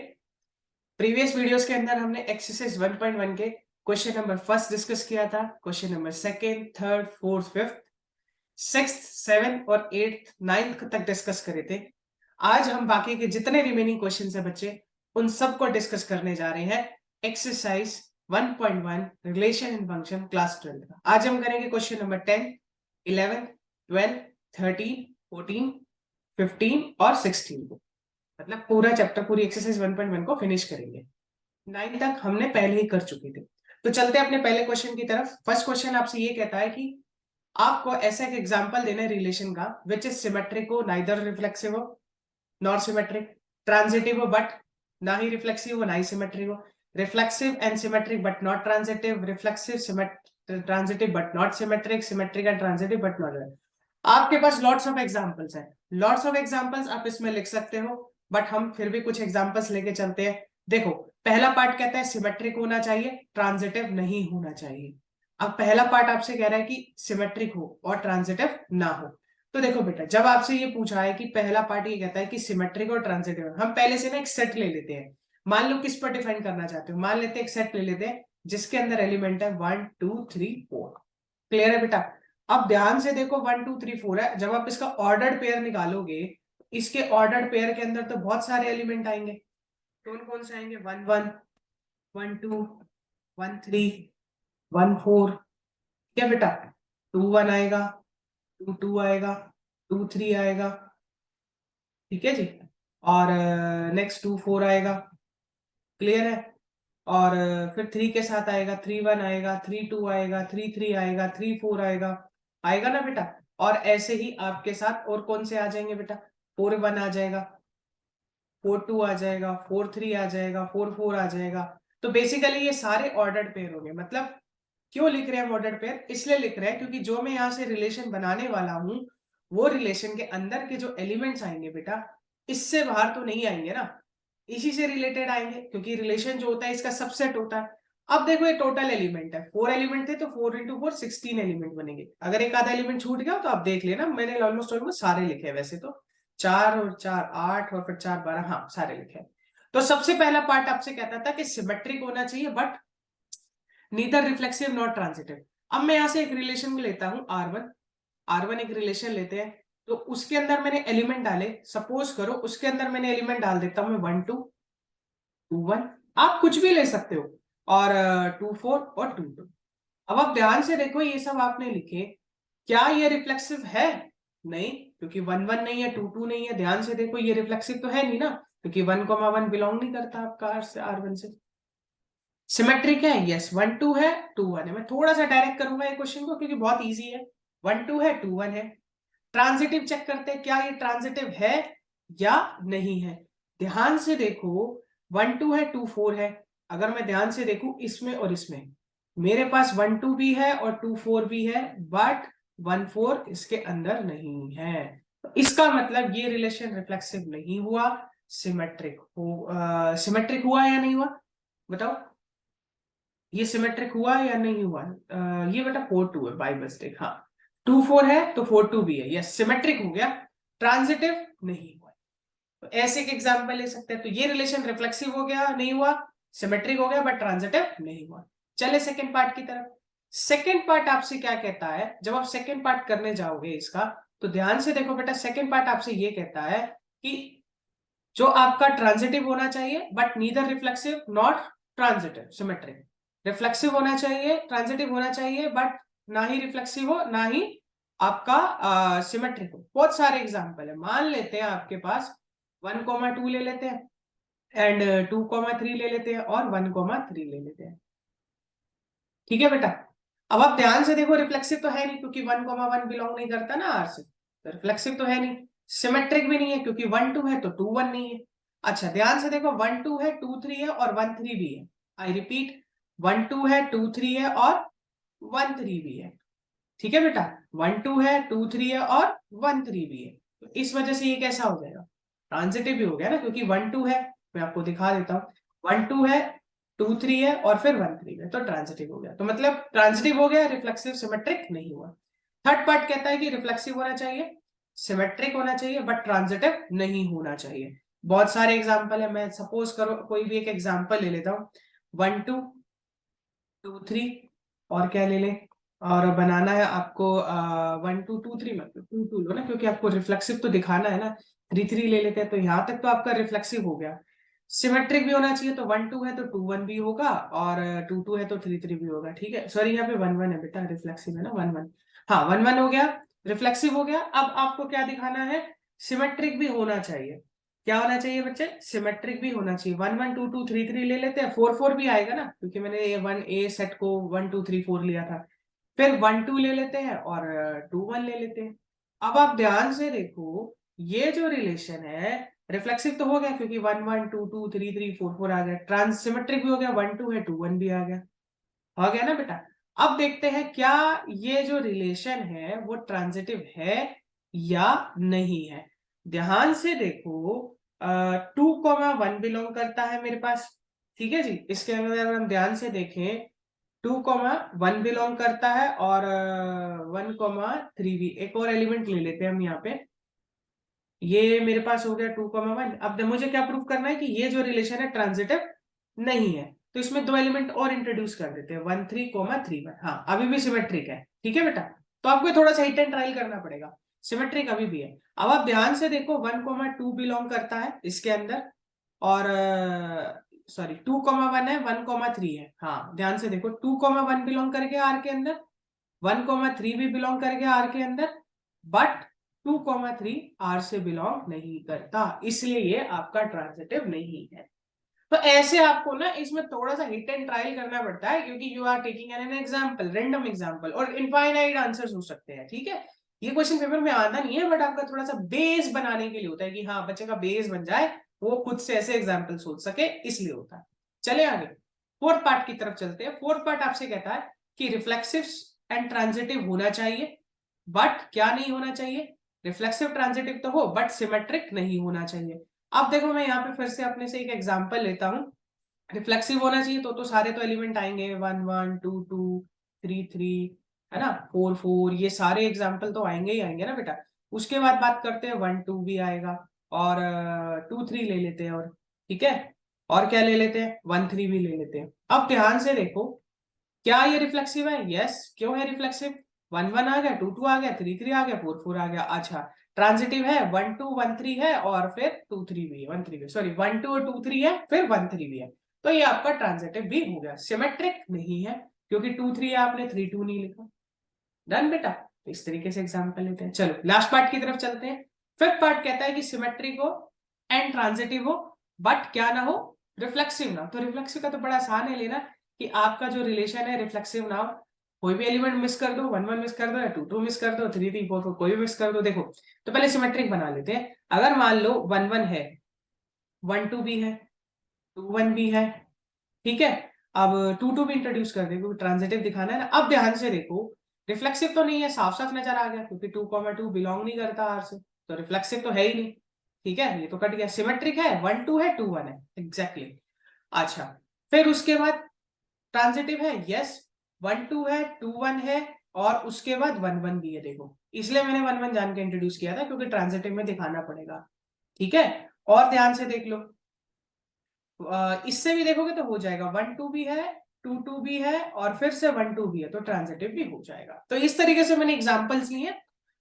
प्रीवियस वीडियोस के अंदर हमने एक्सरसाइज 1.1 के क्वेश्चन नंबर फर्स्ट डिस्कस किया था, question number second, third, fourth, fifth, sixth, seventh और एट्थ, नाइन्थ तक डिस्कस करे थे। आज हम बाकी के जितने रिमेनिंग क्वेश्चन है बच्चे, उन सबको डिस्कस करने जा रहे हैं। Exercise 1.1 relation in function class 12 का। आज हम करेंगे क्वेश्चन नंबर 10, 11, 12, 13, 14, 15 और 16 को, मतलब पूरा चैप्टर, पूरी एक्सरसाइज 1.1 को फिनिश करेंगे। 9 तक हमने पहले ही कर चुके थे। तो चलते हैं अपने पहले क्वेश्चन की तरफ। फर्स्ट क्वेश्चन आपसे ये कहता है कि आपको ऐसा एक एग्जांपल देना है रिलेशन का, विच इज सिमेट्रिक हो, नाइदर रिफ्लेक्सिव हो नॉर सिमेट्रिक, ट्रांजिटिव हो बट ना ही रिफ्लेक्सिव हो ना ही सिमेट्रिक हो, reflexive and symmetric but not transitive, reflexive transitive but not symmetric, symmetric and transitive but not. आपके पास लॉट्स ऑफ एग्जांपल्स हैं, लॉट्स ऑफ एग्जांपल्स आप इसमें लिख सकते हो, बट हम फिर भी कुछ एग्जांपल्स लेके चलते हैं। देखो, पहला पार्ट कहता है सिमेट्रिक होना चाहिए, ट्रांजिटिव नहीं होना चाहिए। अब पहला पार्ट आपसे कह रहा है कि सिमेट्रिक हो और ट्रांजिटिव ना हो। तो देखो बेटा, जब आपसे ये पूछा है कि पहला पार्ट ये कहता है कि सिमेट्रिक और ट्रांजिटिव, हम पहले से ना एक सेट ले लेते हैं। मान लो किस पर डिफाइन करना चाहते हो, मान लेते हैं एक सेट ले लेते हैं जिसके अंदर एलिमेंट है 1 2 3 4। क्लियर है बेटा? अब ध्यान से देखो, 1 2 3 4 है। जब आप इसका ऑर्डर्ड पेयर निकालोगे, इसके ऑर्डर्ड पेयर के अंदर तो बहुत सारे एलिमेंट आएंगे। कौन कौन से आएंगे? 1 1, 1 2, 1 3, 1 4। क्या बेटा? 2 1 आएगा, 2 2 आएगा, 2 3 आएगा। ठीक है जी। और नेक्स्ट 2 4 आएगा। क्लियर है? और फिर 3 के साथ आएगा, 3 1 आएगा, 3 2 आएगा, 3 3 आएगा, 3 4 आएगा। आएगा ना बेटा? और ऐसे ही आपके साथ और कौन से आ जाएंगे बेटा? 4 1 आ जाएगा, 4 2 आ जाएगा, 4 3 आ जाएगा, 4 4 आ जाएगा। तो बेसिकली ये सारे ऑर्डर्ड पेयर होंगे। मतलब क्यों लिख रहे हैं ऑर्डर्ड पेयर? इसलिए लिख रहे हैं क्योंकि जो मैं यहाँ से रिलेशन बनाने वाला हूं, वो रिलेशन के अंदर के जो एलिमेंट्स आएंगे बेटा, इससे बाहर तो नहीं आएंगे ना, इसी से रिलेटेड आएंगे, क्योंकि रिलेशन जो होता है इसका सबसेट होता है। अब देखो, ये टोटल एलिमेंट है, 4 एलिमेंट थे तो 4 इंटू 4 16 एलिमेंट बनेंगे। अगर एक आधा एलिमेंट छूट गया तो आप देख लेना, मैंने ऑलमोस्ट सारे लिखे हैं। वैसे तो 4 और 4 8 और फिर 4 12, हाँ सारे लिखे हैं। तो सबसे पहला पार्ट आपसे कहता था कि सिमेट्रिक होना चाहिए but neither reflexive not transitive. अब मैं यहां से एक रिलेशन लेता हूं R1, R1 एक रिलेशन लेते हैं। तो उसके अंदर मैंने एलिमेंट डाले, सपोज करो उसके अंदर मैंने एलिमेंट डाल देता हूं मैं 1 2, 2 1, आप कुछ भी ले सकते हो, और 2 4 और 2 2। अब आप ध्यान से देखो, ये सब आपने लिखे, क्या ये रिफ्लेक्सिव है? नहीं, क्योंकि 1 1 नहीं है, 2 2 नहीं है। ध्यान से देखो, ये रिफ्लेक्सिव तो है नहीं ना, क्योंकि 1 1 बिलोंग नहीं करता आपका R1 से। सिमेट्रिक है, यस, 1 2 है, 2 1 है। मैं थोड़ा सा डायरेक्ट करूंगा ये क्वेश्चन को क्योंकि बहुत इजी है। 1 2 है, 2 1 है। ट्रांजिटिव चेक करते हैं, क्या ये ट्रांजिटिव है या नहीं है। ध्यान से देखो, 1 2 है, 2 4 है। अगर मैं ध्यान से देखूं इसमें और इसमें, मेरे पास 1 2 भी है और 2 4 भी है, बट 1 4 इसके अंदर नहीं है। तो इसका मतलब ये रिलेशन रिफ्लेक्सिव नहीं हुआ, सिमेट्रिक सिमेट्रिक हुआ या नहीं हुआ? बताओ, ये सिमेट्रिक हुआ या नहीं हुआ? ये बेटा 4 2 है बाय मिस्टेक। हाँ, 2 4 है तो 4 2 भी है, यस सिमेट्रिक हो गया, ट्रांजिटिव नहीं हुआ। तो ऐसे एक एग्जांपल ले सकते हैं। तो ये रिलेशन रिफ्लेक्सिव हो गया, नहीं हुआ, सिमेट्रिक हो गया बट ट्रांजिटिव नहीं हुआ। चले सेकेंड पार्ट की तरफ। सेकेंड पार्ट आपसे क्या कहता है? जब आप सेकेंड पार्ट करने जाओगे इसका, तो ध्यान से देखो बेटा, सेकेंड पार्ट आपसे ये कहता है कि जो आपका ट्रांजिटिव होना चाहिए but neither reflexive not transitive, symmetric. Reflexive होना चाहिए, ट्रांजिटिव होना चाहिए बट ना ही रिफ्लेक्सिव हो ना ही आपका सिमेट्रिक हो। बहुत सारे एग्जांपल है, मान लेते हैं आपके पास 1,2 ले लेते हैं एंड 2,3 ले लेते हैं और 1,3 ले लेते हैं। ठीक है बेटा, अब आप ध्यान से देखो, रिफ्लेक्सिव तो है नहीं क्योंकि 1,1 बिलोंग नहीं करता ना आर से, तो रिफ्लेक्सिव तो है नहीं। सिमेट्रिक भी नहीं है क्योंकि 1 2 है तो 2 1 नहीं है। अच्छा ध्यान से देखो, 1 2 है, 2 3 है और 1 3 भी है। आई रिपीट, 1 2 है, 2 3 है और 1 3 भी है। ठीक है बेटा, 1 2 है, 2 3 है और 1 3 भी है। तो इस वजह से ये कैसा हो जाएगा, ट्रांजिटिव भी हो गया ना, क्योंकि 1 2 है, मैं आपको दिखा देता हूँ, 1 2 है, 2 3 है और फिर 1 3 है, तो ट्रांजिटिव हो गया। तो मतलब ट्रांजिटिव हो गया, रिफ्लेक्सिव सिमेट्रिक नहीं हुआ। थर्ड पार्ट कहता है कि रिफ्लेक्सिव होना चाहिए, सिमेट्रिक होना चाहिए, बट ट्रांजिटिव नहीं होना चाहिए। बहुत सारे एग्जाम्पल है, मैं सपोज करो कोई भी एक एग्जाम्पल ले लेता हूँ, 1 2 2 3 और क्या ले लें, और बनाना है आपको 1 2 2 3, मतलब 2 2 लो ना, क्योंकि आपको रिफ्लेक्सिव तो दिखाना है ना। 3 3 ले लेते हैं, तो यहाँ तक तो आपका रिफ्लेक्सिव हो गया। सिमेट्रिक भी होना चाहिए, तो 1 2 है तो 2 1 भी होगा और 2 2 है तो 3 3 भी होगा। ठीक है, सॉरी यहाँ पे 1 1 है बेटा, रिफ्लेक्सिव है ना 1 1। हाँ 1 1 हो गया, रिफ्लेक्सिव हो गया। अब आपको क्या दिखाना है, सिमेट्रिक भी होना चाहिए। क्या होना चाहिए बच्चे, सिमेट्रिक भी होना चाहिए। 1 1 2 2 3 3 ले लेते हैं, 4 4 भी आएगा ना, क्योंकि मैंने ये 1 ए सेट को 1 2 3 4 लिया था। फिर 1 2 ले लेते हैं और 2 1 ले लेते हैं। अब आप ध्यान से देखो, ये जो रिलेशन है, रिफ्लेक्सिव तो हो गया क्योंकि 1 1 2 2 3 3 4 4 आ गया। ट्रांस सिमेट्रिक भी हो गया, 1 2 है 2 1 भी आ गया। हो गया ना बेटा। अब देखते हैं क्या ये जो रिलेशन है वो ट्रांजिटिव है या नहीं है। ध्यान से देखो, 2,1 बिलोंग करता है मेरे पास। ठीक है जी, इसके अंदर हम ध्यान से देखें, 2,1 बिलोंग करता है और 1,3 भी। एक और एलिमेंट ले लेते हैं हम यहाँ पे, ये मेरे पास हो गया 2,1। अब मुझे क्या प्रूव करना है कि ये जो रिलेशन है ट्रांजिटिव नहीं है, तो इसमें दो एलिमेंट और इंट्रोड्यूस कर देते हैं, 1 3 3 1। हाँ अभी भी सिमेट्रिक है। ठीक है बेटा, तो आपको थोड़ा सा हिट एंड ट्रायल करना पड़ेगा, सिमेट्रिक अभी भी है। अब आप ध्यान से देखो, 1,2 बिलोंग करता है इसके अंदर और सॉरी 2,1 है, 1,3 है। हाँ ध्यान से देखो, 2,1 बिलोंग करके आर के अंदर, 1,3 भी बिलोंग करके आर के अंदर, बट 2,3 आर से बिलोंग नहीं करता, इसलिए ये आपका ट्रांजिटिव नहीं है। तो ऐसे आपको ना इसमें थोड़ा सा हिट एंड ट्रायल करना पड़ता है, क्योंकि you are taking an example, random example, और इनफाइनाइट आंसर्स हो सकते हैं। ठीक है, ये क्वेश्चन पेपर में आता नहीं है, बट आपका थोड़ा सा बेस बनाने के लिए होता है कि हाँ बच्चे का बेस बन जाए, वो खुद से ऐसे एग्जाम्पल सोच सके, इसलिए होता है। चले आगे, फोर्थ पार्ट की तरफ चलते हैं। फोर्थ पार्ट आपसे कहता है कि रिफ्लेक्सिव एंड ट्रांजिटिव होना चाहिए, बट क्या नहीं होना चाहिए, रिफ्लेक्सिव ट्रांजिटिव तो हो बट सिमेट्रिक नहीं होना चाहिए। अब देखो, मैं यहाँ पे फिर से अपने से एक एग्जांपल लेता हूँ। रिफ्लेक्सिव होना चाहिए तो सारे तो एलिमेंट आएंगे, 1 1 2 2 3 3, है ना, 4 4, ये सारे एग्जांपल तो आएंगे ही आएंगे ना बेटा। उसके बाद बात करते हैं, 1 2 भी आएगा और 2 3 ले लेते हैं, और ठीक है, और क्या ले लेते हैं, 1 3 भी ले लेते हैं। अब ध्यान से देखो, क्या ये रिफ्लेक्सिव है, यस। क्यों है रिफ्लेक्सिव, 1 1 आ गया, 2 2 आ गया, 3 3 आ गया, 4 4 आ गया। अच्छा, ट्रांजिटिव है, 1 2 1 3 है और फिर 2 3 भी है, 1 3 भी, सॉरी 1 2 और 2 3 है, फिर 1 3 भी है, तो ये आपका ट्रांजिटिव भी हो गया। सिमेट्रिक नहीं है क्योंकि 2 3 है, आपने 3 2 नहीं लिखा। डन बेटा, तो इस तरीके से एग्जाम्पल लेते हैं। चलो लास्ट पार्ट की तरफ चलते हैं। फिफ्थ पार्ट कहता है कि सिमेट्रिक हो एंड ट्रांजिटिव हो, बट क्या ना हो, रिफ्लेक्सिव ना। तो रिफ्लेक्सिव का तो बड़ा आसान है लेना, कि आपका जो रिलेशन है रिफ्लेक्सिव ना हो, कोई भी एलिमेंट मिस कर दो, 1 1 मिस कर दो या 2 2 मिस कर दो, 3 3 4 4 कोई भी मिस कर दो। देखो, तो पहले सिमेट्रिक बना लेते हैं। अगर मान लो 1 1 है, 1 2 भी है, 2 1 भी है, ठीक है, अब 2 2 भी इंट्रोड्यूस कर दे क्योंकि ट्रांजिटिव दिखाना है ना। अब ध्यान से देखो, रिफ्लेक्सिव तो नहीं है, साफ साफ नजर आ गया, क्योंकि 2,2 बिलोंग नहीं करता आर से, तो रिफ्लेक्सिव तो है ही नहीं। ठीक है, ये तो कट गया। सिमेट्रिक है, 1 2 है, 2 1 है, एग्जैक्टली exactly. अच्छा, फिर उसके बाद ट्रांजिटिव है, यस, 1 2 है, 2 1 है और उसके बाद 1 1 भी है। देखो, इसलिए मैंने 1 1 जान के इंट्रोड्यूस किया था, क्योंकि ट्रांजिटिव में दिखाना पड़ेगा। ठीक है, और ध्यान से देख लो, इससे भी देखोगे तो हो जाएगा, 1 2 भी है, 2 2 भी है और फिर से 1 2 भी है, तो ट्रांजिटिव भी हो जाएगा। तो इस तरीके से मैंने एग्जांपल्स लिए।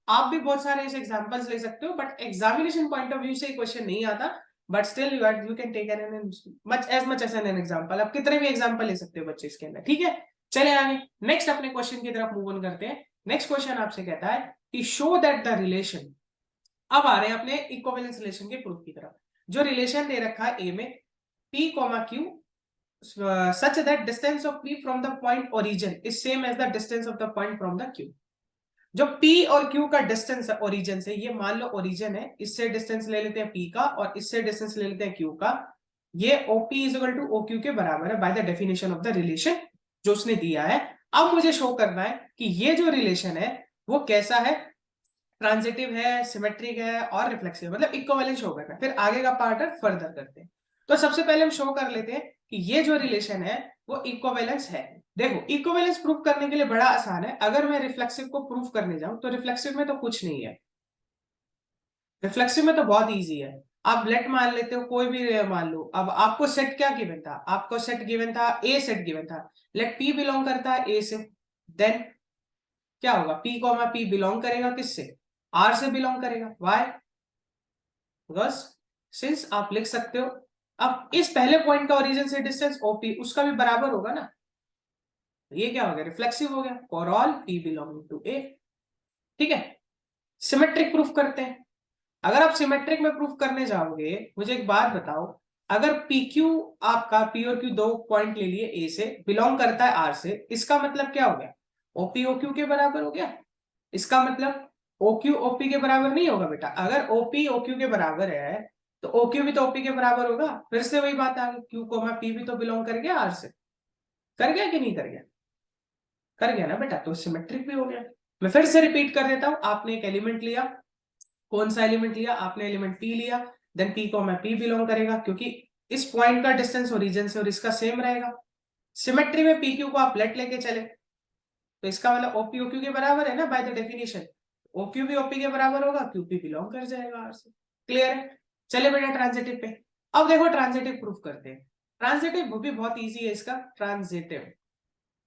आप भी बहुत सारे ऐसे एग्जांपल्स ले सकते हो, but examination point of view से क्वेश्चन नहीं आता, but still you can take an much as an example. आप कितने भी एग्जांपल ले सकते हो बच्चे इसके अंदर। ठीक है, चले आगे नेक्स्ट अपने क्वेश्चन की तरफ मूव ऑन करते हैं। नेक्स्ट क्वेश्चन आपसे कहता है to show that the relation, अब आ रहे हैं अपने इक्विवेलेंस रिलेशन के प्रूफ की तरफ। जो रिलेशन दे रखा है ए में P, Q such that distance of P from the point origin is same as the distance of the point from the Q। जो P और Q का डिस्टेंस है ओरिजिन से, ये मान लो ओरिजिन है, इससे डिस्टेंस ले लेते हैं P का और इससे डिस्टेंस ले लेते हैं Q का, ये OP is equal to OQ के बराबर है by the definition of the relation जो उसने दिया है। अब मुझे शो करना है कि ये जो रिलेशन है वो कैसा है, ट्रांजिटिव है, सिमेट्रिक है और रिफ्लेक्सिव, मतलब इक्विवेलेंट शो करना है। फिर आगे का पार्ट है फर्दर करते हैं। तो सबसे पहले हम शो कर लेते हैं कि ये जो रिलेशन है वो इक्विवेलेंस है। देखो इक्विवेलेंस प्रूफ करने के लिए बड़ा आसान है। अगर मैं रिफ्लेक्सिव को प्रूफ करने जाऊं तो रिफ्लेक्सिव में तो कुछ नहीं है, रिफ्लेक्सिव में तो बहुत इजी है। आप लेट मान लेते हो, कोई भी मान लो। अब आपको सेट क्या गिवन था, आपको सेट गिवन था ए, सेट गिवन था, लेट पी बिलोंग करता है ए से, देन क्या होगा, पी कॉमा पी बिलोंग करेगा किससे, आर से बिलोंग करेगा। वाई, बिकॉज सिंस आप लिख सकते हो, अब इस पहले पॉइंट का ओरिजिन से डिस्टेंस ओपी उसका भी बराबर होगा ना, ये क्या हो गया, रिफ्लेक्सिव हो गया for all p belonging to A. ठीक है, सिमेट्रिक प्रूफ करते हैं। अगर आप सिमेट्रिक में प्रूफ करने जाओगे, मुझे एक बात बताओ, अगर पी क्यू, आपका पी और क्यू दो पॉइंट ले लिए ए से, बिलोंग करता है आर से, इसका मतलब क्या हो गया, ओपी ओक्यू के बराबर हो गया। इसका मतलब ओक्यू ओपी के बराबर नहीं होगा बेटा। अगर ओपी ओक्यू के बराबर है तो ओक्यू भी तो ओपी के बराबर होगा। फिर से वही बात आ गई, क्यू कोमा पी भी तो बिलोंग कर गया आर से। कर गया कि नहीं कर गया, कर गया ना बेटा, तो सिमेट्रिक भी हो गया। मैं फिर से रिपीट कर देता हूं, आपने एक एलिमेंट लिया, कौन सा एलिमेंट लिया आपने, एलिमेंट पी लिया, देन पी को मैं पी बिलोंग करेगा क्योंकि इस पॉइंट का डिस्टेंस ओरिजिन से और इसका सेम रहेगा। सिमेट्री में पी क्यू को आप लेट लेके चले तो इसका मतलब ओपी ओक्यू के बराबर है ना बाय द डेफिनेशन, ओक्यू भी ओपी के बराबर होगा, क्यूपी बिलोंग कर जाएगा आर से। क्लियर है, चले बेटा ट्रांजिटिव पे। अब देखो ट्रांजिटिव प्रूफ करते हैं। ट्रांजिटिव वो भी बहुत इजी है इसका। ट्रांजिटिव,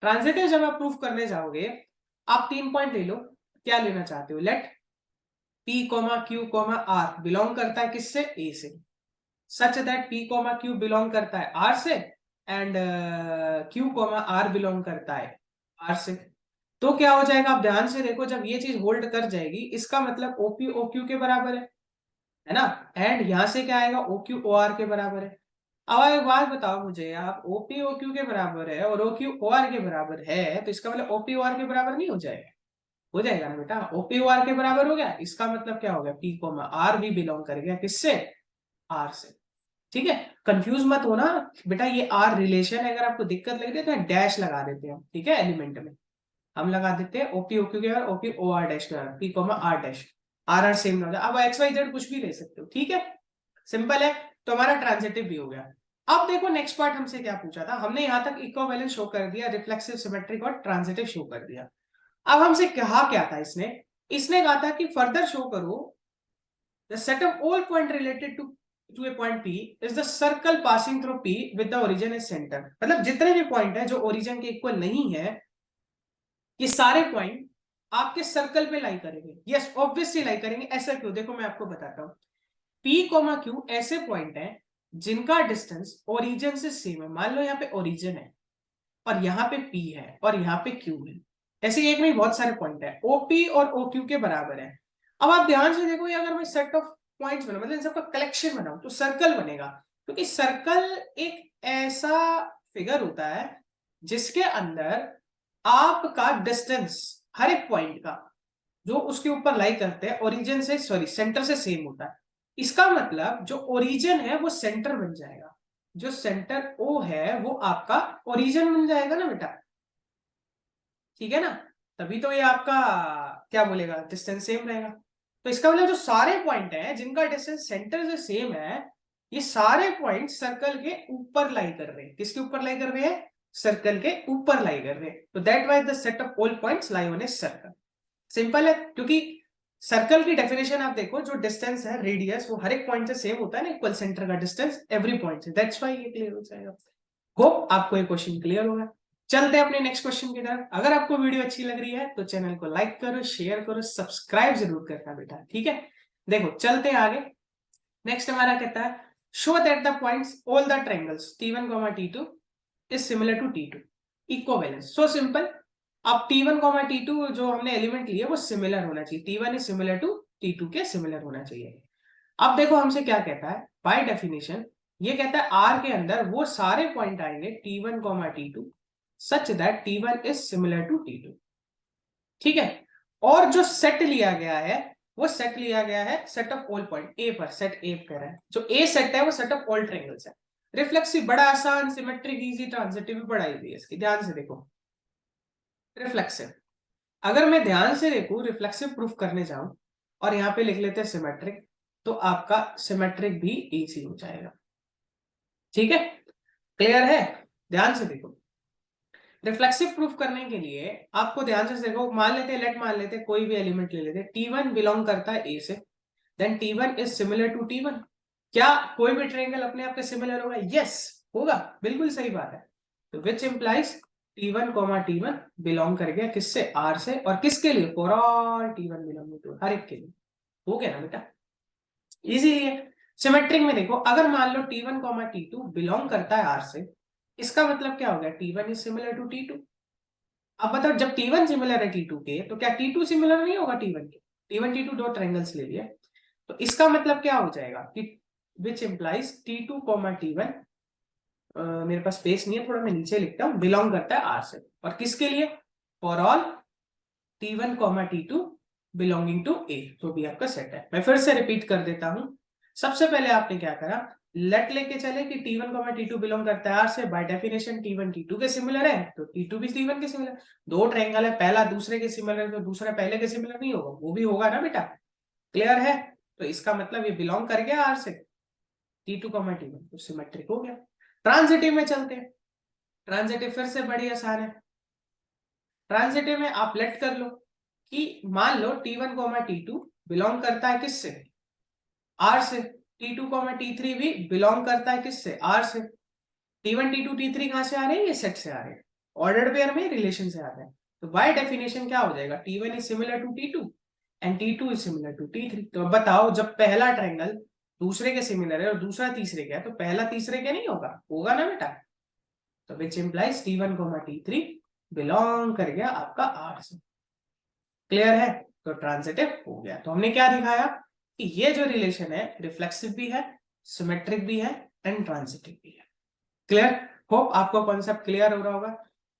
ट्रांजिटिव जब आप प्रूफ करने जाओगे, आप 3 पॉइंट ले लो, क्या लेना चाहते हो, let P, Q, R belong करता है किससे, A से, such that P, Q belong करता है R से एंड Q, R बिलोंग करता है R से। तो क्या हो जाएगा, आप ध्यान से देखो, जब ये चीज होल्ड कर जाएगी इसका मतलब OP OQ के बराबर है ना, एंड यहां से क्या आएगा, OQ OR के बराबर है। अब एक बात बताओ मुझे, आप OP OQ के बराबर है और OQ OR के बराबर है, तो इसका मतलब OP OR के बराबर नहीं हो जाएगा, हो जाएगा ना बेटा। ओपी आर के बराबर हो गया, इसका मतलब क्या हो गया, पी को आर भी बिलोंग कर गया किससे, आर से। ठीक है, कंफ्यूज मत होना बेटा, ये आर रिलेशन है, अगर आपको दिक्कत लग रही है तो डैश लगा देते हैं, ठीक है, एलिमेंट में हम लगा देते हैं ओपी ओक्यू के बाद ओपी ओ आर डैश के बाद पी को R dash, R R same ना हो जाए। अब एक्स वाई जेड कुछ भी ले सकते हो, ठीक है, सिंपल है। तो हमारा ट्रांजिटिव भी हो गया। अब देखो नेक्स्ट पार्ट हमसे क्या पूछा था, हमने यहां तक इक्विवेलेंस शो कर दिया, रिफ्लेक्सिव, सिमेट्रिक और ट्रांजिटिव शो कर दिया। अब हमसे कहा क्या था इसने, इसने कहा था कि फर्दर शो करो the set of all point related to a point P is the circle passing through P with the origin as centre. मतलब जितने भी पॉइंट है जो ओरिजिन के इक्वल नहीं है, ये सारे पॉइंट आपके सर्कल पे लाई करेंगे। यस ऑब्वियसली लाई करेंगे। ऐसा क्यों, देखो मैं आपको बताता हूं। P, Q ऐसे पॉइंट है जिनका डिस्टेंस ओरिजिन से सेम है। मान लो यहाँ पे ओरिजिन है और यहाँ पे P है और यहाँ पे Q है, ऐसे एक में बहुत सारे पॉइंट है, OP और OQ के बराबर है। अब आप ध्यान से देखो, ये अगर मैं सेट ऑफ पॉइंट्स बनाऊं, मतलब इन सबका कलेक्शन बनाऊं, तो सर्कल बनेगा। क्योंकि सर्कल एक ऐसा फिगर होता है जिसके अंदर आपका डिस्टेंस हर एक पॉइंट का जो उसके ऊपर लाई करते हैं ओरिजिन से, सॉरी सेंटर से सेम होता है। इसका मतलब जो ओरिजिन है वो सेंटर बन जाएगा, जो सेंटर O है वो आपका ओरिजिन बन जाएगा ना बेटा, ठीक है ना। तभी तो ये आपका क्या बोलेगा, डिस्टेंस सेम रहेगा। तो इसका मतलब जो सारे पॉइंट हैं जिनका डिस्टेंस सेंटर से सेम है, ये सारे पॉइंट सर्कल के ऊपर लाई कर रहे हैं। किसके ऊपर लाई कर रहे हैं, सर्कल के ऊपर लाई कर रहे हैं। तो that wise the set of all points lie on a circle. Simple है, क्योंकि सर्कल की डेफिनेशन आप देखो, जो डिस्टेंस है, रेडियस, वो हर एक पॉइंट से सेम होता है ना, इक्वल सेंटर का डिस्टेंस एवरी पॉइंट से। दैट्स व्हाई ये क्लियर हो जाएगा। होप आपको ये क्वेश्चन क्लियर होगा। चलते हैं अपने नेक्स्ट क्वेश्चन की तरफ। अगर आपको वीडियो अच्छी लग रही है तो चैनल को लाइक करो, शेयर करो, सब्सक्राइब जरूर करना बेटा, ठीक है। देखो चलते हैं आगे। नेक्स्ट हमारा कहता है show that the points all the triangles T1, T2 is similar to T2, equivalence. So simple, अब T1 कॉमा T2 जो हमने एलिमेंट लिए वो सिमिलर होना चाहिए, T1 is similar to T2 के सिमिलर होना चाहिए। अब देखो हमसे क्या कहता है, बाय डेफिनेशन ये कहता है R के अंदर वो सारे पॉइंट आएंगे T1 comma T2 such that T1 is similar to T2, ठीक है। और जो सेट लिया गया है वो सेट लिया गया है set of all point A पर, सेट ए कह रहा है, जो ए सेट है वो सेट ऑफ ऑल ट्रायंगल्स है। रिफ्लेक्सिव बड़ा आसान, सिमेट्रिक, इजी, ट्रांजिटिव भी पढ़ाई हुई है इसकी, ध्यान से देखो। रिफ्लेक्सिव, अगर मैं ध्यान से देखूं रिफ्लेक्सिव प्रूफ करने जाऊं और यहाँ पे लिख लेते हैं सिमेट्रिक, तो आपका सिमेट्रिक भी इजी हो जाएगा, ठीक है। क्लियर है, ध्यान से देखो। रिफ्लेक्सिव प्रूफ करने के लिए आपको ध्यान से देखो, मान लेते हैं, लेट मान लेते हैं, कोई भी एलिमेंट ले लेते हैं, T1 बिलोंग करता है ए से, then T1 is similar to T1। क्या कोई भी ट्रायंगल अपने आप के सिमिलर होगा? यस होगा, बिल्कुल सही बात है। तो which implies T1 comma T1 belong कर गया किससे? R से, और किसके लिए? For all T1 belong to, हर एक के लिए। हो गया ना बेटा, इजी है। सिमेट्रिक में देखो, अगर मान लो T1 कॉमा T2 बिलोंग करता है R से, इसका मतलब क्या हो गया? T1 is similar to T2। अब बताओ, जब T1 सिमिलर है T2 के, तो क्या T2 सिमिलर नहीं होगा T1 के? T1 T2 दो ट्रायंगल्स ले लिए, तो इसका मतलब क्या हो जाएगा कि which implies T2 comma T1, मेरे पास स्पेस नहीं है, थोड़ा मैं नीचे लिखता हूँ, बिलोंग करता है R से, और किसके लिए? For all T1 comma T2 belonging to A, तो भी आपका सेट है। मैं फिर से रिपीट कर देता हूं। सबसे पहले आपने क्या करा, लेट लेके चले कि T1 कॉमा T2 बिलोंग करता है R से, बाय डेफिनेशन T1 T2 के सिमिलर है, तो T2 भी T1 के सिमिलर। दो ट्रायंगल है, पहला दूसरे के सिमिलर है, तो दूसरा पहले के सिमिलर नहीं होगा? वो भी होगा ना बेटा, क्लियर है। तो इसका मतलब ये बिलोंग कर गया R से, T2 कॉमा T1, तो सिमेट्रिक हो गया। ट्रांजिटिव में चलते हैं, ट्रांजिटिव फिर से बड़ी आसान है। ट्रांजिटिव में आप लेट कर लो कि मान लो T1 कॉमा T2 बिलोंग करता है किससे? R से। T2 कॉमा T3 भी बिलोंग करता है किससे? R से। T1 T2 T3 कहां से आ रहे हैं? ये सेट से आ रहे हैं, ऑर्डर्ड पेयर में, रिलेशन से आ रहे हैं। तो बाय डेफिनेशन क्या हो जाएगा? T1 is similar to T2 and T2 is similar to T3। तो अब बताओ, जब पहला ट्रायंगल दूसरे के सिमिलर है और दूसरा तीसरे का है, तो पहला तीसरे के नहीं होगा? होगा ना बेटा। तो which implies T1 comma T3 belong कर गया आपका R से। क्लियर है, तो ट्रांजिटिव हो गया। तो हमने क्या दिखाया कि ये जो रिलेशन है रिफ्लेक्सिव भी है, सिमेट्रिक भी है एंड ट्रांजिटिव भी है। क्लियर, होप आपको कॉन्सेप्ट क्लियर हो रहा होगा।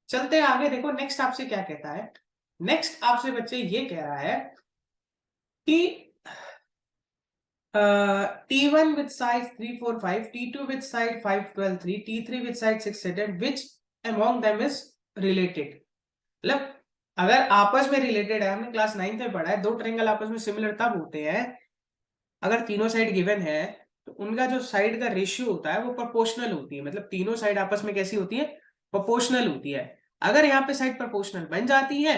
चलते हैं आगे, देखो नेक्स्ट आपसे क्या कहता है। नेक्स्ट आपसे बच्चे ये कह रहा है कि T1 with side 3 4 5, T2 with side 5 12 3, T3 with side 6 7, which among them is related? मतलब अगर आपस में रिलेटेड है, हमने क्लास 9th में पढ़ा है, दो ट्रायंगल आपस में सिमिलर तब होते हैं अगर तीनों साइड गिवन है, तो उनका जो साइड का रेशियो होता है वो प्रोपोर्शनल होती है। मतलब तीनों साइड आपस में कैसी होती है? प्रोपोर्शनल होती है। अगर यहाँ पे साइड प्रोपोर्शनल बन जाती है,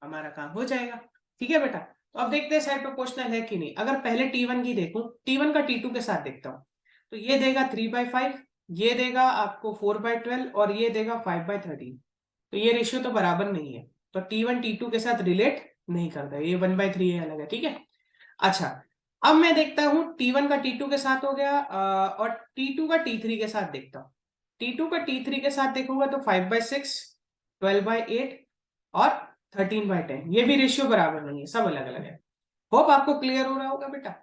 हमारा काम हो जाएगा, ठीक है बेटा। तो अब देखते हैं साइड प्रोपोर्शनल है कि नहीं। अगर पहले T1 की देखूं, T1 का T2 के साथ देखता हूं, तो ये देगा 3/5, ये देगा आपको 4/12 और ये देगा 5/13। तो ये रेशियो तो बराबर नहीं है, तो T1 T2 के साथ रिलेट नहीं करता, ये 1/3 है, अलग है, ठीक है। अच्छा, अब मैं देखता हूं T1 का T2 के साथ हो गया, और T2 का T3 के साथ देखता हूं। T2 का T3 के साथ देखूंगा तो 5/6, 12/8 और 13/10, ये भी रेशियो बराबर नहीं है, सब अलग अलग है। होप आपको क्लियर हो रहा होगा बेटा,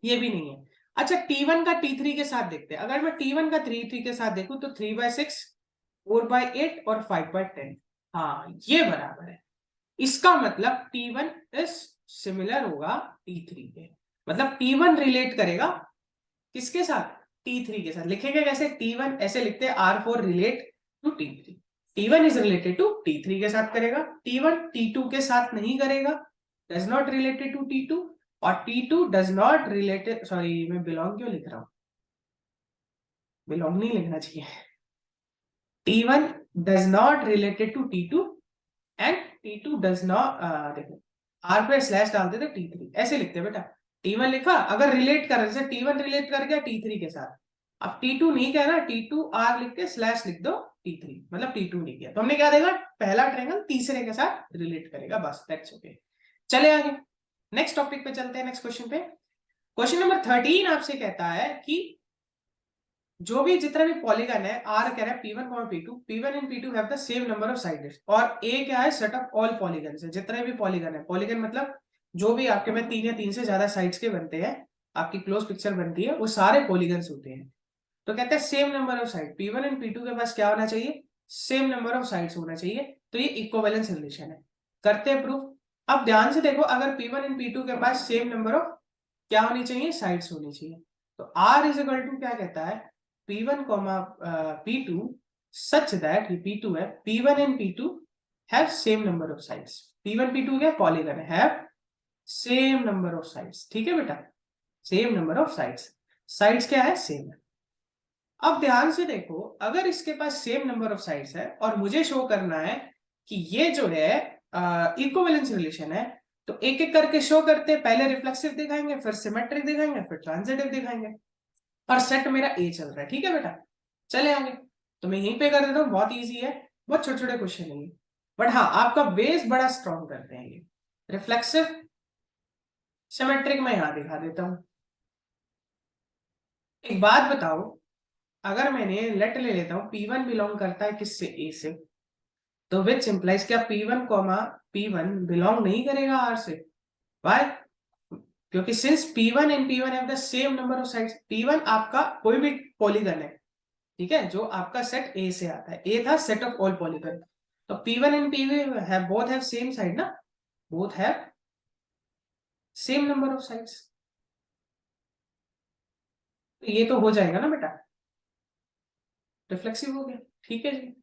ये भी नहीं है। अच्छा, T1 का T3 के साथ देखते हैं। अगर मैं T1 का T3 के साथ देखूं तो 3/6, 4/8 और 5/10, हाँ ये बराबर है। इसका मतलब T1 इज सिमिलर होगा T3 के। मतलब T1 रिलेट करेगा किसके साथ? T3 के साथ। लिखेंगे कैसे? T1 ऐसे लिखते हैं, R4 relate to T3। T1 is related to T3 के साथ करेगा, T1 T2 के साथ नहीं करेगा, does not related to T2, और T2 does not related, sorry मैं बिलोंग क्यों लिख रहा हूं, बिलोंग नहीं लिखना चाहिए। T1 does not related to T2 and T2 does not, देखो R पे स्लैश डालते थे T3, ऐसे लिखते बेटा। T1 लिखा, अगर रिलेट कर, जैसे T1 रिलेट कर गया T3 के साथ, अब T2 नहीं कहना, T2 R लिख के स्लैश लिख दो T3, मतलब T2 नहीं किया, तो हमने क्या देखा? पहला ट्रायंगल तीसरे के साथ रिलेट करेगा, बस दैट्स ओके। चले आगे, नेक्स्ट टॉपिक पे चलते हैं, नेक्स्ट क्वेश्चन पे। क्वेश्चन नंबर 13 आपसे कहता है कि जो भी जितना भी पॉलीगन है, आर कह रहा है P1, P2 and P2 have the same number of sides, और ए क्या है, सेट ऑफ ऑल पॉलीगन है, जितने भी पॉलीगन है, पॉलीगन मतलब जो भी आपके में तीन या तीन से ज्यादा साइड्स के बनते हैं, आपकी क्लोज पिक्चर बनती है, वो सारे पॉलीगन्स होते हैं। तो कहते हैं same number of side, P1 and P2 के पास क्या होना चाहिए, सेम नंबर ऑफ साइड्स होना चाहिए। तो ये इक्विवेलेंस रिलेशन है। करते हैं प्रूफ। अब ध्यान से देखो, अगर P1 एंड P2 के पास सेम नंबर ऑफ क्या होनी चाहिए, साइड्स होनी चाहिए। तो R इज इक्वल टू क्या कहता है, P1 P2 सच दैट, ये P2 है, P1 and P2 have same number of sides. P1 P2 क्या polygon have same number of sides, ठीक है बेटा, same number of sides, sides क्या है, सेम है। अब ध्यान से देखो, अगर इसके पास सेम नंबर ऑफ साइड्स है और मुझे शो करना है कि ये जो है इक्विवेलेंस रिलेशन है, तो एक एक करके शो करते हैं। पहले रिफ्लेक्सिव दिखाएंगे, फिर सिमेट्रिक दिखाएंगे, फिर ट्रांजिटिव दिखाएंगे। और सेट मेरा ए चल रहा है, ठीक है बेटा, चले आगे। तो मैं यहीं पे कर देता हूँ, बहुत इजी है, बहुत छोटे छोटे क्वेश्चन है, बट हाँ आपका बेस बड़ा स्ट्रॉन्ग करते हैं ये। रिफ्लेक्सिव सिमेट्रिक मैं यहां दिखा देता हूं। एक बात बताओ, अगर मैंने लेट ले लेता हूं P1 बिलोंग करता है किससे, ए से, तो विच इंप्लाइज क्या P1 बिलोंग नहीं करेगा आर से। वाई, क्योंकि since P1 and P1 have the same number of sides, P1 आपका कोई भी पॉलीगन है, ठीक है, जो आपका सेट ए से आता है, ए था सेट ऑफ ऑल पॉलीगन, तो P1 and P1 have both have same side ना, both have same number of sides, तो ये तो हो जाएगा ना बेटा, रिफ्लेक्सिव हो गया, ठीक है जी।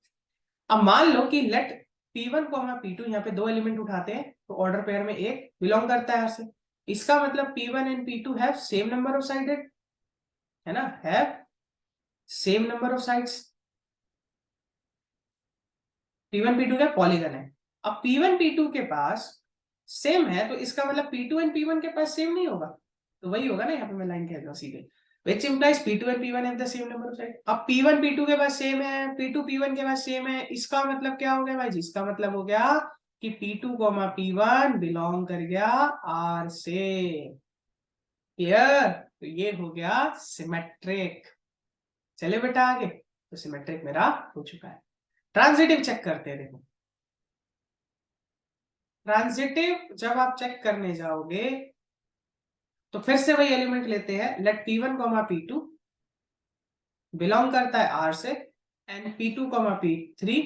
अब मान लो कि लेट P1 P2, यहाँ पे दो एलिमेंट उठाते हैं, तो ऑर्डर पेयर में एक बिलोंग करता है R से, इसका मतलब P1 and P2 have same number of shaded, है ना, have same number of sides. P1 P2 क्या पॉलीगन है। अब P1 P2 के पास सेम है, तो इसका मतलब P2 एंड P1 के पास सेम नहीं होगा, तो वही होगा ना, यहाँ पे मैं लाइन कह रहा हूँ सीधे, which implies P2 and P1 have the same number of sides। अब P1 P2 के पास सेम है, P2 P1 के पास सेम है, इसका मतलब क्या हो गया भाई जी, इसका मतलब हो गया कि P2 P1 बिलोंग कर गया R से। क्लियर, तो ये हो गया सिमेट्रिक। चले बेटा आगे, तो सिमेट्रिक मेरा हो चुका है। ट्रांजिटिव चेक करते हैं, देखो ट्रांजिटिव जब आप चेक करने जाओगे, तो फिर से वही एलिमेंट लेते हैं, लेट P1 P2 बिलोंग करता है R से, एंड P2 P3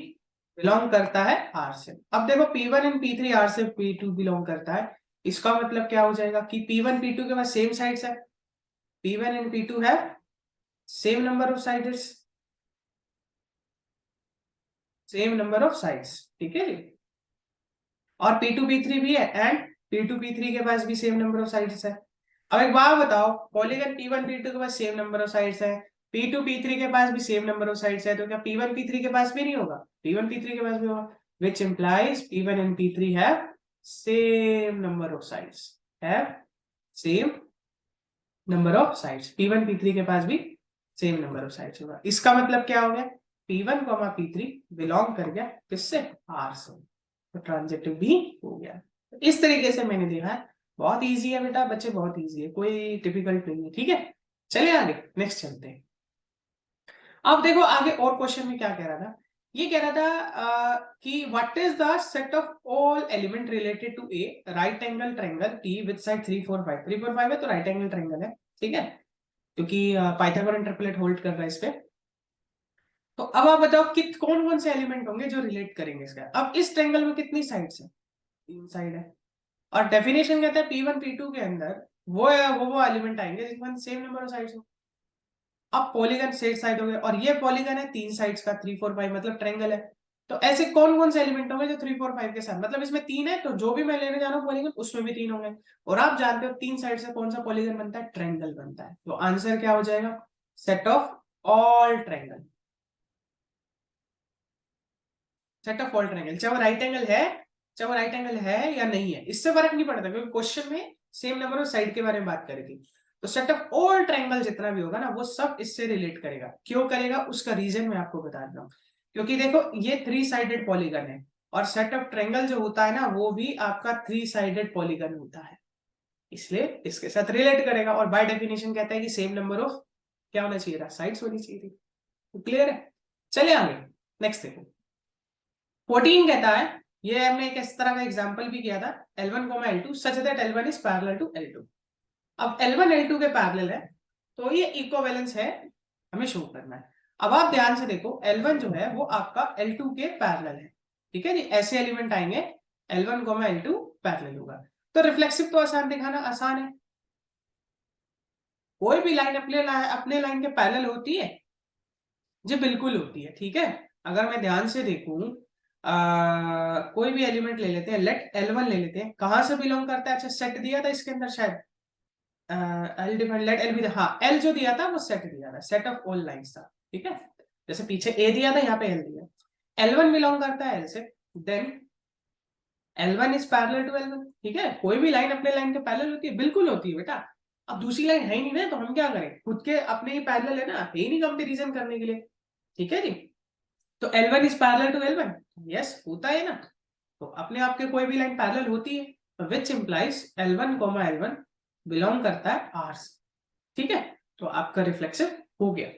बिलोंग करता है R से। अब देखो P1 एंड P3 R से P2 बिलोंग करता है, इसका मतलब क्या हो जाएगा कि P1 P2 के पास सेम साइड्स है, P1 एंड P2 है same number of sides, same number of sides, ठीक है जी। और P2 P3 भी है, एंड P2 P3 के पास भी सेम नंबर ऑफ साइड्स है। अब एक बात बताओ, पॉलीगन P1 P2 के पास सेम नंबर ऑफ साइड्स है, P2 P3 के पास भी सेम नंबर ऑफ साइड्स है, तो क्या P1 P3 के पास भी नहीं होगा, P1 P3 के पास भी होगा, which implies P1 and P3 have same number of sides, have same number of sides, P1 P3 के पास भी सेम नंबर ऑफ साइड्स होगा। इसका मतलब क्या हो गया, P1 P3 बिलोंग कर गया किससे, R से, तो ट्रांजिटिव भी हो गया। इस तरीके से मैंने देखा है, बहुत इजी है बेटा बच्चे, बहुत इजी है, कोई डिफिकल्ट नहीं है, ठीक है। चलिए आगे नेक्स्ट चलते हैं। अब देखो आगे और क्वेश्चन में क्या कह रहा था, ये कह रहा था कि what is the set of all element related to a right angle triangle T with side 3 4 5, 3 4 5 है तो राइट एंगल ट्रायंगल है, ठीक है, क्योंकि पाइथागोरस इंटरपोलेट होल्ड कर रहा है इस पे। तो अब आप बताओ कि कौन कौन से एलिमेंट होंगे जो रिलेट करेंगे इसका। अब इस ट्रायंगल में कितनी साइड्स है, तीन साइड है, और डेफिनेशन कहता है P1 P2 के अंदर वो एलिमेंट आएंगे जिसमें सेम नंबर ऑफ साइड्स हो। अब पॉलीगन सेट साइड हो गए, और ये पॉलीगन है तीन साइड्स का, 3 4 5 मतलब ट्रायंगल है। तो ऐसे कौन कौन से एलिमेंट होंगे जो 3 4 5 के साथ, मतलब इसमें तीन है, तो जो भी मैं लेने जा रहा हूँ पॉलीगन उसमें भी तीन होंगे। और आप जानते हो तीन साइड से कौन सा पॉलीगन बनता है, ट्रायंगल बनता है। तो आंसर क्या हो जाएगा, set of all triangle, set of all triangle, चाहे वो राइट एंगल है, चाहे वो राइट एंगल है या नहीं है, इससे फर्क नहीं पड़ता, क्योंकि क्वेश्चन में सेम नंबर ऑफ साइड के बारे में बात करेगी। तो सेट ऑफ ऑल ट्रायंगल जितना भी होगा ना, वो सब इससे रिलेट करेगा। क्यों करेगा, उसका रीजन मैं आपको बता रहा हूँ। क्योंकि देखो ये थ्री साइडेड पॉलीगन है, और सेट ऑफ ट्रायंगल जो होता है ना, वो भी आपका थ्री साइडेड पॉलीगन होता है, इसलिए इसके साथ रिलेट करेगा। और बाय डेफिनेशन कहता है कि सेम नंबर ऑफ क्या होना चाहिए था, साइड्स होनी चाहिए थी। तो क्लियर है। चलिए आगे नेक्स्ट देखो। 14 कहता है, ये हमने एक इस तरह का एग्जांपल भी किया था, L1, L2 such that L1 is parallel to L2। अब L1 L2 के पैरेलल है तो ये इक्विवेलेंस है, हमें शो करना है। अब आप ध्यान से देखो, L1 जो है वो आपका L2 के पैरेलल है, ठीक है जी। ऐसे एलिमेंट आएंगे, L1, L2 पैरेलल होगा, तो रिफ्लेक्सिव तो आसान दिखाना आसान है। कोई भी लाइन अपने लाइन के पैरेलल होती है जी, बिल्कुल होती है, ठीक है। अगर मैं ध्यान से देखूं, कोई भी एलिमेंट ले लेते हैं, लेट L1 ले लेते हैं, कहां से बिलोंग करता है, अच्छा सेट दिया था इसके अंदर शायद, एल डिफाइन लेट एल भी, हाँ एल जो दिया था वो सेट दिया था, सेट ऑफ ऑल लाइंस था, ठीक है। जैसे पीछे ए दिया था, यहाँ पे एल दिया। L1 बिलोंग करता है एल से, then L1 is parallel to L1, ठीक है। कोई भी लाइन अपने लाइन के पैरेलल होती है, बिल्कुल होती है बेटा। अब दूसरी लाइन है ही नहीं ना, तो हम क्या करें, खुद के अपने ही पैरेलल है ना, है ही नहीं कंपेरिजन करने के लिए, ठीक है जी। तो L1 is parallel to L1, yes होता है ना। तो अपने आप के कोई भी लाइन पैरेलल होती है, which implies L1, L1 belong करता है R से, ठीक है। तो आपका रिफ्लेक्सिव हो गया,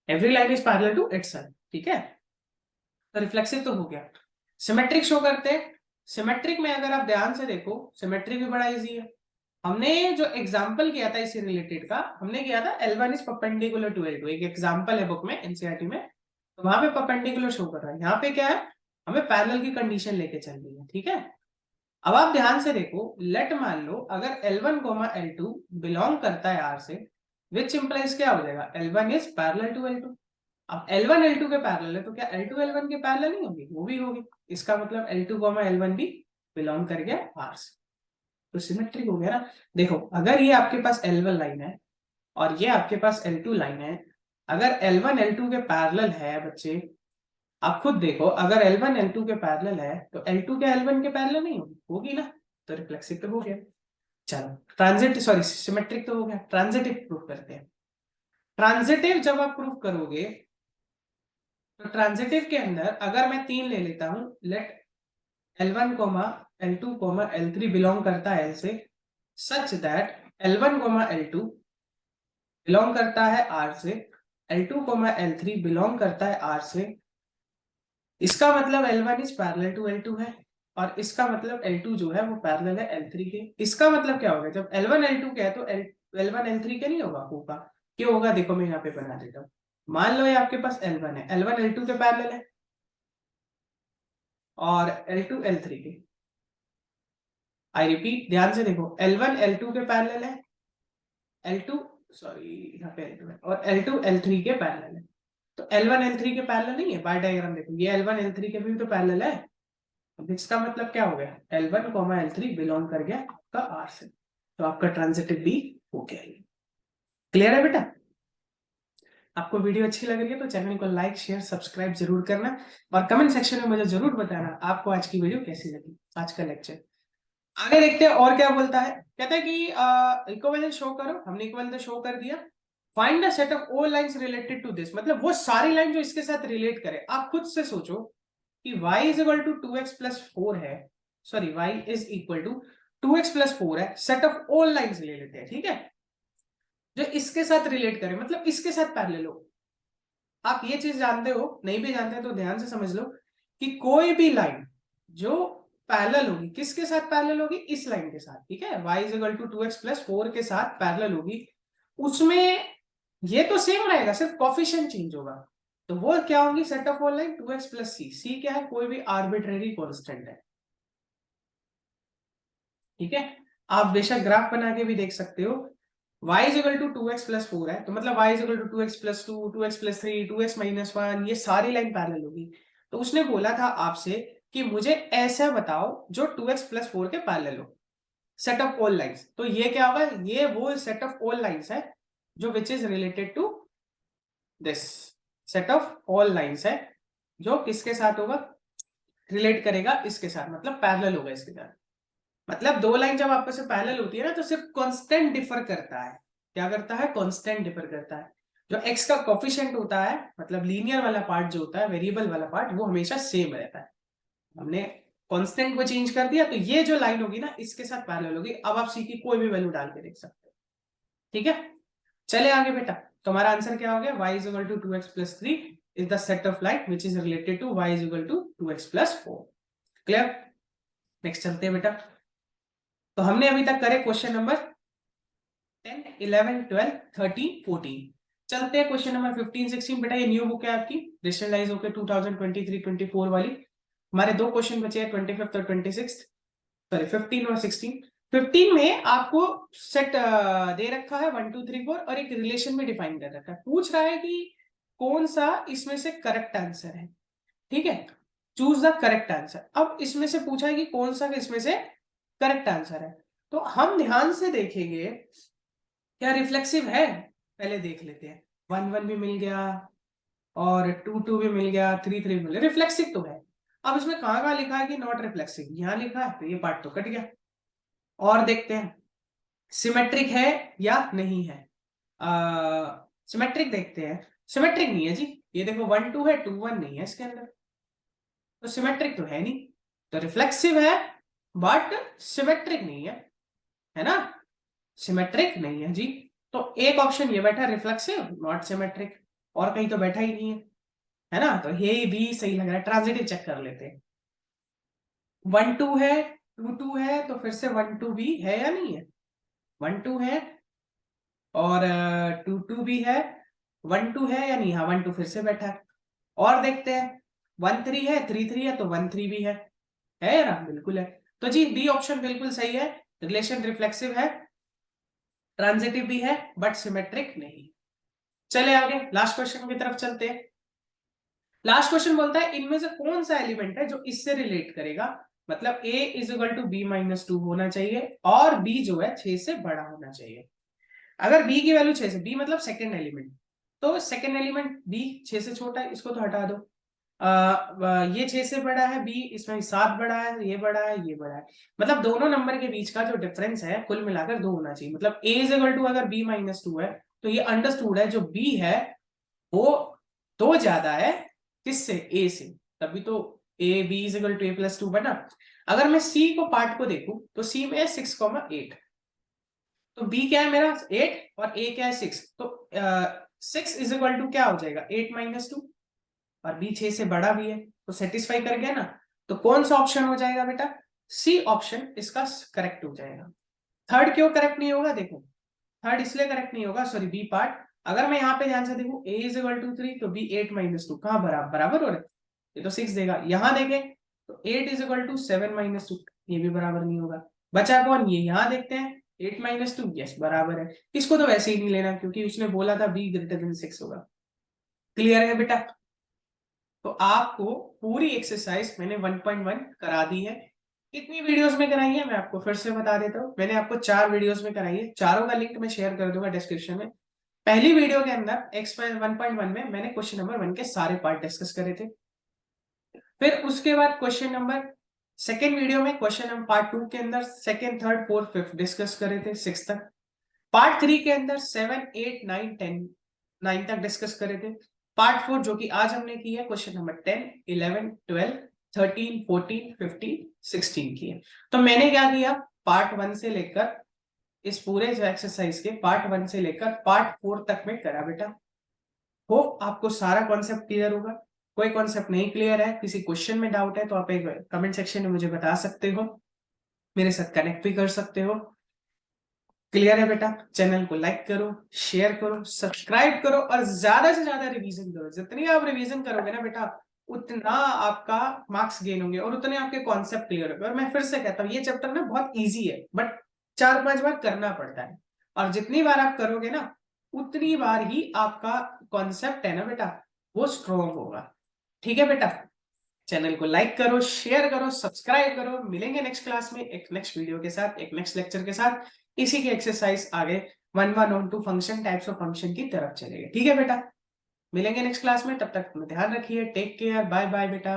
every line is parallel to itself, ठीक है। तो रिफ्लेक्सिव तो हो गया। सिमेट्रिक शो करते हैं। सिमेट्रिक में अगर आप ध्यान से देखो, सिमेट्रिक भी बड़ा इजी है। हमने जो एग्जांपल किया था इससे रिलेटेड का, हमने किया था L1 is perpendicular to L2, एक एग्जांपल है बुक में, एनसीईआरटी में, तो वहां पे परपेंडिकुलर शो कर रहा है। यहाँ पे क्या है, हमें पैरेलल की कंडीशन लेके चल रही है, ठीक है। अब आप ध्यान से देखो, लेट मान लो अगर L1, L2 बिलोंग करता है R से, विच इंप्लाइज क्या हो जाएगा, L1 is parallel to L2। अब L1 L2 के पैरेलल है, तो क्या L2 L1 के पैरेलल नहीं होगी, वो भी होगी। इसका मतलब L2, L1 भी बिलोंग कर गया R से, तो सिमेट्रिक हो गया ना। देखो अगर ये आपके पास L1 लाइन है और ये आपके पास L2 लाइन है, अगर L1 L2 के पैरेलल है बच्चे, आप खुद देखो, अगर L1 L2 के पैरेलल है तो L2 के L1 के पैरेलल नहीं होगी, होगी ना, तो रिफ्लेक्सिव तो हो गया। चलो ट्रांजिटिव, सॉरी सिमेट्रिक तो हो गया, ट्रांजिटिव प्रूफ करते हैं। ट्रांजिटिव जब आप प्रूफ करोगे, तो ट्रांजिटिव के अंदर अगर मैं 3 ले लेता हूं, late L1, L2, L3 belong करता है L से, such that L1, L2 belong करता है R से, L2, L3 बिलोंग करता है R से, इसका मतलब L1 is parallel to L2 है, और इसका मतलब L2 जो है वो पैरेलल है L3 के। इसका मतलब क्या होगा, जब L1 L2 के है तो L1 L3 के नहीं होगा, होगा। क्यों होगा, देखो मैं यहाँ पे बना देता हूँ। मान लो ये आपके पास L1 है, L1 L2 के पैरेलल है, और L2 L3 के। आई रिपीट, ध्यान से देखो, L1 L2 के पैरेलल है, L2 सॉरी यहाँ पे L2 है, और L2 L3 के पैरेलल है। तो L1 L3 के पैरेलल नहीं है, बाय डायग्राम देखो, ये L1 L3 के भी तो पैरेलल है। अब इसका मतलब क्या हो गया, L1, L3 बिलोंग कर गया आपका R से, तो आपका ट्रांजिटिव भी हो गया। क्लियर है बेटा। आपको वीडियो अच्छी लग रही है तो चैनल को लाइक शेयर सब्सक्राइब जरूर करना, और कमेंट सेक्शन में मुझे जरूर बताना आपको आज की वीडियो कैसी लगी, आज का लेक्चर। आगे देखते हैं और क्या बोलता है। कहता है कि इक्विवेलेंस शो करो, हमने इक्विवेलेंस शो कर दिया। Find the set of all lines related to this, मतलब वो सारी लाइन जो इसके साथ रिलेट करे। आप खुद से सोचो कि y is equal to 2x plus 4 है, sorry y is equal to 2x plus 4 है, सेट ऑफ ऑल लाइंस ले लेते हैं, ठीक है, जो इसके साथ रिलेट करे, मतलब इसके साथ पैरेलल हो। आप ये चीज जानते हो, नहीं भी जानते तो ध्यान से समझ लो कि कोई भी लाइन जो पैरेलल होगी, किसके साथ पैरेलल होगी, इस लाइन के साथ, ठीक है। y is equal to 2x plus 4 के साथ पैरेलल होगी, उसमें ये तो सेम रहेगा, सिर्फ कोफिशिएंट चेंज होगा। तो वो क्या होगी, set of all line 2x plus C. C क्या है, कोई भी आर्बिट्रेरी कांस्टेंट है, ठीक है। आप बेशक ग्राफ बना के भी देख सकते हो। y is equal to 2x plus 4 है, तो मतलब y is equal to 2x plus 2, 2x plus 3, 2x minus 1, ये सारी लाइन पैरेलल होगी। तो उसने बोला था आपसे कि मुझे ऐसा बताओ जो 2x प्लस 4 के पैरेलल हो, सेट ऑफ ऑल लाइंस। तो ये क्या होगा, ये वो सेट ऑफ ऑल लाइंस है जो which is related to this, set of all lines है जो किसके साथ होगा, रिलेट करेगा इसके साथ, मतलब पैरेलल होगा इसके साथ। मतलब दो लाइन जब आपस में पैरेलल होती है ना, तो सिर्फ कांस्टेंट डिफर करता है। क्या करता है, कांस्टेंट डिफर करता है। जो x का कोफिशिएंट होता है, मतलब लीनियर वाला पार्ट जो होता है, वेरिएबल वाला पार्ट, वो हमेशा सेम रहता है। हमने कांस्टेंट को चेंज कर दिया, तो ये जो लाइन होगी ना, इसके साथ पैरेलल होगी। अब आप सी की कोई भी वैल्यू डाल के देख सकते हो, ठीक है। चले आगे बेटा। तो हमारा आंसर क्या हो गया, y is equal to 2x plus 3 is the set of light which is related to y is equal to 2x plus 4। Clear? Next चलते हैं बेटा। तो हमने अभी तक करे क्वेश्चन नंबर 10, 11, 12, 13, 14। चलते हैं क्वेश्चन नंबर 15, 16। बेटा ये न्यू बुक है आपकी, रेशनलाइज होकर 2023-24 वाली। हमारे दो क्वेश्चन बचे हैं 25th और 26th, सॉरी 15 और 16। 15 में आपको सेट दे रखा है 1 2 3 4 और एक रिलेशन में डिफाइन कर रखा है। पूछ रहा है कि कौन सा इसमें से करेक्ट आंसर है। ठीक है, चूज द करेक्ट आंसर। अब इसमें से पूछा है कि कौन सा इसमें से करेक्ट आंसर है, तो हम ध्यान से देखेंगे क्या रिफ्लेक्सिव है, पहले देख लेते हैं। 1 1 भी मिल गया और 2 2 भी मिल गया, 3 3 मिल गया, रिफ्लेक्सिव तो है। अब इसमें कहाँ कहाँ लिखा है कि नॉट रिफ्लेक्सिव, यहाँ लिखा है तो ये पार्ट तो कट गया। और देखते हैं सिमेट्रिक है या नहीं है। सिमेट्रिक देखते हैं, सिमेट्रिक नहीं है जी। ये देखो 1 2 है, 2 1 नहीं है इसके अंदर, तो सिमेट्रिक तो है नहीं। तो रिफ्लेक्सिव है बट सिमेट्रिक नहीं है ना, सिमेट्रिक नहीं है जी। तो एक ऑप्शन ये बैठा रिफ्लेक्सिव नॉट सिमेट्रिक, और कहीं तो बैठा ही नहीं है ना। तो ये भी सही लग रहा है, ट्रांजिटिव चेक कर लेते हैं। 1 2 है, 2 2 है, तो फिर से 1 2 भी है या नहीं है, 1 2 है और 2 2 भी है, 1 2 है या नहीं, हाँ 1 2 फिर से बैठा है। और देखते हैं 1 3 है, 3 3 है, तो 1 3 भी है ना, बिल्कुल है। तो जी बी ऑप्शन बिल्कुल सही है, रिलेशन रिफ्लेक्सिव है, ट्रांजिटिव भी है बट सिमेट्रिक नहीं। चले आगे लास्ट क्वेश्चन की तरफ चलते हैं। लास्ट क्वेश्चन बोलता है इनमें से कौन सा एलिमेंट है जो इससे रिलेट करेगा, मतलब a is equal to B minus 2 होना चाहिए और b जो है 6 से बड़ा होना चाहिए। अगर b की वैल्यू 6 से, b मतलब सेकेंड एलिमेंट, तो सेकेंड एलिमेंट b 6 से छोटा है, इसको तो हटा दो। ये 6 से बड़ा है b, इसमें 7 बड़ा है, ये बड़ा है, ये बड़ा है, मतलब दोनों नंबर के बीच का जो डिफरेंस है कुल मिलाकर 2 होना चाहिए। मतलब a इज इक्वल टू अगर b माइनस 2 है तो ये अंडरस्टूड है जो b है वो 2 ज्यादा है किससे, a से, तभी तो a b is equal to a plus 2 बना। अगर मैं c को पार्ट को देखूं तो c में है 6,8, तो b क्या है मेरा 8 और a क्या है 6, तो 6 इज इक्वल टू क्या हो जाएगा 8 माइनस 2, और b 6 से बड़ा भी है तो सेटिस्फाई कर गया ना। तो कौन सा ऑप्शन हो जाएगा बेटा, सी ऑप्शन इसका करेक्ट हो जाएगा। थर्ड क्यों करेक्ट नहीं होगा, देखो थर्ड इसलिए करेक्ट नहीं होगा, सॉरी बी पार्ट। अगर मैं यहाँ पे ध्यान से देखूं a इज इक्वल टू 3 तो b 8 माइनस 2 कहाँ बराबर हो रहा है, ये तो 6 देगा। यहाँ देखें तो 8 इज इक्वल टू 7 माइनस 2, ये भी बराबर नहीं होगा। बचा कौन, ये यहाँ देखते हैं 8 माइनस 2, यस बराबर है। इसको तो वैसे ही नहीं लेना क्योंकि उसने बोला था b ग्रेटर देन 6 होगा। क्लियर है बेटा? तो आपको पूरी एक्सरसाइज मैंने 1.1 करा दी है। कितनी वीडियोस में कराई है मैं आपको फिर से बता देता हूँ। मैंने आपको 4 वीडियोस में कराई है, चारों का लिंक मैं शेयर कर दूंगा डिस्क्रिप्शन में। पहली वीडियो के अंदर एक्सरसाइज 1.1 में मैंने क्वेश्चन नंबर 1 के सारे पार्ट डिस्कस करे थे। फिर उसके बाद क्वेश्चन नंबर सेकेंड वीडियो में क्वेश्चन नंबर पार्ट 2 के अंदर second third fourth fifth discuss करे थे 6 तक। पार्ट 3 के अंदर 7 8 9 10 9 तक डिस्कस करे थे। पार्ट 4 जो कि आज हमने की है क्वेश्चन नंबर 10 11 12 13 14 15 16 की है। तो मैंने क्या किया, पार्ट 1 से लेकर इस पूरे जो एक्सरसाइज के पार्ट 1 से लेकर पार्ट 4 तक में करा बेटा। हो आपको सारा कॉन्सेप्ट क्लियर होगा। कोई कॉन्सेप्ट नहीं क्लियर है, किसी क्वेश्चन में डाउट है तो आप एक कमेंट सेक्शन में मुझे बता सकते हो, मेरे साथ कनेक्ट भी कर सकते हो। क्लियर है बेटा? चैनल को लाइक करो, शेयर करो, सब्सक्राइब करो और ज्यादा से ज्यादा रिवीजन करो। जितनी आप रिवीजन करोगे ना बेटा उतना आपका मार्क्स गेन होंगे और उतने आपके कॉन्सेप्ट क्लियर होंगे। और मैं फिर से कहता हूँ ये चैप्टर ना बहुत इजी है बट 4-5 बार करना पड़ता है, और जितनी बार आप करोगे ना उतनी बार ही आपका कॉन्सेप्ट है ना बेटा वो स्ट्रॉन्ग होगा। ठीक है बेटा? चैनल को लाइक करो, शेयर करो, सब्सक्राइब करो। मिलेंगे नेक्स्ट क्लास में एक नेक्स्ट वीडियो के साथ, एक नेक्स्ट लेक्चर के साथ। इसी की एक्सरसाइज आगे 1 1 on 2 function types of function की तरफ चलेगी। ठीक है बेटा? मिलेंगे नेक्स्ट क्लास में, तब तक ध्यान रखिए, टेक केयर, बाय बाय बेटा।